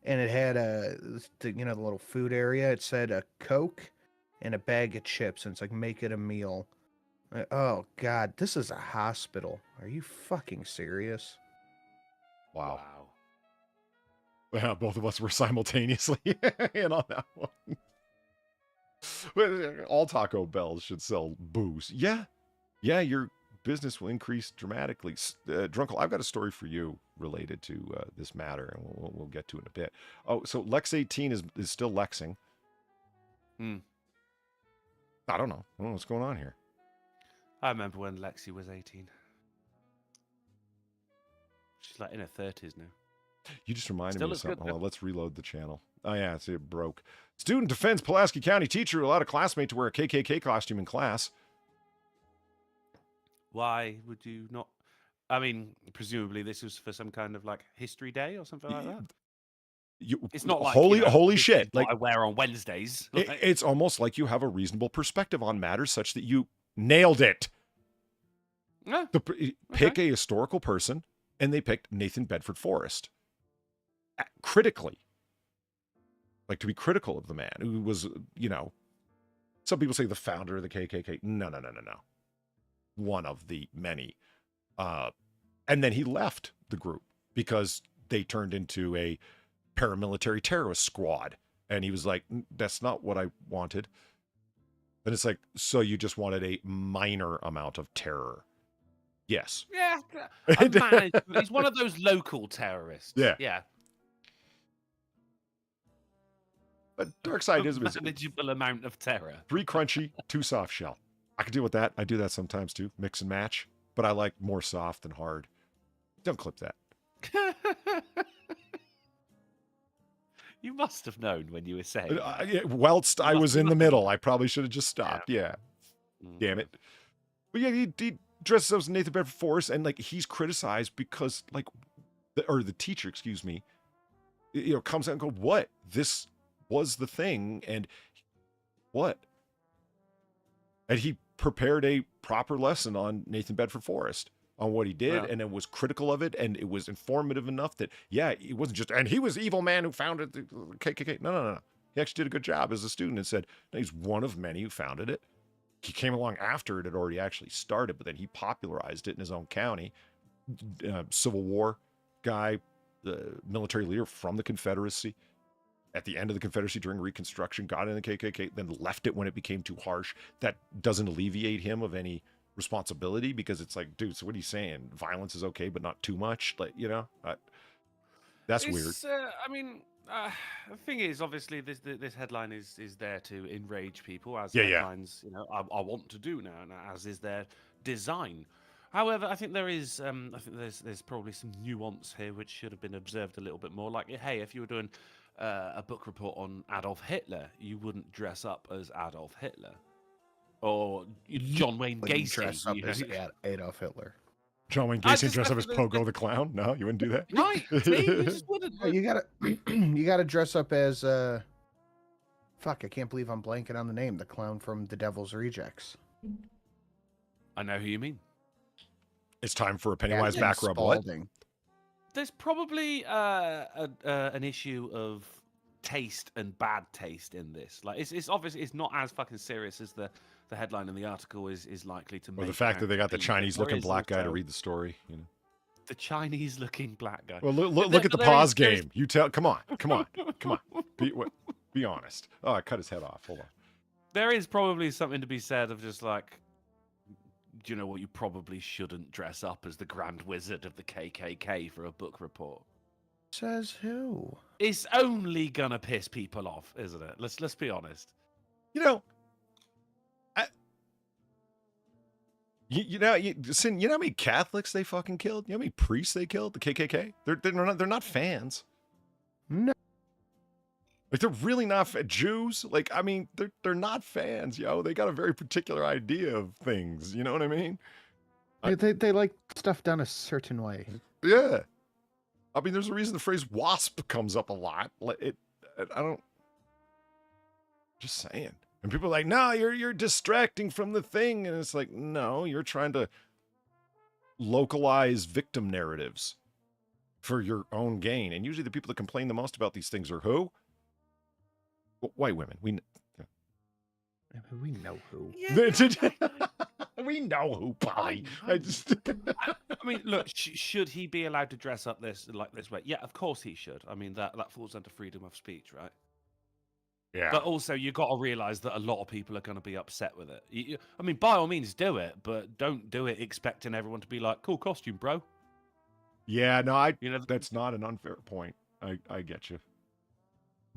and it had the little food area. It said a Coke and a bag of chips, and it's like, make it a meal. Oh God, this is a hospital. Are you fucking serious? Wow. Yeah, both of us were simultaneously in on that one. All Taco Bells should sell booze. Yeah, your business will increase dramatically. Drunkle, I've got a story for you related to this matter, and we'll get to it in a bit. Oh, so Lex 18 is still Lexing. I don't know what's going on here. I remember when Lexi was 18. She's like in her 30s now. You just reminded Still me of looks good, something. Hold though. on, let's reload the channel. Oh, yeah, it broke. Student defends Pulaski County teacher who allowed a classmate to wear a KKK costume in class. Why would you not? I mean, presumably this was for some kind of like history day or something like that. It's not like holy shit. Like Like, I wear on Wednesdays. it's almost like you have a reasonable perspective on matters such that you nailed it. Yeah, Pick a historical person, and they picked Nathan Bedford Forrest. Critically. Like, to be critical of the man who was, some people say the founder of the KKK. No. One of the many. And then he left the group because they turned into a paramilitary terrorist squad. And he was like, that's not what I wanted. And it's like, so you just wanted a minor amount of terror. Yes. Yeah. He's one of those local terrorists. Yeah. Yeah. But Darkseid is manageable amount of terror. 3 crunchy, 2 soft shell. I can deal with that. I do that sometimes too. Mix and match. But I like more soft than hard. Don't clip that. You must have known when you were saying. Whilst I was in the middle, I probably should have just stopped. Yeah. Damn it. But yeah, he dresses up as Nathan Bedford Forrest, and like he's criticized because like, the teacher, excuse me, comes out and goes, "What? This was the thing, and what?" And he prepared a proper lesson on Nathan Bedford Forrest, on what he did, and it was critical of it, and it was informative enough that, yeah, it wasn't just, and he was the evil man who founded the KKK. No. He actually did a good job as a student and said, no, he's one of many who founded it. He came along after it had already actually started, but then he popularized it in his own county. Civil War guy, the military leader from the Confederacy. At the end of the Confederacy during Reconstruction, got in the KKK, then left it when it became too harsh. That doesn't alleviate him of any responsibility, because it's like, dude, so what are you saying? Violence is okay, but not too much? Like, that's weird. I mean, the thing is, obviously, this headline is there to enrage people, as headlines, I want to do now, and as is their design. However, I think there's probably some nuance here which should have been observed a little bit more. Like, hey, if you were doing a book report on Adolf Hitler, you wouldn't dress up as Adolf Hitler, or John Wayne Gacy dress up as Adolf Hitler. John Wayne Gacy dress up as Pogo the Clown? No, you wouldn't do that. Right? See, you just wouldn't. You gotta dress up as fuck. I can't believe I'm blanking on the name. The clown from The Devil's Rejects. I know who you mean. It's time for a Pennywise back rub. What? There's probably an issue of taste and bad taste in this. Like, it's obviously it's not as fucking serious as the headline in the article is likely to make. Or the fact that they got the out to be, but Chinese-looking there is black guy to also read the story. You know. the Chinese-looking black guy. Well, look There- at the there is- pause there's- game. You tell. Come on. Be honest. Oh, I cut his head off. Hold on. There is probably something to be said of just like, do you know what? You probably shouldn't dress up as the Grand Wizard of the KKK for a book report. Says who? It's only gonna piss people off, isn't it? Let's be honest. You know, you know how many Catholics they fucking killed? You know how many priests they killed? The KKK? They're not fans. No. Like they're really not Jews. Like I mean, they're not fans, yo. They got a very particular idea of things. You know what I mean? They like stuff done a certain way. Yeah. I mean, there's a reason the phrase "wasp" comes up a lot. I don't. Just saying. And people are like, "No, you're distracting from the thing," and it's like, no, you're trying to localize victim narratives for your own gain. And usually, the people that complain the most about these things are who? White women. We know who. We know who, Polly. I mean, look, should he be allowed to dress up this way? Yeah, of course he should. I mean, that falls under freedom of speech, right? Yeah. But also, you got to realize that a lot of people are going to be upset with it. I mean, by all means, do it, but don't do it expecting everyone to be like, "Cool costume, bro." Yeah, no, that's not an unfair point. I get you.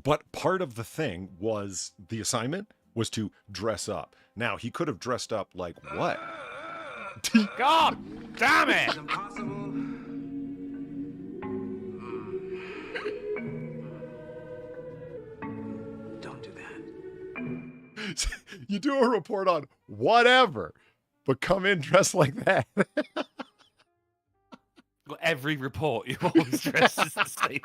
But part of the thing was the assignment was to dress up. Now, he could have dressed up like what? God damn it! Don't do that. You do a report on whatever, but come in dressed like that. Well, every report, you always dress as the same.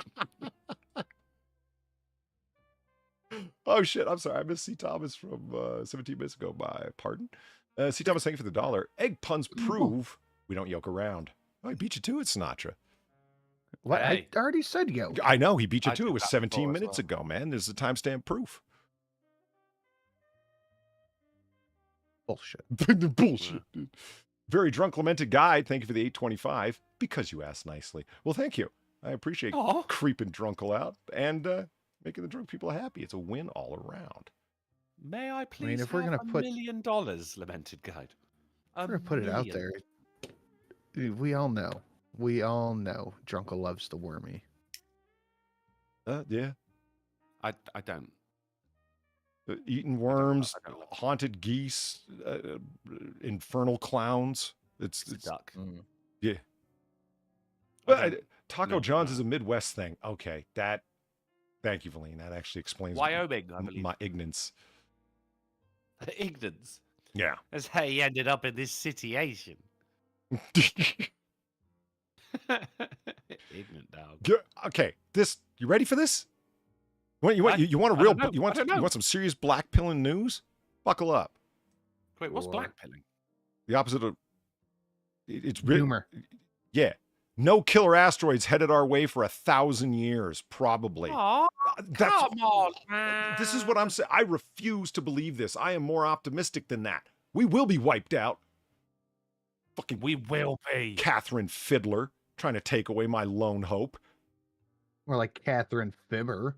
Oh, shit. I'm sorry. I missed C. Thomas from 17 minutes ago. My pardon. C. Thomas, thank you for the $1. Egg puns prove we don't yoke around. Oh, I beat you to it, Sinatra. What? Hey. I already said yo. I know. He beat you I to it. did It was that 17 before as minutes well. ago, man. There's a timestamp proof. Bullshit. Bullshit, dude. Very drunk, lamented guide. Thank you for the 825 because you asked nicely. Well, thank you. I appreciate Aw. creeping Drunkle out and making the drunk people happy. It's a win all around. May I please if we're have gonna put- $1 million, lamented guide? We're gonna put it out there. Dude, we all know. Drunkle loves the wormy. Yeah. I don't. Eating worms, I don't like it. haunted geese, infernal clowns. It's Duck. yeah. I But don't- Taco no, John's no. is a Midwest thing. Okay, thank you, Valine. That actually explains Wyoming, I believe. my ignorance. Ignorance. Yeah. That's how he ended up in this situation. Ignorant dog. Okay, you ready for this? You want a I real don't know. you I don't know. want some serious black pilling news? Buckle up. Wait, what's Or- blackpilling? The opposite of it's really Humor. yeah. No killer asteroids headed our way for 1,000 years, probably. Oh, That's come on, man. this is what I'm saying. I refuse to believe this. I am more optimistic than that. We will be wiped out. Fucking We will be. Catherine Fiddler trying to take away my lone hope. More like Catherine Fibber.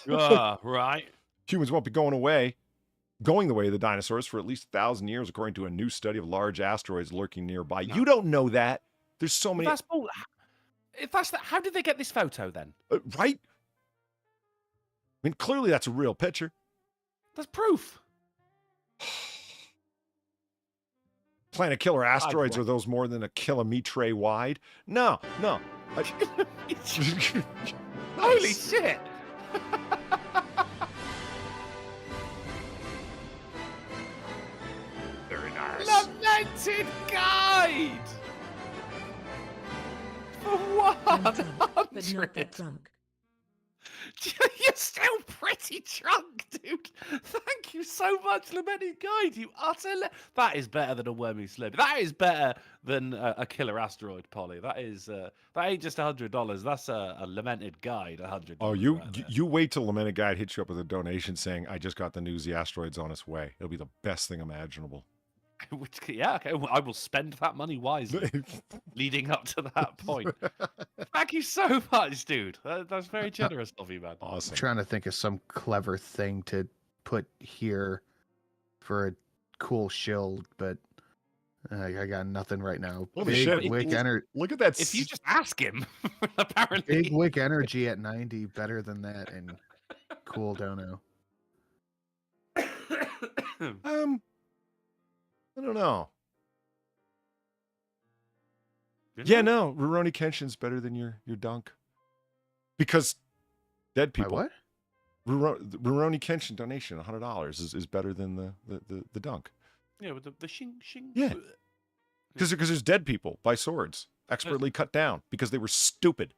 Right. Humans won't be going the way of the dinosaurs for at least 1,000 years, according to a new study of large asteroids lurking nearby. No. You don't know that. There's so many, That's bull. If that's that, how did they get this photo then? right? I mean, clearly that's a real picture. That's proof. Planet killer asteroids won. are those more than a kilometre wide? No. Holy Nice. shit! Very nice. Lamented guide. For what? I'm drunk, but not that drunk. You're still pretty drunk, dude. Thank you so much, Lamented Guide. You utter. That is better than a wormy slip. That is better than a killer asteroid, Polly. That is. That ain't just $100. That's a Lamented Guide. $100. Oh, you wait till Lamented Guide hits you up with a donation saying, "I just got the news. The asteroid's on its way." It'll be the best thing imaginable. Which, yeah, okay. Well, I will spend that money wisely, leading up to that point. Thank you so much, dude. That's very generous of you, man. Awesome. I'm trying to think of some clever thing to put here for a cool shield, but I got nothing right now. Holy shit. Look at that. If you just ask him, apparently. Big wick energy at 90, better than that, and cool dono. I don't know. Yeah, no, Rurouni Kenshin's better than your dunk. Because dead people. My what? Rurouni Kenshin donation, $100 is better than the dunk. Yeah, with the shing shing. Yeah. Because there's dead people by swords, expertly cut down because they were stupid.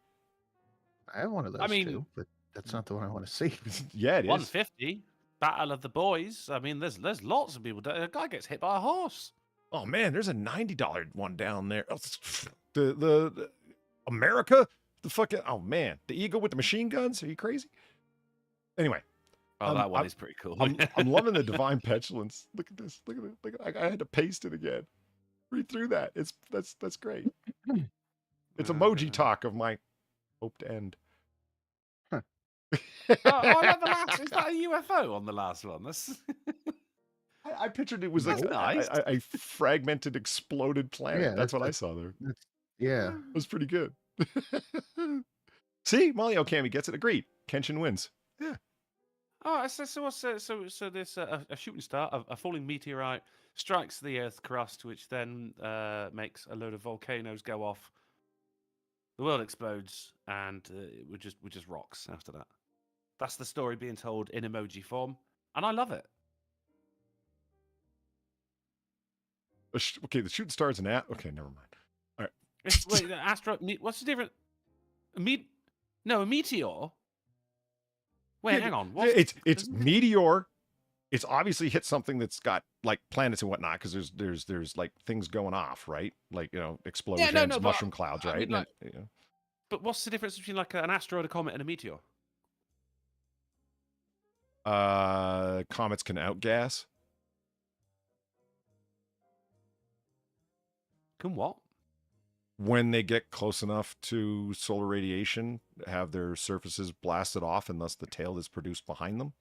I have one of those too, but that's not the one I want to see. Yeah, it is. 150. Battle of the Boys. I mean, there's lots of people. A guy gets hit by a horse. Oh man, there's a $90 one down there. Oh, the America, the fucking man, the Eagle with the machine guns. Are you crazy? Anyway, that one is pretty cool. I'm loving the divine petulance. Look at this. Look at it. I had to paste it again. Read through that. That's great. It's emoji talk of my hope to end. I like the last. Is that a UFO on the last one? That's. I pictured it was like nice. a fragmented, exploded planet. Yeah, that's what I saw there. Yeah. It was pretty good. See, Molly Okami gets it. Agreed. Kenshin wins. Yeah. Oh, so this a shooting star, a falling meteorite strikes the Earth crust, which then makes a load of volcanoes go off. The world explodes, and we're just rocks after that. That's the story being told in emoji form, and I love it. Okay, the shooting star is an okay, never mind. All right. Wait, the asteroid. What's the difference? A meteor. Wait, hang on. It's meteor. It's obviously hit something that's got like planets and whatnot because there's like things going off, right? Like explosions, mushroom clouds, right? I mean, but what's the difference between like an asteroid, a comet, and a meteor? Comets can outgas. Can what? When they get close enough to solar radiation, have their surfaces blasted off, and thus the tail is produced behind them.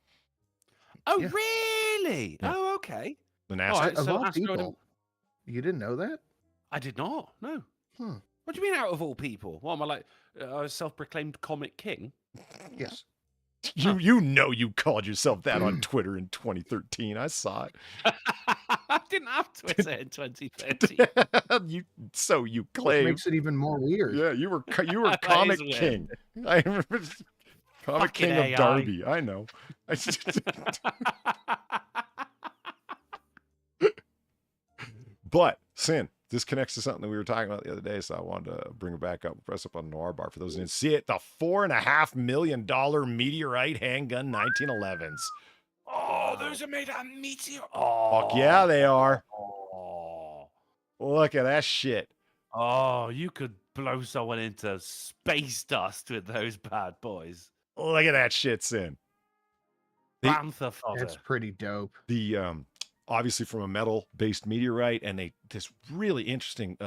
Oh, yeah. Really? Yeah. Oh, okay. An asteroid. Of all people, you didn't know that? I did not. No. What do you mean, out of all people? What am I like? A self-proclaimed comic king? Yes. You know you called yourself that on Twitter in 2013. I saw it. I didn't have Twitter in 2013. You claim. Which makes it even more weird. Yeah, you were comic king. Comic king of Darby. I know. But Sin, this connects to something that we were talking about the other day, so I wanted to bring it back up, press up on Noir Bar for those who didn't see it. The $4.5 million meteorite handgun 1911s. Oh, those are made out of meteor. Oh, fuck yeah, they are. Oh, look at that shit. Oh, you could blow someone into space dust with those bad boys. Look at that shit, Sin. Panther fodder. That's pretty dope. The obviously from a metal-based meteorite, and this really interesting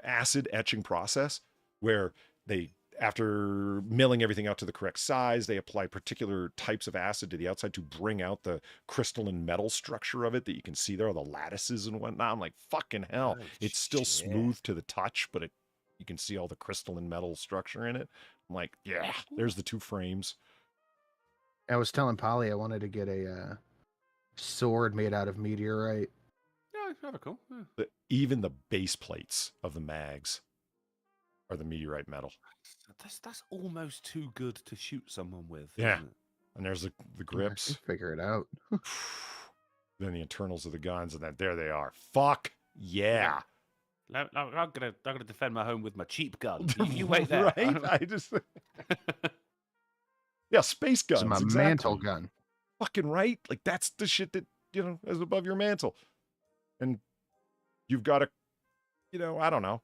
acid etching process where they, after milling everything out to the correct size, they apply particular types of acid to the outside to bring out the crystalline metal structure of it that you can see there, all the lattices and whatnot. I'm like, fucking hell. It's still smooth to the touch, but you can see all the crystalline metal structure in it. I'm like, yeah, there's the two frames. I was telling Polly I wanted to get a sword made out of meteorite. Yeah, kind of cool. Yeah. Even the base plates of the mags are the meteorite metal. That's almost too good to shoot someone with. Yeah. And there's the grips. Figure it out. Then the internals of the guns, and then there they are. Fuck yeah. I'm gonna defend my home with my cheap gun. You wait there. Right? I just Yeah, space guns. It's my exactly. mantle gun. Fucking right. Like that's the shit that, you know, is above your mantle. And you've got a, you know, I don't know,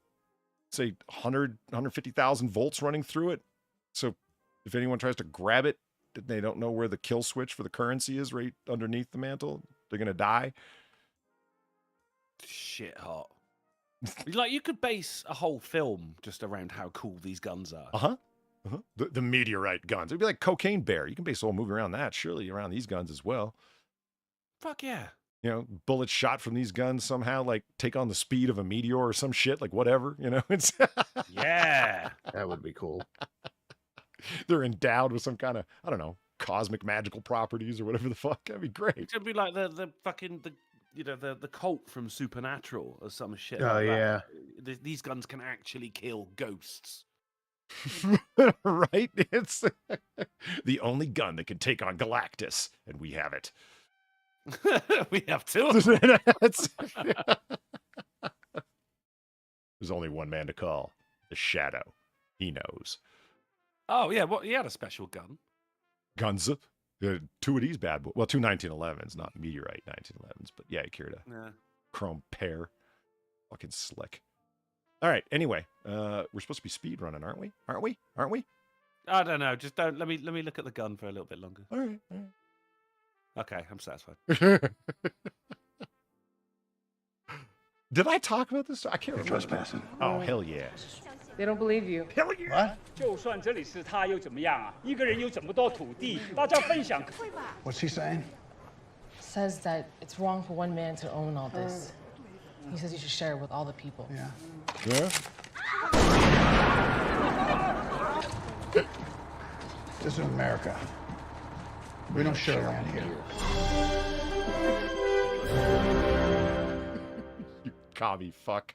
say 150,000 volts running through it. So if anyone tries to grab it, they don't know where the kill switch for the currency is right underneath the mantle, they're going to die. Shit hot. Like, you could base a whole film just around how cool these guns are. Uh-huh. The meteorite guns. It'd be like Cocaine Bear. You can base a whole movie around that, surely around these guns as well. Fuck yeah. You know, bullets shot from these guns somehow like take on the speed of a meteor or some shit, like whatever, you know. It's Yeah. That would be cool. They're endowed with some kind of, I don't know, cosmic magical properties or whatever the fuck. That'd be great. It should be like the fucking you know, the cult from Supernatural or some shit. Oh, like yeah. that. These guns can actually kill ghosts. Right? It's the only gun that can take on Galactus, and we have it. We have two of them. There's only one man to call. The Shadow. He knows. Oh, yeah. Well, he had a special gun. Guns up. Two of these bad boys. Well, two 1911s, not meteorite 1911s, but yeah, he carried a chrome pair. Fucking slick. All right. Anyway, we're supposed to be speed running, aren't we? Aren't we? I don't know. Just don't. Let me look at the gun for a little bit longer. All right. Okay, I'm satisfied. Did I talk about this? I can't remember. Trespassing. Oh, hell yeah. They don't believe you. Hell yeah. What's he saying? Says that it's wrong for one man to own all this. He says you should share it with all the people. Yeah. This is America. We don't share land here. You commie fuck.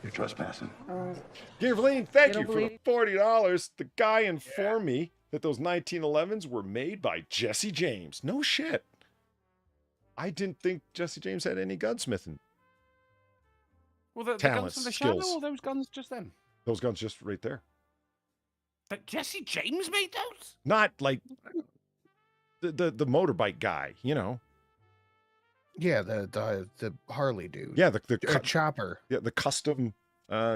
You're trespassing. Gabrielle, thank They you don't for the $40. The guy informed me that those 1911s were made by Jesse James. No shit. I didn't think Jesse James had any gunsmithing. Well, the guns Talents, from the skills. Shadow, or those guns just then? Those guns just right there. But Jesse James made those? Not like the motorbike guy, you know. Yeah, the Harley dude. Yeah, the chopper. Yeah, the custom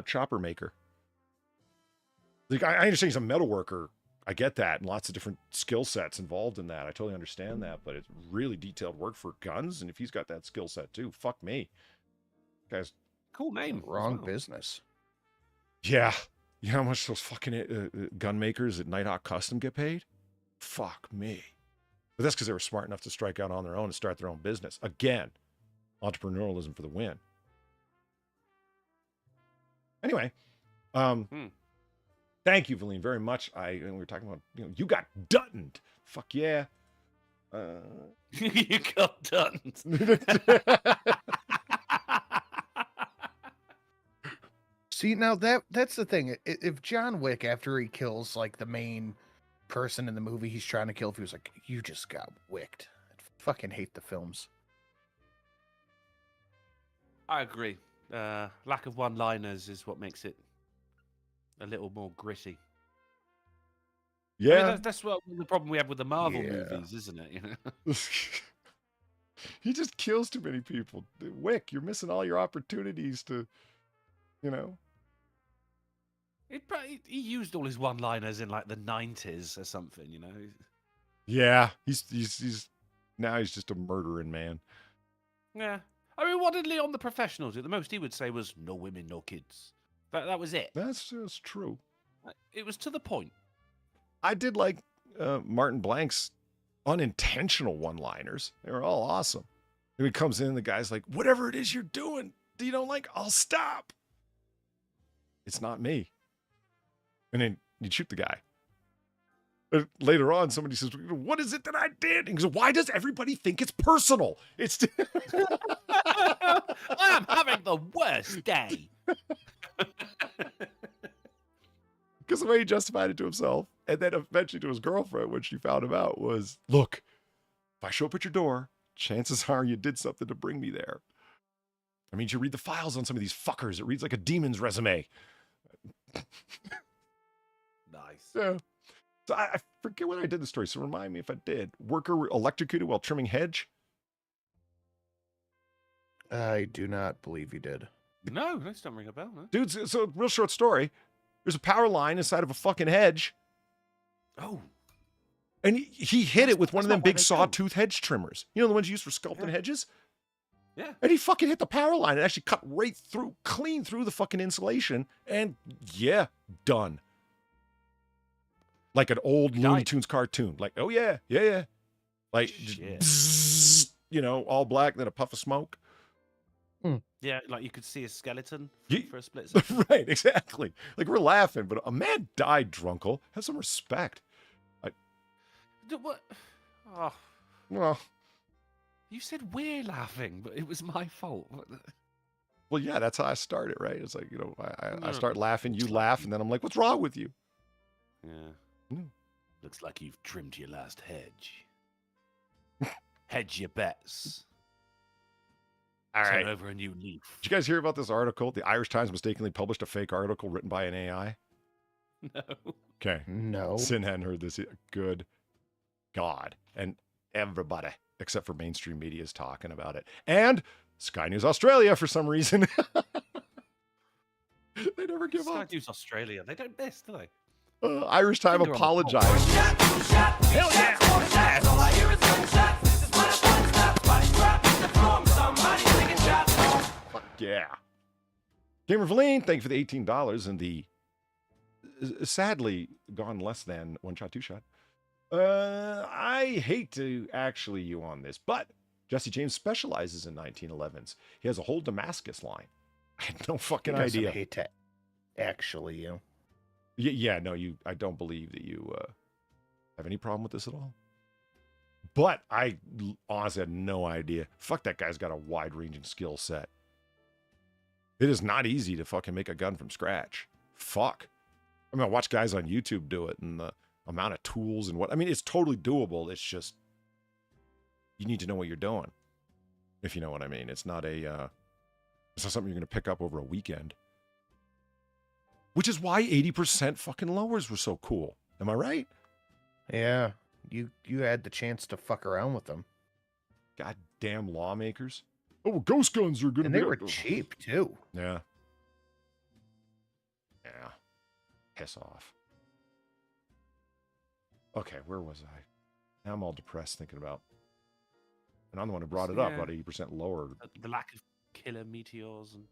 chopper maker. Like, I understand he's a metal worker. I get that, and lots of different skill sets involved in that. I totally understand that, but it's really detailed work for guns, and if he's got that skill set too, fuck me. Guys, cool name. Wrong business. Yeah. You know how much those fucking gun makers at Nighthawk Custom get paid? Fuck me. But that's because they were smart enough to strike out on their own and start their own business. Again, entrepreneurialism for the win. Anyway, thank you, Valine, very much. We were talking about, you know, you got duttoned. Fuck yeah. You got done. See, now that's the thing. If John Wick, after he kills like the main person in the movie he's trying to kill, if he was like, "You just got wicked," I'd fucking hate the films. I agree. Lack of one-liners is what makes it a little more gritty. Yeah. I mean, that's what the problem we have with the Marvel movies, isn't it? You know? He just kills too many people. Wick, you're missing all your opportunities to, you know. He used all his one-liners in like the 90s or something, you know. Yeah, he's now he's just a murdering man. Yeah. I mean, what did Leon the Professional do? The most he would say was, "No women, no kids." That was it. That's just true. It was to the point. I did like Martin Blank's unintentional one-liners. They were all awesome. And he comes in, the guy's like, "Whatever it is you're doing that you don't like, I'll stop. It's not me." And then you'd shoot the guy. Later on, somebody says, "What is it that I did?" And he goes, "Why does everybody think it's personal? It's I am having the worst day." Because the way he justified it to himself, and then eventually to his girlfriend when she found him out, was, "Look, if I show up at your door, chances are you did something to bring me there. I mean, you read the files on some of these fuckers. It reads like a demon's resume." Nice. Yeah. So I forget when I did the story, so remind me if I did. Worker electrocuted while trimming hedge? I do not believe you did. No, those don't ring a bell. No. Dude, so real short story. There's a power line inside of a fucking hedge. Oh. And he hit it with one of them not why big they sawtooth hedge trimmers. You know the ones used for sculpting hedges? Yeah. And he fucking hit the power line. It actually cut right through, clean through the fucking insulation. And yeah, done. Like an old Looney Tunes cartoon. Like, oh yeah, yeah, yeah. Like, bzzz, you know, all black, then a puff of smoke. Yeah, like you could see a skeleton for a split Right, second. exactly. Like, we're laughing, but a man died, Drunkle. Have some respect. What? Oh. Well, you said we're laughing, but it was my fault. well, yeah, that's how I started, right? It's like, you know, I start laughing, you laugh, and then I'm like, what's wrong with you? Yeah. Looks like you've trimmed your last hedge. Hedge your bets. All Turn right. over a new leaf. Did you guys hear about this article? The Irish Times mistakenly published a fake article written by an AI. No. Okay. No. Sin hadn't heard this. Good God. And everybody, except for mainstream media, is talking about it. And Sky News Australia, for some reason. They never give Sky up. News Australia. They don't miss, do they? Irish Time Finger on the apologized. Hell yeah. Fuck yeah. Gamer Valine, thank you for the $18 and the sadly gone less than one shot, two shot. I hate to actually you on this, but Jesse James specializes in 1911s. He has a whole Damascus line. I had no fucking idea. I hate to actually you. Yeah, no, I don't believe that you have any problem with this at all. But I honestly had no idea. Fuck, that guy's got a wide-ranging skill set. It is not easy to fucking make a gun from scratch. Fuck. I mean, I watch guys on YouTube do it, and the amount of tools and what... I mean, it's totally doable. It's just... You need to know what you're doing. If you know what I mean. It's not a... it's not something you're going to pick up over a weekend. Which is why 80% fucking lowers were so cool. Am I right? Yeah. You had the chance to fuck around with them. Goddamn lawmakers. Oh, ghost guns are going to And be... they were cheap, too. Yeah. Yeah. Piss off. Okay, where was I? Now I'm all depressed thinking about... And I'm the one who brought it up, about 80% lower. The lack of killer meteors. And...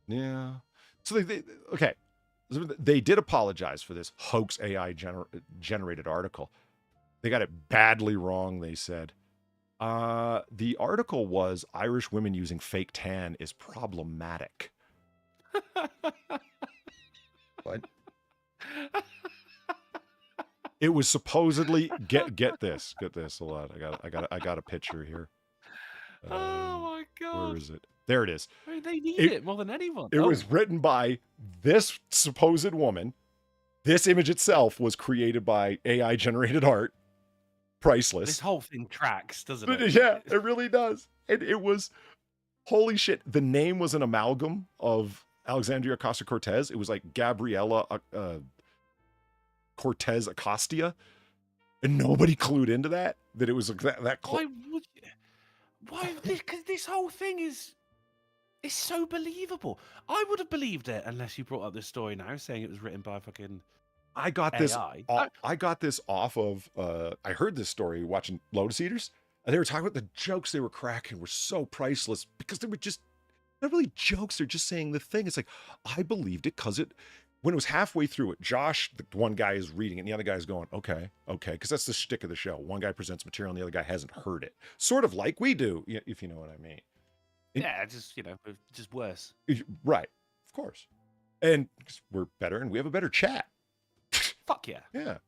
Yeah. So okay. They did apologize for this hoax AI generated article. They got it badly wrong, they said. The article was Irish women using fake tan is problematic. What? It was supposedly get this. Hold on. I got a picture here. Oh my god. Where is it? There it is. I mean, they need it more than anyone. It was written by this supposed woman. This image itself was created by AI generated art. Priceless. This whole thing tracks, doesn't it? Yeah, it really does. And it was, holy shit. The name was an amalgam of Alexandria Ocasio-Cortez. It was like Gabriela Cortez Acosta. And nobody clued into that it was like that close. Why would you? Why? Because this whole thing is so believable. I would have believed it unless you brought up this story now saying it was written by fucking I got this. AI. I got this off of. I heard this story watching Lotus Eaters, and they were talking about the jokes they were cracking were so priceless because they were just not really jokes. They're just saying the thing. It's like I believed it because when it was halfway through it, Josh, the one guy is reading it, and the other guy is going, okay, because that's the shtick of the show. One guy presents material, and the other guy hasn't heard it, sort of like we do, if you know what I mean. Yeah, just just worse. Right, of course, and we're better, and we have a better chat. Fuck yeah. Yeah.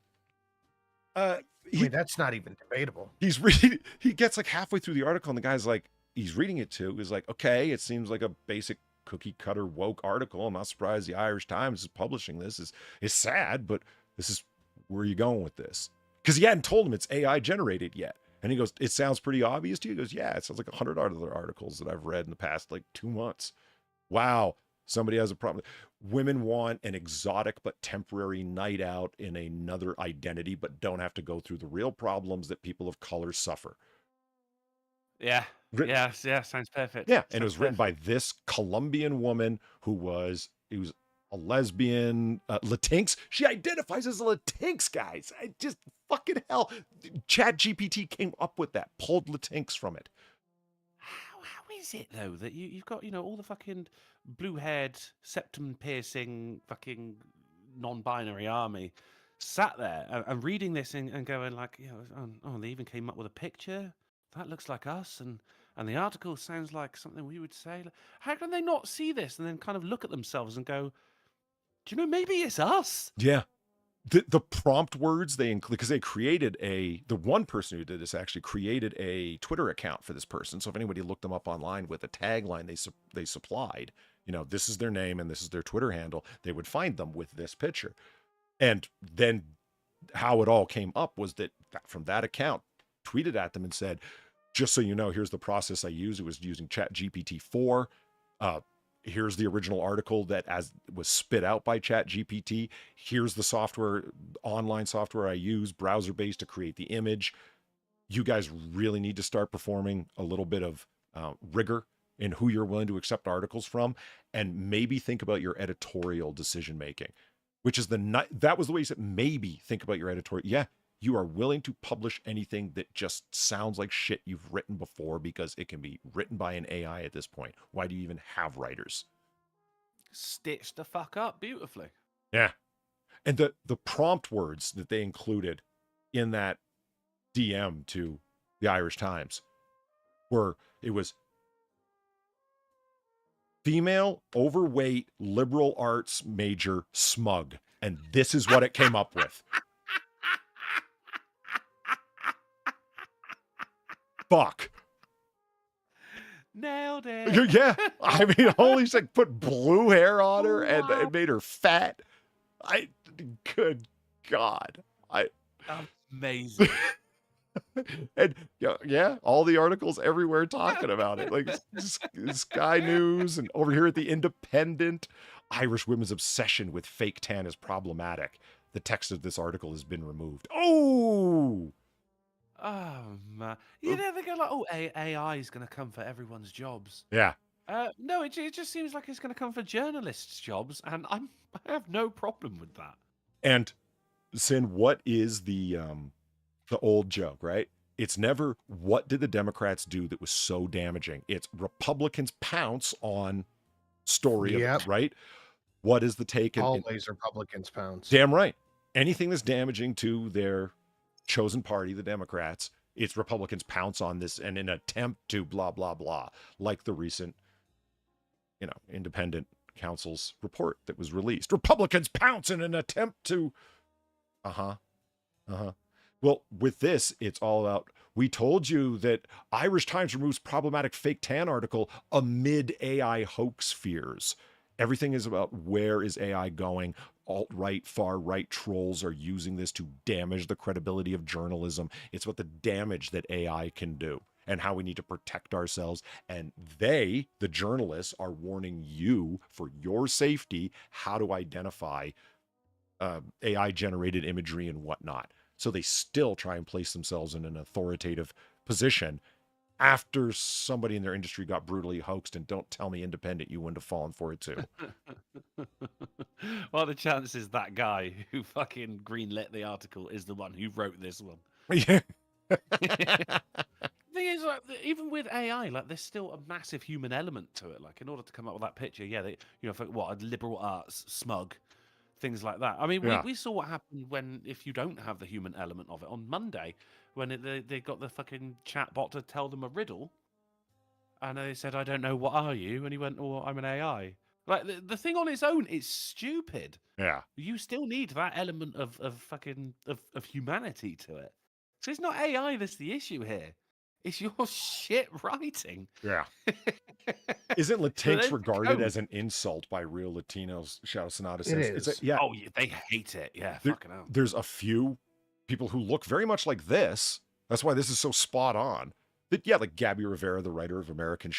I mean, that's not even debatable. He's reading, he gets like halfway through the article, and the guy's like, he's reading it too. He's like, okay, it seems like a basic cookie cutter woke article. I'm not surprised the Irish Times is publishing this. It's sad, but this is where you going with this? Because he hadn't told him it's AI generated yet. And he goes, it sounds pretty obvious to you? He goes, yeah, it sounds like 100 other articles that I've read in the past like 2 months. Wow. Somebody has a problem. women want an exotic but temporary night out in another identity, but don't have to go through the real problems that people of color suffer. Yeah. Written- Yeah, sounds perfect. Yeah, and it Sounds was written by perfect. this Colombian woman who was a lesbian, Latinx. She identifies as a Latinx, guys. I just fucking hell. Chat GPT came up with that, pulled Latinx from it. How is it though that you've got all the fucking blue-haired, septum-piercing, fucking non-binary army sat there and reading this and going like, oh, they even came up with a picture that looks like us, and the article sounds like something we would say. How can they not see this and then kind of look at themselves and go, do you know, maybe it's us? Yeah. The prompt words they include, because they created the one person who did this actually created a Twitter account for this person. So if anybody looked them up online with a tagline they supplied, this is their name and this is their Twitter handle, they would find them with this picture. And then how it all came up was that from that account tweeted at them and said, just so you know, here's the process I use. It was using ChatGPT-4. Here's the original article that was spit out by ChatGPT. Here's the online software I use, browser-based, to create the image. You guys really need to start performing a little bit of rigor in who you're willing to accept articles from, and maybe think about your editorial decision-making, which is that was the way he said, maybe think about your editorial. Yeah, you are willing to publish anything that just sounds like shit you've written before because it can be written by an AI at this point. Why do you even have writers? Stitch the fuck up beautifully. Yeah. And the prompt words that they included in that DM to the Irish Times it was female, overweight, liberal arts major, smug. And this is what it came up with. Fuck. Nailed it. Yeah. I mean, holy shit, put blue hair on her and it made her fat. Good God. Amazing. And yeah, all the articles everywhere talking about it. Like Sky News and over here at the Independent, Irish women's obsession with fake tan is problematic. The text of this article has been removed. Oh! Oh man, they go like, oh, AI is going to come for everyone's jobs. Yeah. No, it just seems like it's going to come for journalists' jobs, and I have no problem with that. And Sin, what is the old joke, right? It's never what did the Democrats do that was so damaging. It's Republicans pounce on story, right? What is the take? Always Republicans pounce. Damn right. Anything that's damaging to their chosen party, the Democrats, it's Republicans pounce on this in an attempt to blah, blah, blah, like the recent, independent counsel's report that was released. Republicans pounce in an attempt to, Well, with this, it's all about, we told you that Irish Times removes problematic fake tan article amid AI hoax fears. Everything is about where is AI going. Alt-right, far-right trolls are using this to damage the credibility of journalism. It's about the damage that AI can do and how we need to protect ourselves. And they, the journalists, are warning you for your safety how to identify AI-generated imagery and whatnot. So they still try and place themselves in an authoritative position after somebody in their industry got brutally hoaxed. And don't tell me Independent you wouldn't have fallen for it too. Well, the chances that guy who fucking greenlit the article is the one who wrote this one. Yeah. Thing is, like, even with AI, like, there's still a massive human element to it. Like, in order to come up with that picture, they, for what, a liberal arts smug, things like that. I mean, we saw what happened if you don't have the human element of it on Monday, when they got the fucking chat bot to tell them a riddle, and they said, "I don't know, what are you?" And he went, "Oh, I'm an AI." Like, the thing on its own is stupid. Yeah. You still need that element of humanity to it. So it's not AI that's the issue here. It's your shit writing. Yeah. Isn't Latinx regarded as an insult by real Latinos? Shadow Sonata says. It is. Oh, yeah, they hate it. Yeah, fucking hell. There's a few people who look very much like this. That's why this is so spot on. Like Gabby Rivera, the writer of America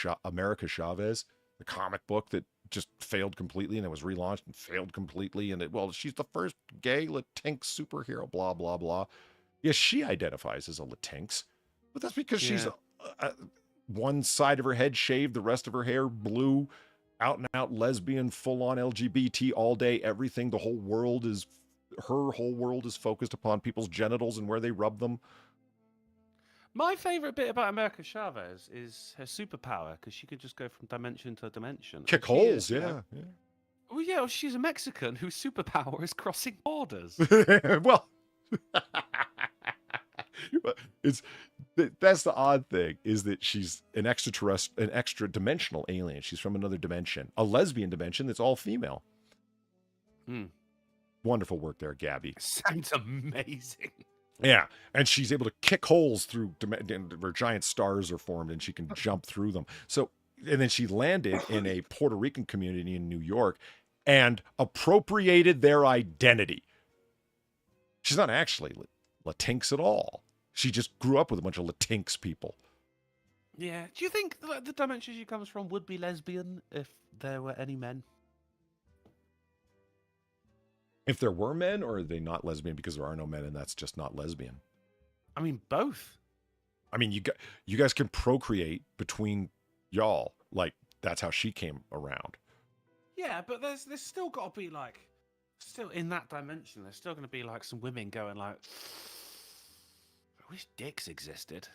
Chavez, the comic book that just failed completely, and it was relaunched and failed completely. And she's the first gay Latinx superhero, blah, blah, blah. Yes, she identifies as a Latinx, but that's because she's one side of her head shaved, the rest of her hair blue, out and out lesbian, full on LGBT all day, everything. Her whole world is focused upon people's genitals and where they rub them. My favorite bit about America Chavez is her superpower, because she could just go from dimension to dimension. Kick holes, yeah. Well, yeah, she's a Mexican whose superpower is crossing borders. Well, that's the odd thing, is that she's an extra dimensional alien. She's from another dimension, a lesbian dimension that's all female. Wonderful work there, Gabby. Sounds amazing. Yeah, and she's able to kick holes through where giant stars are formed, and she can jump through them. So, and then she landed in a Puerto Rican community in New York and appropriated their identity. She's not actually Latinx at all. She just grew up with a bunch of Latinx people. Yeah. Do you think the dimension she comes from would be lesbian if there were any men? If there were men, or are they not lesbian because there are no men and that's just not lesbian? I mean, both. I mean, you guys can procreate between y'all. Like, that's how she came around. Yeah, but there's still got to be still in that dimension, there's still going to be some women going I wish dicks existed.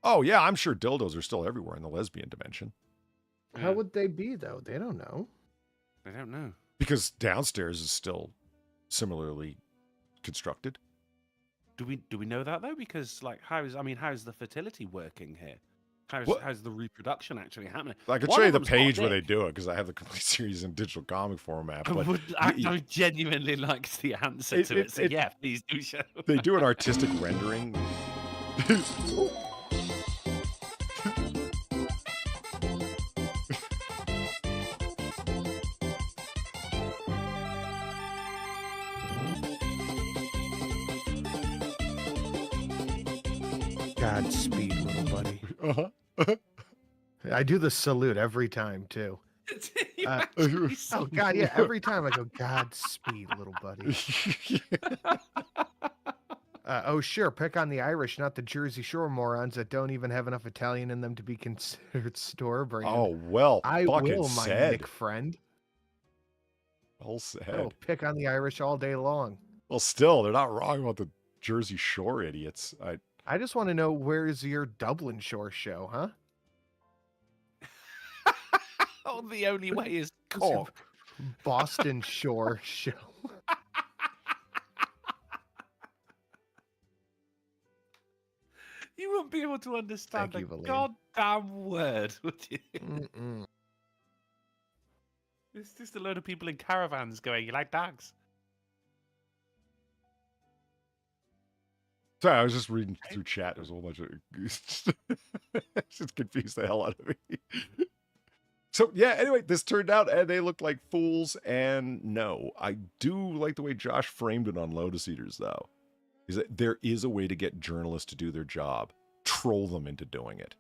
Oh, yeah, I'm sure dildos are still everywhere in the lesbian dimension. How would they be, though? They don't know. They don't know. Because downstairs is still similarly constructed. Do we know that, though? Because, how's the fertility working here? How's the reproduction actually happening? I could show you the page where they do it, because I have the complete series in digital comic format. But I would genuinely like the answer to it. So yeah, please do show. They do an artistic rendering. Godspeed, little buddy. Uh-huh. I do the salute every time, too. Oh, God, yeah. Every time I go, Godspeed, little buddy. Oh, sure. Pick on the Irish, not the Jersey Shore morons that don't even have enough Italian in them to be considered store brand. Oh, well, I fucking will, my said. Nick friend. Well said. I'll pick on the Irish all day long. Well, still, they're not wrong about the Jersey Shore idiots. I just want to know, where's your Dublin Shore show, huh? Oh, the only way is Cork. Boston Shore show. You wouldn't be able to understand Thank you, a Valine. goddamn word, would you? Mm-mm. It's just a load of people in caravans going, "You like dogs?" Sorry, I was just reading through chat. There's a whole bunch of just confused the hell out of me. So yeah, anyway, this turned out and they looked like fools. And no, I do like the way Josh framed it on Lotus Eaters, though. Is that there is a way to get journalists to do their job. Troll them into doing it.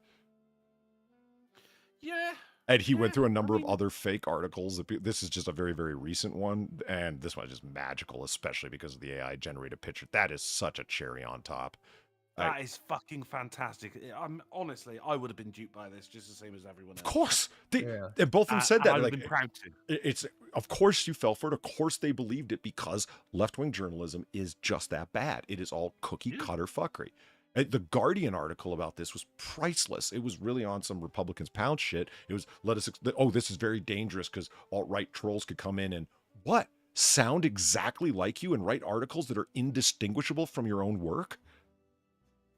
Yeah. And he went through a number of other fake articles. This is just a very, very recent one. And this one is just magical, especially because of the AI generated picture. That is such a cherry on top. That is fucking fantastic. Honestly, I would have been duped by this just the same as everyone else. Of course. And both of them said that. I would have been proud to. It's, of course you fell for it. Of course they believed it, because left-wing journalism is just that bad. It is all cookie-cutter fuckery. The Guardian article about this was priceless. It was really on some Republicans pound shit. It was, this is very dangerous because alt-right trolls could come in and, sound exactly like you and write articles that are indistinguishable from your own work?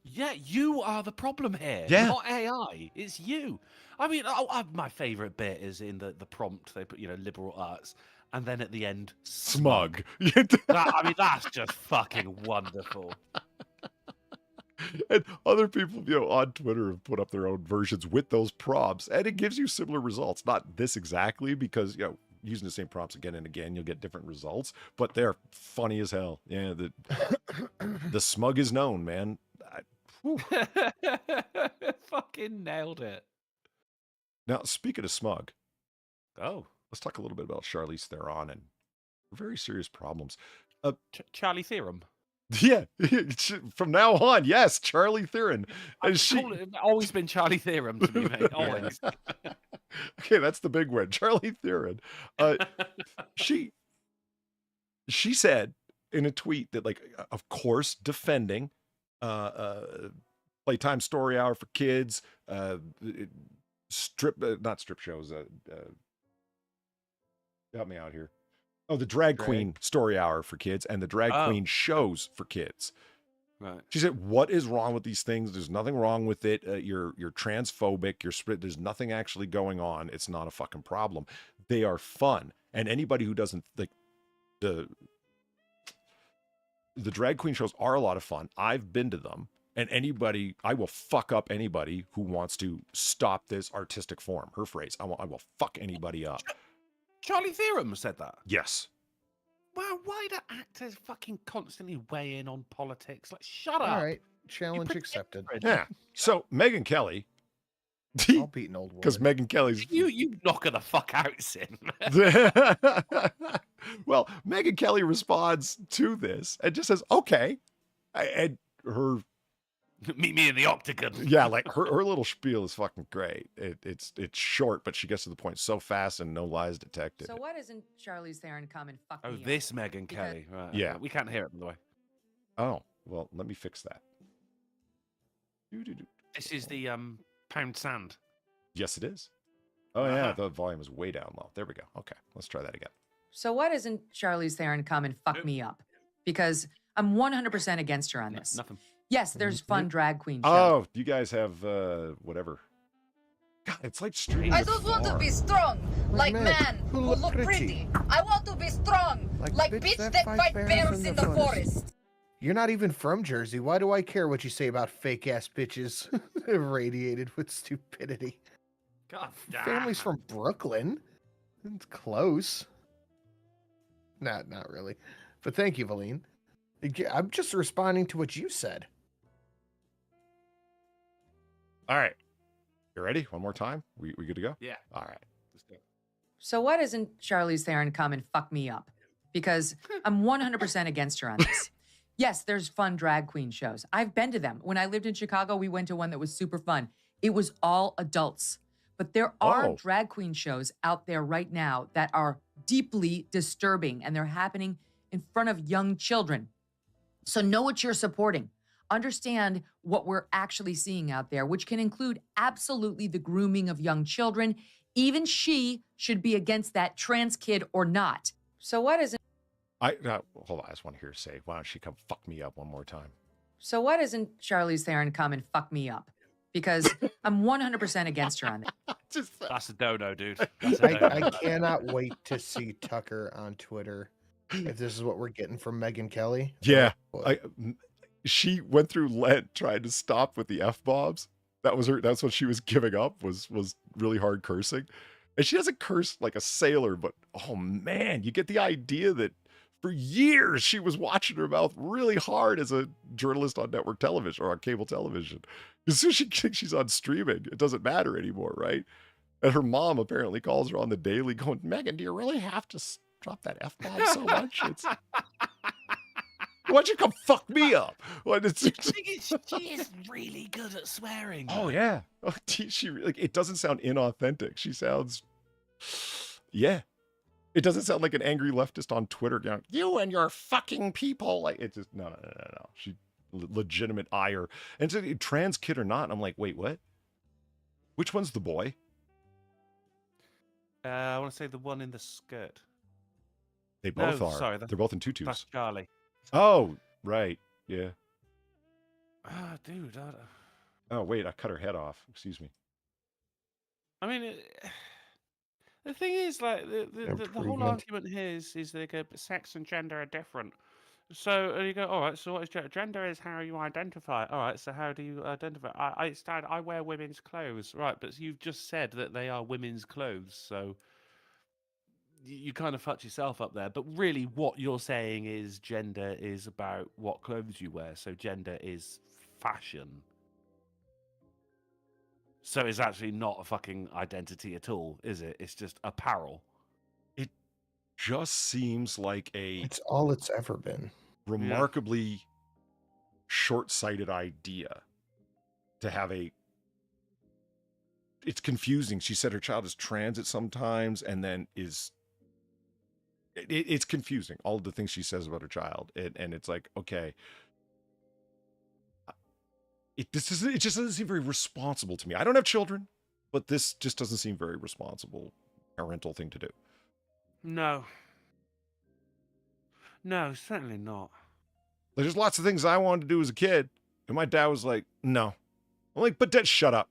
Yeah, you are the problem here. Yeah. Not AI. It's you. I mean, my favorite bit is in the prompt. They put, liberal arts. And then at the end, smug. That's just fucking wonderful. And other people, on Twitter have put up their own versions with those prompts. And it gives you similar results. Not this exactly, because, using the same prompts again and again, you'll get different results. But they're funny as hell. Yeah, the smug is known, man. Fucking nailed it. Now, speaking of smug. Oh. let's talk a little bit about Charlize Theron and very serious problems. Charlie Theron. Yeah, from now on, yes, Charlie Theron. It's always been Charlie Theron to me, mate. Always. Okay, that's the big one, Charlie Theron. She said in a tweet that, like, of course, defending playtime story hour for kids, not strip shows. Help me out here. Oh, the drag queen story hour for kids and the drag queen shows for kids. Right. She said, "What is wrong with these things? There's nothing wrong with it. You're transphobic. There's nothing actually going on. It's not a fucking problem. They are fun. And anybody who doesn't like the drag queen shows are a lot of fun. I've been to them, and I will fuck up anybody who wants to stop this artistic form." Her phrase. I will fuck anybody up. Charlie Theron said that. Yes. Well, why do actors fucking constantly weigh in on politics? Like, shut up. All right, challenge accepted. Yeah. So Megyn Kelly. I'll beat an old woman. Because Megyn Kelly's. You knock her the fuck out, Sin. Well, Megyn Kelly responds to this and just says, "Okay," and her. Meet me in the octagon. Yeah, like her little spiel is fucking great. It's short, but she gets to the point so fast and no lies detected. So why doesn't Charlize Theron come and fuck me up? This Megyn Kelly. Right. Yeah. We can't hear it, by the way. Oh, well, let me fix that. This is the pound sand. Yes, it is. Oh, yeah, the volume is way down low. There we go. Okay, let's try that again. So why doesn't Charlize Theron come and fuck me up? Because I'm 100% against her on this. Nothing. Yes, there's fun drag queen shows. Oh, you guys have whatever. God, it's like streaming. I don't want to be strong, like men who look pretty. I want to be strong, like bitch that fight bears in the forest. You're not even from Jersey. Why do I care what you say about fake ass bitches irradiated with stupidity? God, Family's from Brooklyn. It's close. Not really. But thank you, Valine. I'm just responding to what you said. All right. You ready? One more time? We good to go? Yeah. All right. Let's go. So why doesn't Charlize Theron come and fuck me up? Because I'm 100% against her on this. Yes, there's fun drag queen shows. I've been to them. When I lived in Chicago, we went to one that was super fun. It was all adults. But there are drag queen shows out there right now that are deeply disturbing, and they're happening in front of young children. So know what you're supporting. Understand what we're actually seeing out there, which can include absolutely the grooming of young children. Even she should be against that, trans kid or not. So why doesn't... Hold on, I just want to hear her say, "Why don't she come fuck me up" one more time? So why doesn't Charlize Theron come and fuck me up? Because I'm 100% against her on that. That's a dono, dude. I cannot wait to see Tucker on Twitter. If this is what we're getting from Megyn Kelly. Yeah. She went through Lent trying to stop with the F-bombs. That's what she was giving up, was really hard cursing. And she doesn't curse like a sailor, but oh man, you get the idea that for years she was watching her mouth really hard as a journalist on network television or on cable television. As soon as she thinks she's on streaming, it doesn't matter anymore, right? And her mom apparently calls her on the daily going, "Megyn, do you really have to drop that F-bomb so much? Why don't you come fuck me up?" She is really good at swearing. Oh yeah. It doesn't sound inauthentic. She sounds, yeah. It doesn't sound like an angry leftist on Twitter going, "You and your fucking people." Like, it just, no. She legitimate ire. And so, trans kid or not, I'm like, wait, what? Which one's the boy? I want to say the one in the skirt. They both are. Sorry, they're both in tutus. That's Charlie. Oh, right. Yeah. Ah, dude. Oh, wait, I cut her head off. Excuse me. I mean, the thing is, like, the whole argument here is like sex and gender are different. So you go, all right, so what is gender? Gender is how you identify. All right, so how do you identify? I wear women's clothes. Right, but you've just said that they are women's clothes, so you kind of fucked yourself up there. But really, what you're saying is gender is about what clothes you wear. So gender is fashion. So it's actually not a fucking identity at all, is it? It's just apparel. just seems like It's all it's ever been. remarkably short-sighted idea to have it's confusing. She said her child is trans at sometimes and then it's confusing, all of the things she says about her child. And it's like, okay, it just doesn't seem very responsible to me. I don't have children, but this just doesn't seem very responsible parental thing to do. No, certainly not. There's lots of things I wanted to do as a kid, and my dad was like, no. I'm like, but Dad, shut up.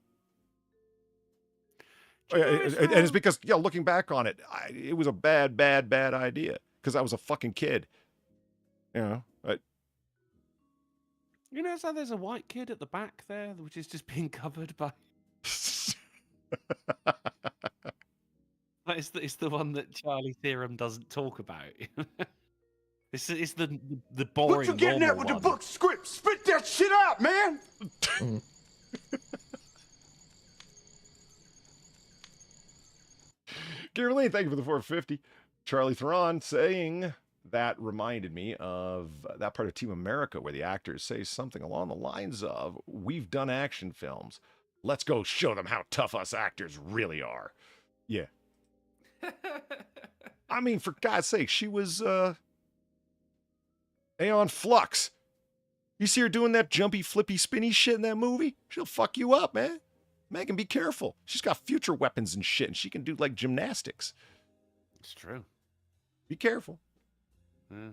And it's because, looking back on it, it was a bad idea because I was a fucking kid. You know, so there's a white kid at the back there, which is just being covered by. It's the one that Charlie Theron doesn't talk about. It's the boring. What you getting at with the book script? Spit that shit out, man. Gary Lane, thank you for the 450. Charlie Theron saying that reminded me of that part of Team America where the actors say something along the lines of, we've done action films. Let's go show them how tough us actors really are. Yeah. I mean, for God's sake, she was Aeon Flux. You see her doing that jumpy, flippy, spinny shit in that movie? She'll fuck you up, man. Megan, be careful. She's got future weapons and shit, and she can do like gymnastics. It's true. Be careful. Yeah.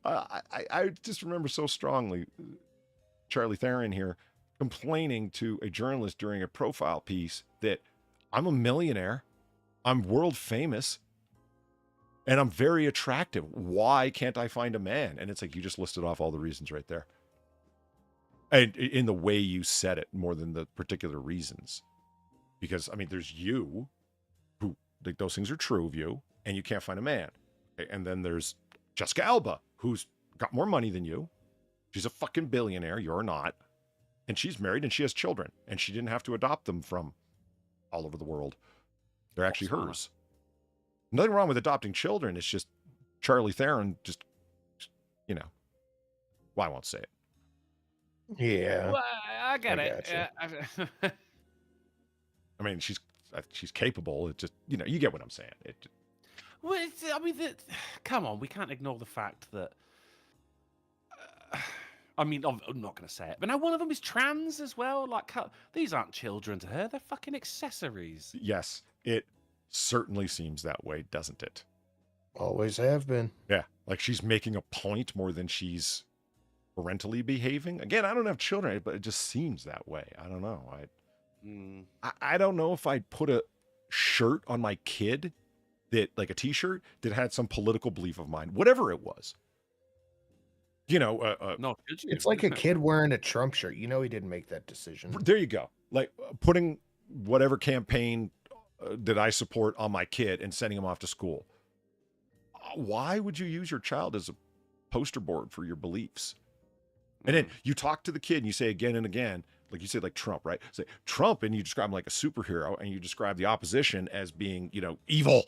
I just remember so strongly Charlie Theron here complaining to a journalist during a profile piece that I'm a millionaire, I'm world famous, and I'm very attractive. Why can't I find a man? And it's like, you just listed off all the reasons right there. And in the way you said it, more than the particular reasons. Because, I mean, there's you, who, like, those things are true of you, and you can't find a man. Okay? And then there's Jessica Alba, who's got more money than you. She's a fucking billionaire. You're not. And she's married and she has children. And she didn't have to adopt them from all over the world. They're actually hers. Nothing wrong with adopting children. It's just Charlie Theron just, well, I won't say it. Yeah. Well, I get it. Gotcha. I mean, she's capable. It just, you get what I'm saying. Well, come on, we can't ignore the fact that. I'm not going to say it, but now one of them is trans as well. Like, these aren't children to her; they're fucking accessories. Yes, it certainly seems that way, doesn't it? Always have been. Yeah, like she's making a point more than she's parentally behaving. Again, I don't have children, but it just seems that way. I don't know. I don't know if I'd put a shirt on my kid that, like a t-shirt that had some political belief of mine, whatever it was. No, It's like a kid wearing a Trump shirt. You know he didn't make that decision. There you go. Like putting whatever campaign that I support on my kid and sending him off to school. Why would you use your child as a poster board for your beliefs? And then you talk to the kid and you say again and again, like you said, like Trump, right? Say Trump, and you describe him like a superhero, and you describe the opposition as being, evil.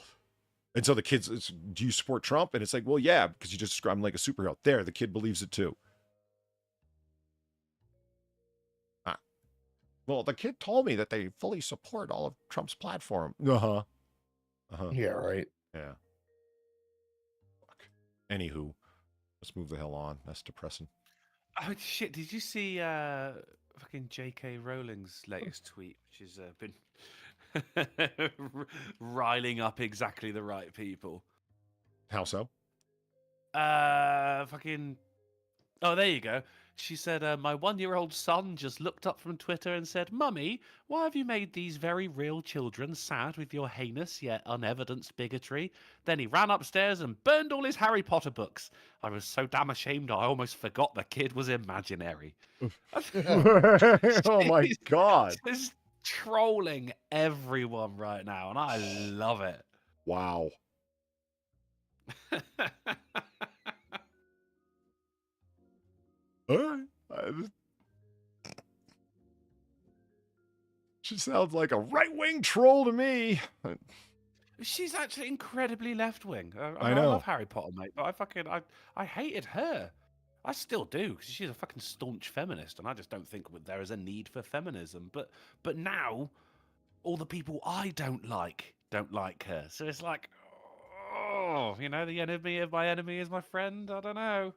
And so the kids, do you support Trump? And it's like, well, yeah, because you just described him like a superhero. There, the kid believes it too. Well, the kid told me that they fully support all of Trump's platform. Yeah, right. Yeah. Fuck. Anywho, let's move the hell on. That's depressing. Oh shit! Did you see fucking J.K. Rowling's latest tweet, which has been riling up exactly the right people? How so? Fucking. Oh, there you go. She said, my 1-year-old son just looked up from Twitter and said, "Mummy, why have you made these very real children sad with your heinous yet unevidenced bigotry?" Then he ran upstairs and burned all his Harry Potter books. I was so damn ashamed I almost forgot the kid was imaginary. Oh my God. She's trolling everyone right now, and I love it. Wow. All right. She sounds like a right-wing troll to me. She's actually incredibly left-wing. I I know. love Harry Potter, mate, but I hated her. I still do, because she's a fucking staunch feminist, and I just don't think there is a need for feminism. But now, all the people I don't like her. So it's like, oh, you know, the enemy of my enemy is my friend. I don't know.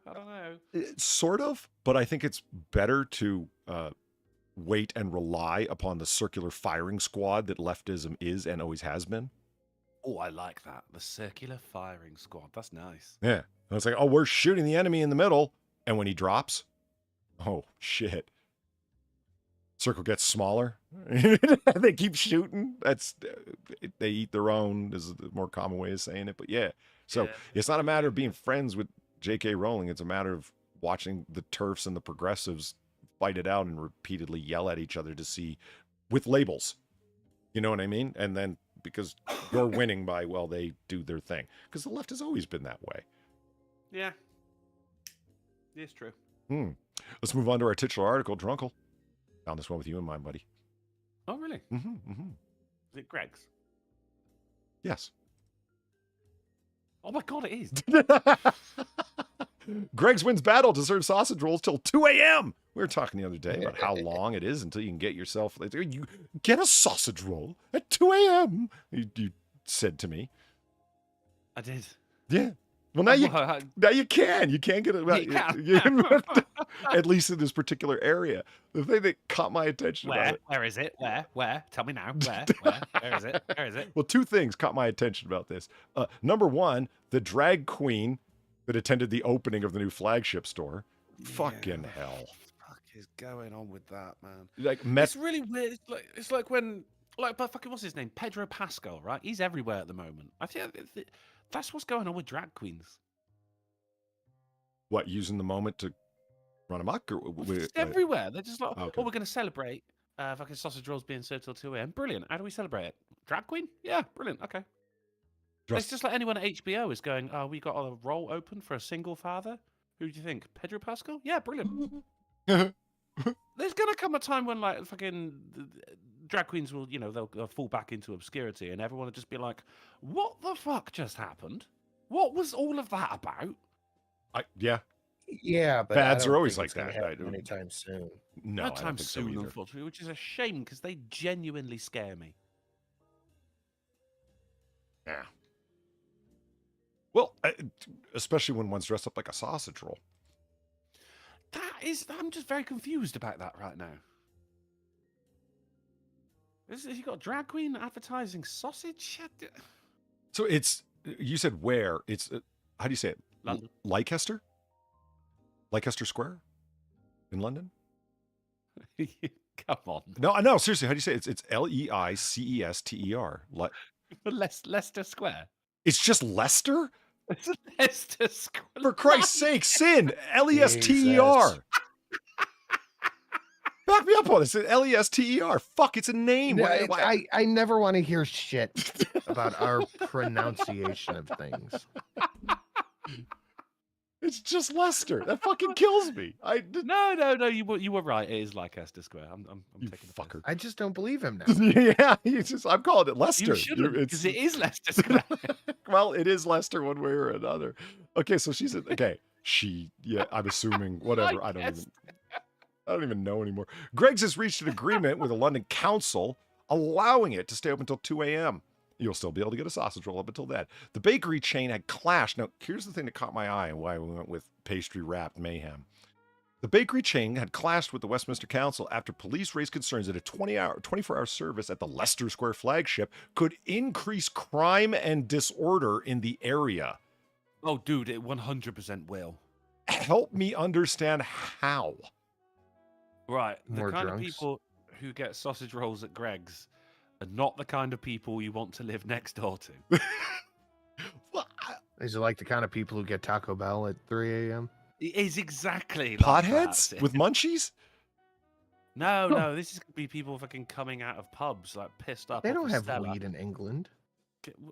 Sort of, but I think it's better to wait and rely upon the circular firing squad that leftism is and always has been. Oh, I like that. The circular firing squad. That's nice. Yeah. And it's like, oh, we're shooting the enemy in the middle. And when he drops, oh, shit. Circle gets smaller. They keep shooting. They eat their own, is the more common way of saying it. But yeah. So it's not a matter of being friends with J.K. Rowling. It's a matter of watching the TERFs and the progressives fight it out and repeatedly yell at each other to see with labels. You know what I mean? And then because you're winning by, well, they do their thing. Because the left has always been that way. Yeah. It's true. Let's move on to our titular article, Drunkle. Found this one with you in mind, buddy. Oh, really? Mm-hmm. Is it Gregg's? Yes. Oh my God, it is. Gregg's wins battle to serve sausage rolls till 2 a.m. We were talking the other day about how long it is until you can get yourself. You get a sausage roll at 2 a.m. You said to me. I did. Yeah. Well, now you can. You can get it. At least in this particular area. The thing that caught my attention about it. Where is it? Where? Tell me now. Where? Where is it? Where is it? Well, two things caught my attention about this. Number one, the drag queen that attended the opening of the new flagship store. Fucking hell. What the fuck is going on with that, man? Like it's really weird. It's like when, but fucking what's his name? Pedro Pascal, right? He's everywhere at the moment. I think that's what's going on with drag queens. Using the moment to run amok? Everywhere. They're just like, okay. Oh, we're going to celebrate fucking sausage rolls being served till 2 a.m. Brilliant. How do we celebrate it? Drag queen? Yeah, brilliant. Okay. It's just like anyone at HBO is going, oh, we got a roll open for a single father. Who do you think? Pedro Pascal? Yeah, brilliant. There's going to come a time when, like, fucking drag queens will, they'll fall back into obscurity and everyone will just be like, what the fuck just happened? What was all of that about? Yeah. Yeah, but fads are always like that. Anytime soon. No, not time soon, unfortunately, which is a shame because they genuinely scare me. Yeah. Well, especially when one's dressed up like a sausage roll. I'm just very confused about that right now. You got a drag queen advertising sausage? So you said where? It's, how do you say it? London. Leicester? Leicester Square? In London? Come on. No, seriously, how do you say it? It's Leicester. Leicester Square. It's just Leicester? It's Leicester Square. For Christ's sake, Sin. Lester. Back me up on this. Lester. Fuck, it's a name. No, I never want to hear shit about our pronunciation of things. It's just Leicester. That fucking kills me. No. You were right. It is Leicester Square. I'm you taking fucker. I just don't believe him now. Yeah, I'm calling it Leicester. You shouldn't, because it is Leicester Square. Well, it is Leicester one way or another. Okay, so I'm assuming whatever. I don't even know anymore. Gregg's has reached an agreement with a London council allowing it to stay open until 2 a.m. You'll still be able to get a sausage roll up until then. The bakery chain had clashed. Now, here's the thing that caught my eye and why we went with pastry wrapped mayhem. The bakery chain had clashed with the Westminster Council after police raised concerns that a 24-hour service at the Leicester Square flagship could increase crime and disorder in the area. Oh, dude, it 100% will. Help me understand how. Right, More the kind drunks. of people who get sausage rolls at Gregg's are not the kind of people you want to live next door to. Is it like the kind of people who get Taco Bell at 3 a.m.? It is exactly Potheads like with munchies? No, this is going to be people fucking coming out of pubs, like pissed up. They off don't of have Stella. weed in England.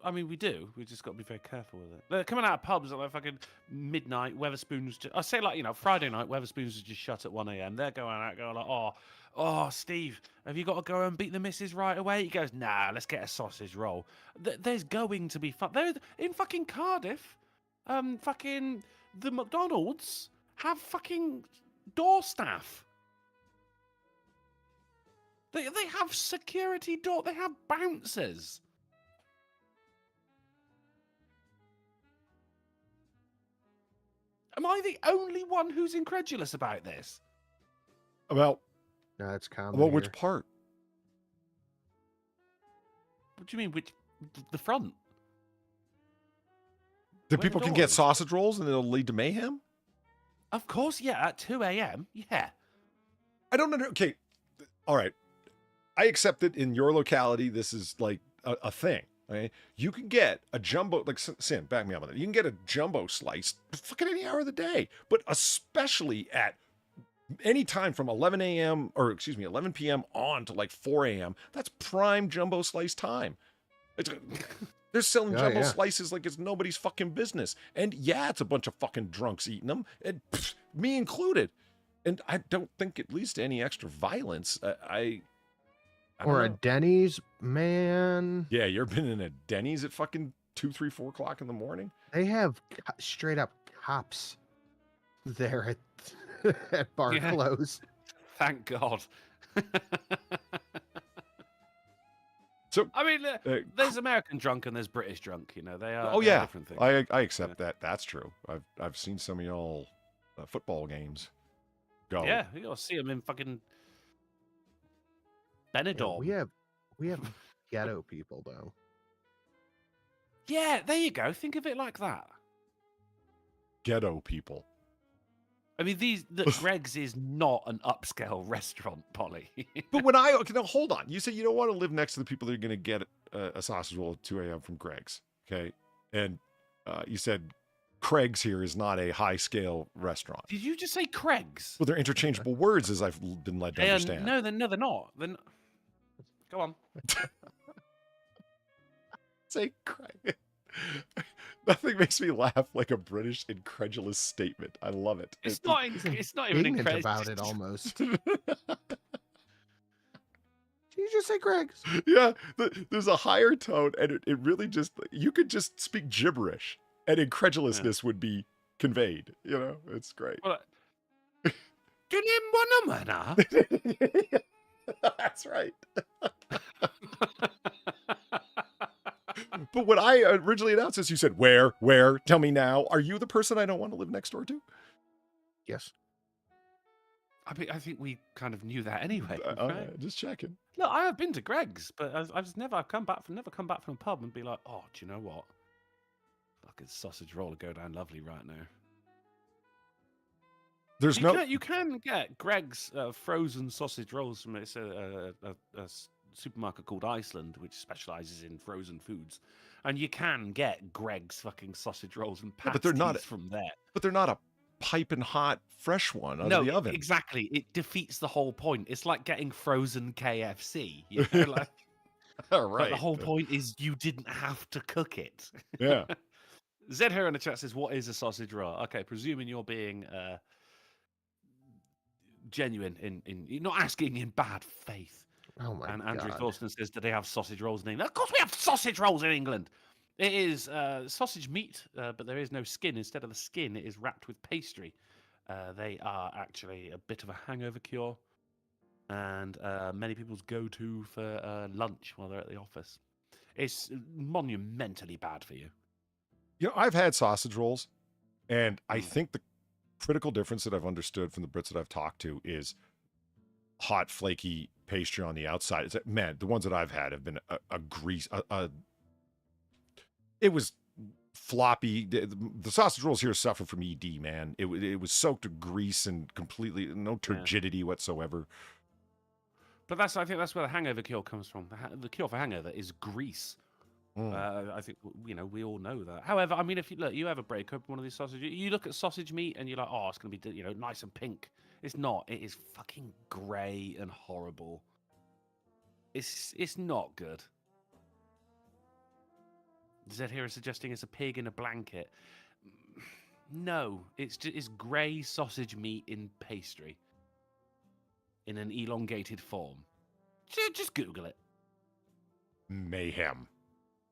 I mean, we do. We just got to be very careful with it. They're coming out of pubs at like fucking midnight. Weatherspoons. I say like Friday night. Weatherspoons is just shut at 1 a.m. They're going out, going like, oh, Steve, have you got to go and beat the missus right away? He goes, nah, let's get a sausage roll. There's going to be fun. They're in fucking Cardiff. Fucking the McDonald's have fucking door staff. They have security door. They have bouncers. Am I the only one who's incredulous about this? Well, no, it's common. Well, which part? What do you mean? Which the front? That people can get sausage rolls and it'll lead to mayhem? Of course, yeah. At 2 a.m., yeah. I don't know. Okay, all right. I accept that in your locality, this is like a thing. Right? You can get a jumbo, like Sin, back me up on that. You can get a jumbo slice fucking any hour of the day, but especially at any time from 11 a.m. or 11 p.m. on to like 4 a.m. That's prime jumbo slice time. They're selling jumbo slices like it's nobody's fucking business. And yeah, it's a bunch of fucking drunks eating them, and me included. And I don't think it leads to any extra violence. Or a Denny's, man. Yeah, you ever been in a Denny's at fucking 2, 3, 4 o'clock in the morning? They have straight up cops there at bar close. Thank God. So I mean, there's American drunk and there's British drunk. You know, they are. Oh yeah, different things. I accept that. That's true. I've seen some of y'all football games go. Yeah, you gotta see them in fucking Benidorm. Yeah, we have ghetto people though. Yeah, there you go. Think of it like that. Ghetto people. I mean, Gregg's is not an upscale restaurant, Polly. But when now hold on. You said you don't want to live next to the people that are going to get a sausage roll at 2 a.m. from Gregg's, okay? And you said Craig's here is not a high scale restaurant. Did you just say Craig's? Well, they're interchangeable words, as I've been led to understand. No, they're not. Go on. Say Craig. Nothing makes me laugh like a British incredulous statement. I love it. It's not even incredulous about it almost. Did you just say Greg's? Yeah, there's a higher tone, and it really just, you could just speak gibberish, and incredulousness would be conveyed. You know, it's great. Well, that's right. But when I originally announced this, you said, where, tell me now. Are you the person I don't want to live next door to? Yes. I mean, I think we kind of knew that anyway. Right? Just checking. Look, I have been to Gregg's, but I've never come back from a pub and be like, oh, do you know what? Fucking sausage roll would go down lovely right now. You can get Gregg's frozen sausage rolls from a supermarket called Iceland, which specializes in frozen foods, and you can get Gregg's fucking sausage rolls and pasties from there. But they're not a piping hot fresh one out of the oven. Exactly. It defeats the whole point. It's like getting frozen KFC. You know, like, all right. Like the whole point is you didn't have to cook it. Yeah. Zed here in the chat says, "What is a sausage roll?" Okay, presuming you're being genuine in you're not asking in bad faith. Oh my God. And Andrew God. Thorsten says that they have sausage rolls in England. Of course we have sausage rolls in England. It is sausage meat, but there is no skin. Instead of the skin, it is wrapped with pastry. They are actually a bit of a hangover cure, and many people's go-to for lunch while they're at the office. It's monumentally bad for you. You know, I've had sausage rolls, and I think the critical difference that I've understood from the Brits that I've talked to is hot, flaky pastry on the outside. It's that, man, the ones that I've had have been a grease. It was floppy. The sausage rolls here suffer from ED, man. It was soaked with grease and completely no turgidity whatsoever. But I think that's where the hangover cure comes from. The cure for hangover is grease. I think we all know that. However, I mean, if you have a break open one of these sausages, you look at sausage meat and you're like, oh, it's going to be nice and pink. It's not. It is fucking grey and horrible. It's not good. Zed here is suggesting it's a pig in a blanket. No, it's grey sausage meat in pastry. In an elongated form. Just Google it. Mayhem,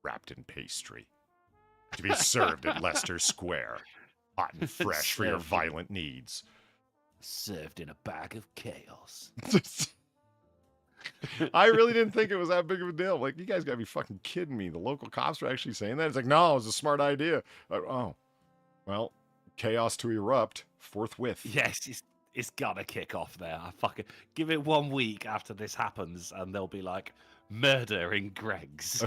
wrapped in pastry, to be served at Leicester Square, hot and fresh for your violent needs. Served in a bag of chaos. I really didn't think it was that big of a deal. Like, you guys gotta be fucking kidding me. The local cops are actually saying that. It's like, no, it was a smart idea. Oh, well, chaos to erupt forthwith. Yes, it's gotta kick off there. I fucking give it 1 week after this happens, and they'll be like, murder in Gregg's.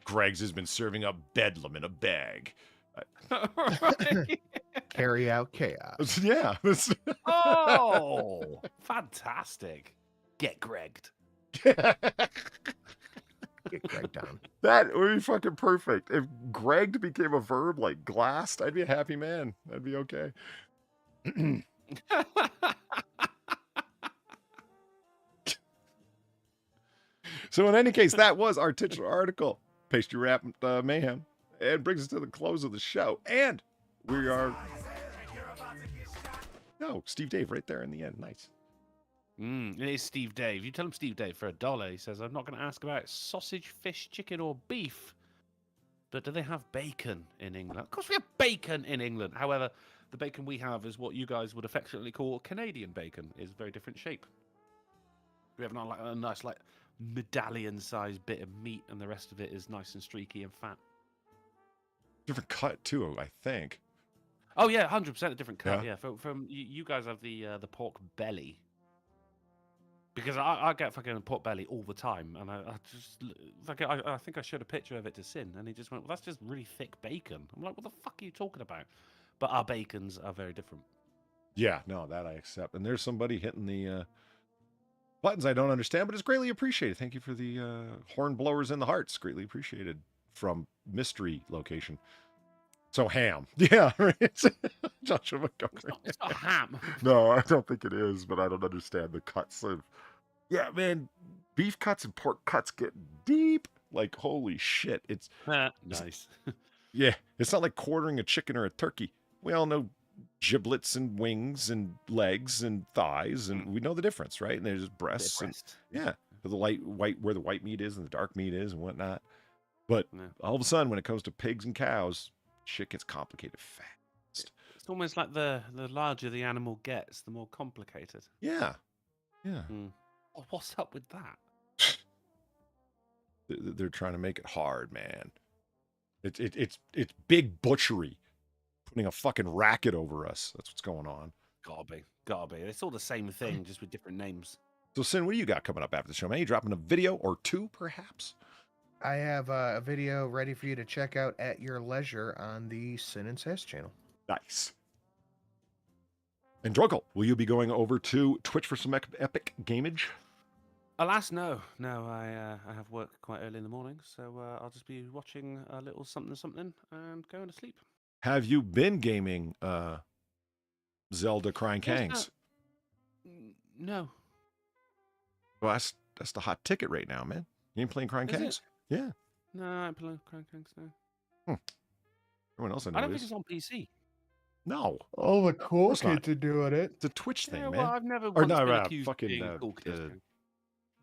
Gregg's has been serving up bedlam in a bag. Carry out chaos. Yeah. Oh, fantastic. Get Gregged. Get Gregg down. That would be fucking perfect. If Gregg became a verb like glassed, I'd be a happy man. That'd be okay. So in any case, that was our titular article, Pastry Wrap Mayhem. And brings us to the close of the show. And we are... No, Steve Dave right there in the end. Nice. It is Steve Dave. You tell him Steve Dave for $1. He says, I'm not going to ask about sausage, fish, chicken, or beef. But do they have bacon in England? Of course we have bacon in England. However, the bacon we have is what you guys would affectionately call Canadian bacon. It's a very different shape. We have like a nice like medallion-sized bit of meat, and the rest of it is nice and streaky and fat. Different cut, too, I think. Oh, yeah, 100% a different cut. Yeah. Yeah, from you guys have the pork belly. Because I get fucking pork belly all the time, and I just like I think I showed a picture of it to Sin, and he just went, "Well, that's just really thick bacon." I'm like, "What the fuck are you talking about?" But our bacons are very different. Yeah, no, that I accept. And there's somebody hitting the buttons I don't understand, but it's greatly appreciated. Thank you for the horn blowers in the hearts. Greatly appreciated from mystery location. So ham. Yeah, right. Joshua Montgomery. It's not ham. No, I don't think it is, but I don't understand the cuts of... Yeah, man, beef cuts and pork cuts get deep. Like, holy shit. It's nice. Yeah, it's not like quartering a chicken or a turkey. We all know giblets and wings and legs and thighs, and we know the difference, right? And there's breasts. And, yeah, the white where the white meat is and the dark meat is and whatnot. But all of a sudden, when it comes to pigs and cows, shit gets complicated fast. It's almost like the larger the animal gets, the more complicated. Yeah. Yeah. Oh, what's up with that? They're trying to make it hard, man. It's big butchery, putting a fucking racket over us. That's what's going on. Gotta be. It's all the same thing, just with different names. So, Sin, what do you got coming up after the show, man? You dropping a video or two, perhaps? I have a video ready for you to check out at your leisure on the Sin and Sass channel. Nice. And Drunkle, will you be going over to Twitch for some epic gamage? Alas, no. I have work quite early in the morning, so I'll just be watching a little something and going to sleep. Have you been gaming Zelda Crying Kangs? No. Well, that's the hot ticket right now, man. You ain't playing Crying Is Kangs? it? Yeah. No, I ain't playing Crying Kangs now. Everyone else I know I don't think is. it's on PC. No. Oh, the cool course not. kids are doing it. It's a Twitch thing, Yeah, man. well, I've never Or once no, been accused of fucking being a cool kid.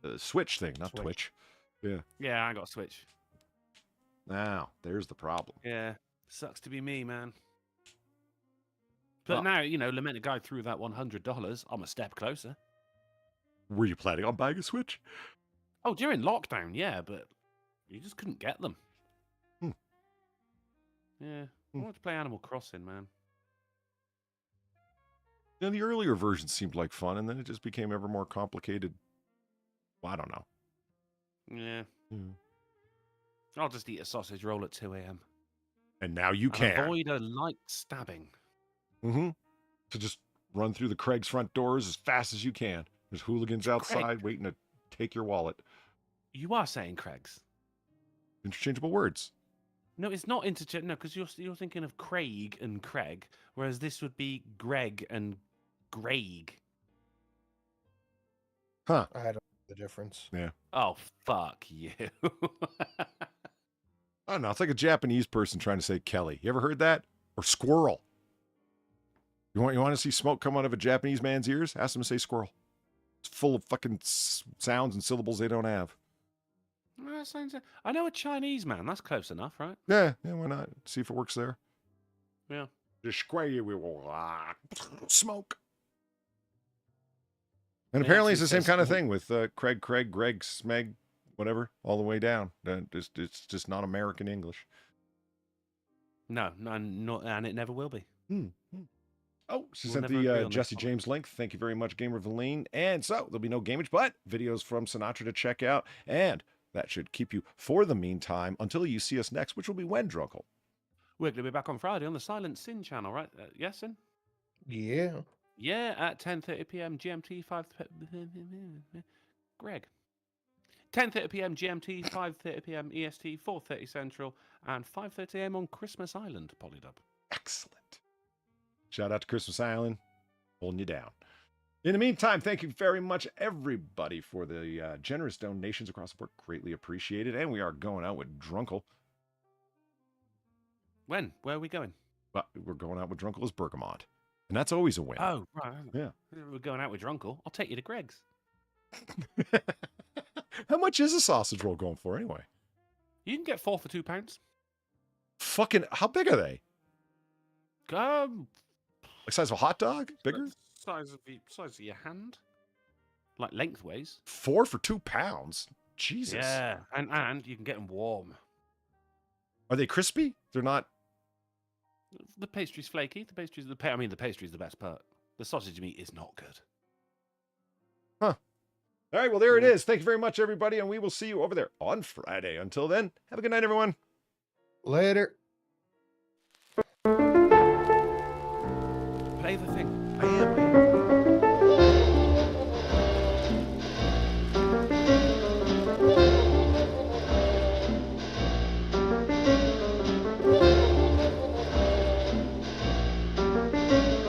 the Switch thing, not Twitch. Yeah. Yeah, I got a Switch. Now, there's the problem. Yeah, sucks to be me, man. But now, Lamented Guy threw that $100. I'm a step closer. Were you planning on buying a Switch? Oh, during lockdown, yeah, but you just couldn't get them. Yeah, I wanted to play Animal Crossing, man. Yeah, the earlier version seemed like fun, and then it just became ever more complicated. Well, I don't know. Yeah. I'll just eat a sausage roll at 2 a.m. And now you can. Avoid a light stabbing. So just run through the Craig's front doors as fast as you can. There's hooligans outside waiting to take your wallet. You are saying Craig's. Interchangeable words. No, it's not interchangeable. No, because you're thinking of Craig and Craig, whereas this would be Gregg and Gregg. Huh. I don't know the difference. Yeah. Oh, fuck you. I don't know. It's like a Japanese person trying to say Kelly. You ever heard that? Or squirrel. You want to see smoke come out of a Japanese man's ears? Ask them to say squirrel. It's full of fucking sounds and syllables they don't have. I know a Chinese man. That's close enough, right? Yeah, why not? See if it works there. Yeah. The smoke. And apparently it's the same kind of thing with Craig, Gregg, Smeg, whatever, all the way down. It's just not American English. No, and it never will be. Oh, she We'll sent never agree the on Jesse this. James link. Thank you very much, Gamer Valine. And so there'll be no gamage, but videos from Sinatra to check out. And that should keep you for the meantime until you see us next, which will be when, Drunkle? We're going to be back on Friday on the Silent Sin channel, right? Yes, Sin? Yeah. Yeah, at 10:30 p.m. GMT, 5... Gregg. 10:30 p.m. GMT, 5:30 p.m. EST, 4:30 Central, and 5:30 a.m. on Christmas Island, Polydub. Excellent. Shout out to Christmas Island, holding you down. In the meantime, thank you very much, everybody, for the generous donations across the board. Greatly appreciated. And we are going out with Drunkle. When? Where are we going? Well, we're going out with Drunkle as Bergamot. And that's always a win. Oh, right. Yeah. We're going out with Drunkle. I'll take you to Gregg's. How much is a sausage roll going for anyway? You can get 4 for £2. Fucking, how big are they? Like size of a hot dog? Bigger? Size of your hand. Like lengthways. 4 for £2? Jesus. Yeah, and you can get them warm. Are they crispy? They're not. The pastry's flaky. The pastry's the pastry's the best part. The sausage meat is not good. Huh. All right, well, there it is. Thank you very much, everybody, and we will see you over there on Friday. Until then, have a good night, everyone. Later. Play the thing. I am.